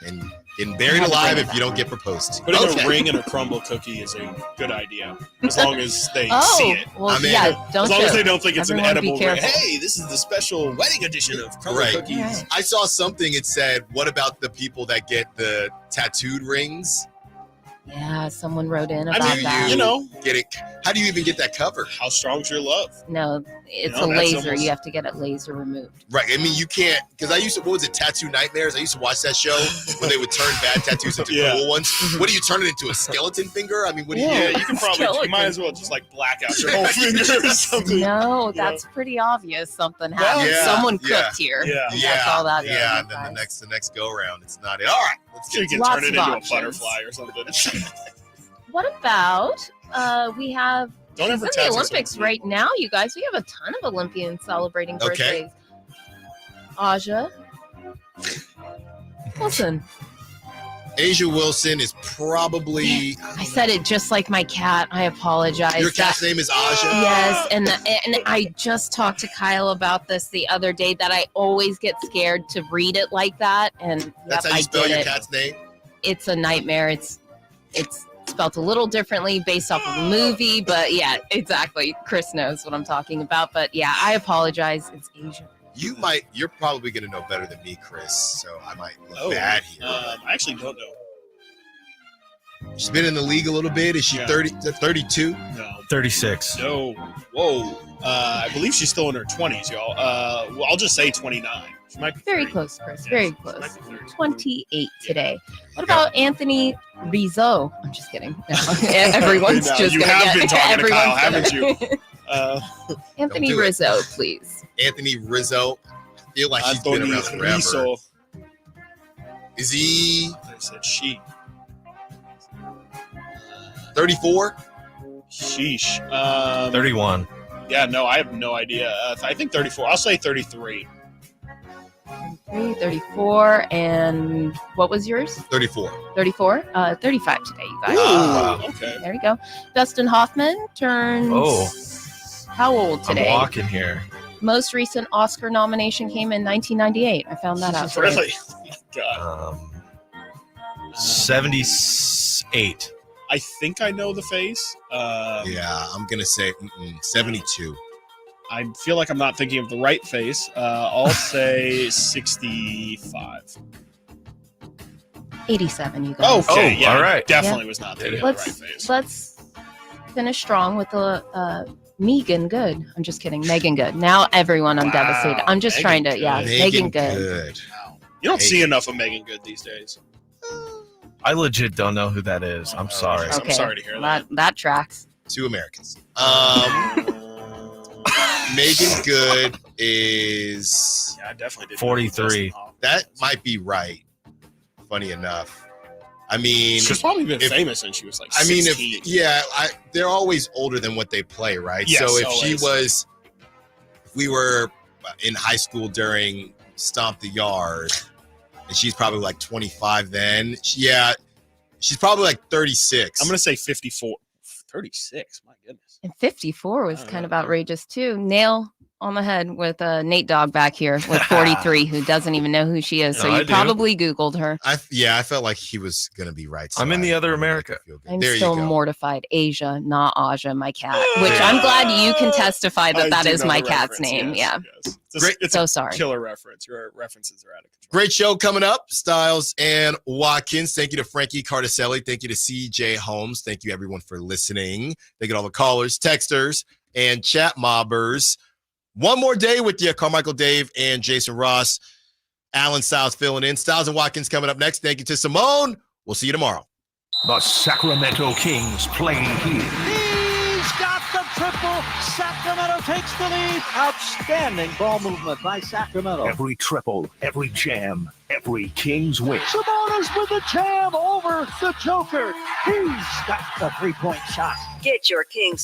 And getting buried alive if you don't get proposed to. Putting a ring in a crumble cookie is a good idea, as long as they Oh, see it. well, yeah, don't as long as joke. they don't think it's Everyone an be edible ring. careful. Hey, this is the special wedding edition of crumble Right. cookies. I saw something, it said, what about the people that get the tattooed rings? Yeah, someone wrote in I about mean, that. you know, Get it? How do you even get that covered? How strong's your love? No, it's You know, a that's laser. almost- You have to get it laser removed. Right. I mean, you can't, because I used to, what was it, Tattoo Nightmares? I used to watch that show when they would turn bad tattoos into Yeah. cool ones. What do you turn it into, a skeleton finger? I mean, what do you Yeah, do? you can probably, you might as well just like black out your whole finger or something. No, that's pretty obvious. Something happened. Yeah, Someone yeah, cooked here. yeah. That's all that is, Yeah, you and then guys. the next go around, it's not it. All right, let's So you get can Lots turn it of into options. a butterfly or something. What about we have Don't ever it's in tattoo the Olympics something. right now, you guys. We have a ton of Olympians celebrating Okay. birthdays. Aja. Listen, Asia Wilson is probably, I said it just like my cat. I apologize. your cat's name is Aja? Yes, and I just talked to Kyle about this the other day, that I always get scared to read it like that, and That's yep, how you I spell did your it. cat's name? It's a nightmare. It's spelled a little differently based off of a movie, but yeah, exactly. Chris knows what I'm talking about, but yeah, I apologize. It's Asia. You're probably going to know better than me, Chris, so I might look Oh, bad here. I actually don't know. She's been in the league a little bit. Is she Yeah. 32? No. 36. No. Whoa. I believe she's still in her 20s, y'all. Well, I'll just say 29. She might be Very 30. close, Chris. Yes, Very she close. might be 30. 28 today. What about Anthony Rizzo? I'm just kidding. No, everyone's No, just you gonna have get been talking to Kyle, everyone's haven't gonna- you? Anthony Don't do it. Rizzo, please. Anthony Rizzo. I feel like he's been Anthony around forever. Rizzo. Is he I said she. 34? Sheesh. 31. Yeah, no, I have no idea. I think 34. I'll say 33. 34, and what was yours? 34. 34? 35 today, you guys. Wow. Okay. There we go. Dustin Hoffman turns how old today? I'm walking here. Most recent Oscar nomination came in 1998. I found that out today. Really? God. 78. I think I know the face. Yeah, I'm going to say 72. I feel like I'm not thinking of the right face. I'll say 65. 87, you guys. Okay, yeah, all right. definitely Yeah. was not thinking of the right face. Let's finish strong with a Megan Good. I'm just kidding. Megan Good. Now everyone, I'm devastated. I'm just Megan trying to, Good. yeah, Megan Good. You don't see enough of Megan Good these days. I legit don't know who that is. I'm sorry. Okay. I'm sorry to hear that. That tracks. 2 Americans. Megan Good is Yeah, I definitely did. 43. that might be right. Funny enough. I mean, She's probably been if- famous since she was like 16. they're always older than what they play, right? Yes, so if always. if we were in high school during Stomp the Yard, and she's probably like 25 then, she's probably like 36. I'm going to say 54. 36, my goodness. And 54 was kind of outrageous too. Nail on the head with Nate Dogg back here with 43, who doesn't even know who she is. So No, you I do. probably Googled her. I felt like he was gonna be right. I'm in the other America. I'm There you still go. mortified. Asia, not Aja, my cat. Which I'm glad you can testify that that do is know my the cat's reference, name. yes, Yeah. yes. Great. It's So a sorry. killer reference. Your references are out of control. Great show coming up. Styles and Watkins. Thank you to Frankie Cardicelli. Thank you to CJ Holmes. Thank you, everyone, for listening. Thank you to all the callers, texters, and chat mobbers. One more day with you, Carmichael Dave and Jason Ross. Alan Styles filling in. Styles and Watkins coming up next. Thank you to Simone. We'll see you tomorrow. The Sacramento Kings play here. He's got the triple. Sacramento takes the lead. Outstanding ball movement by Sacramento. Every triple, every jam, every Kings win. Sabonis with the jam over the Joker. He's got the three-point shot. Get your Kings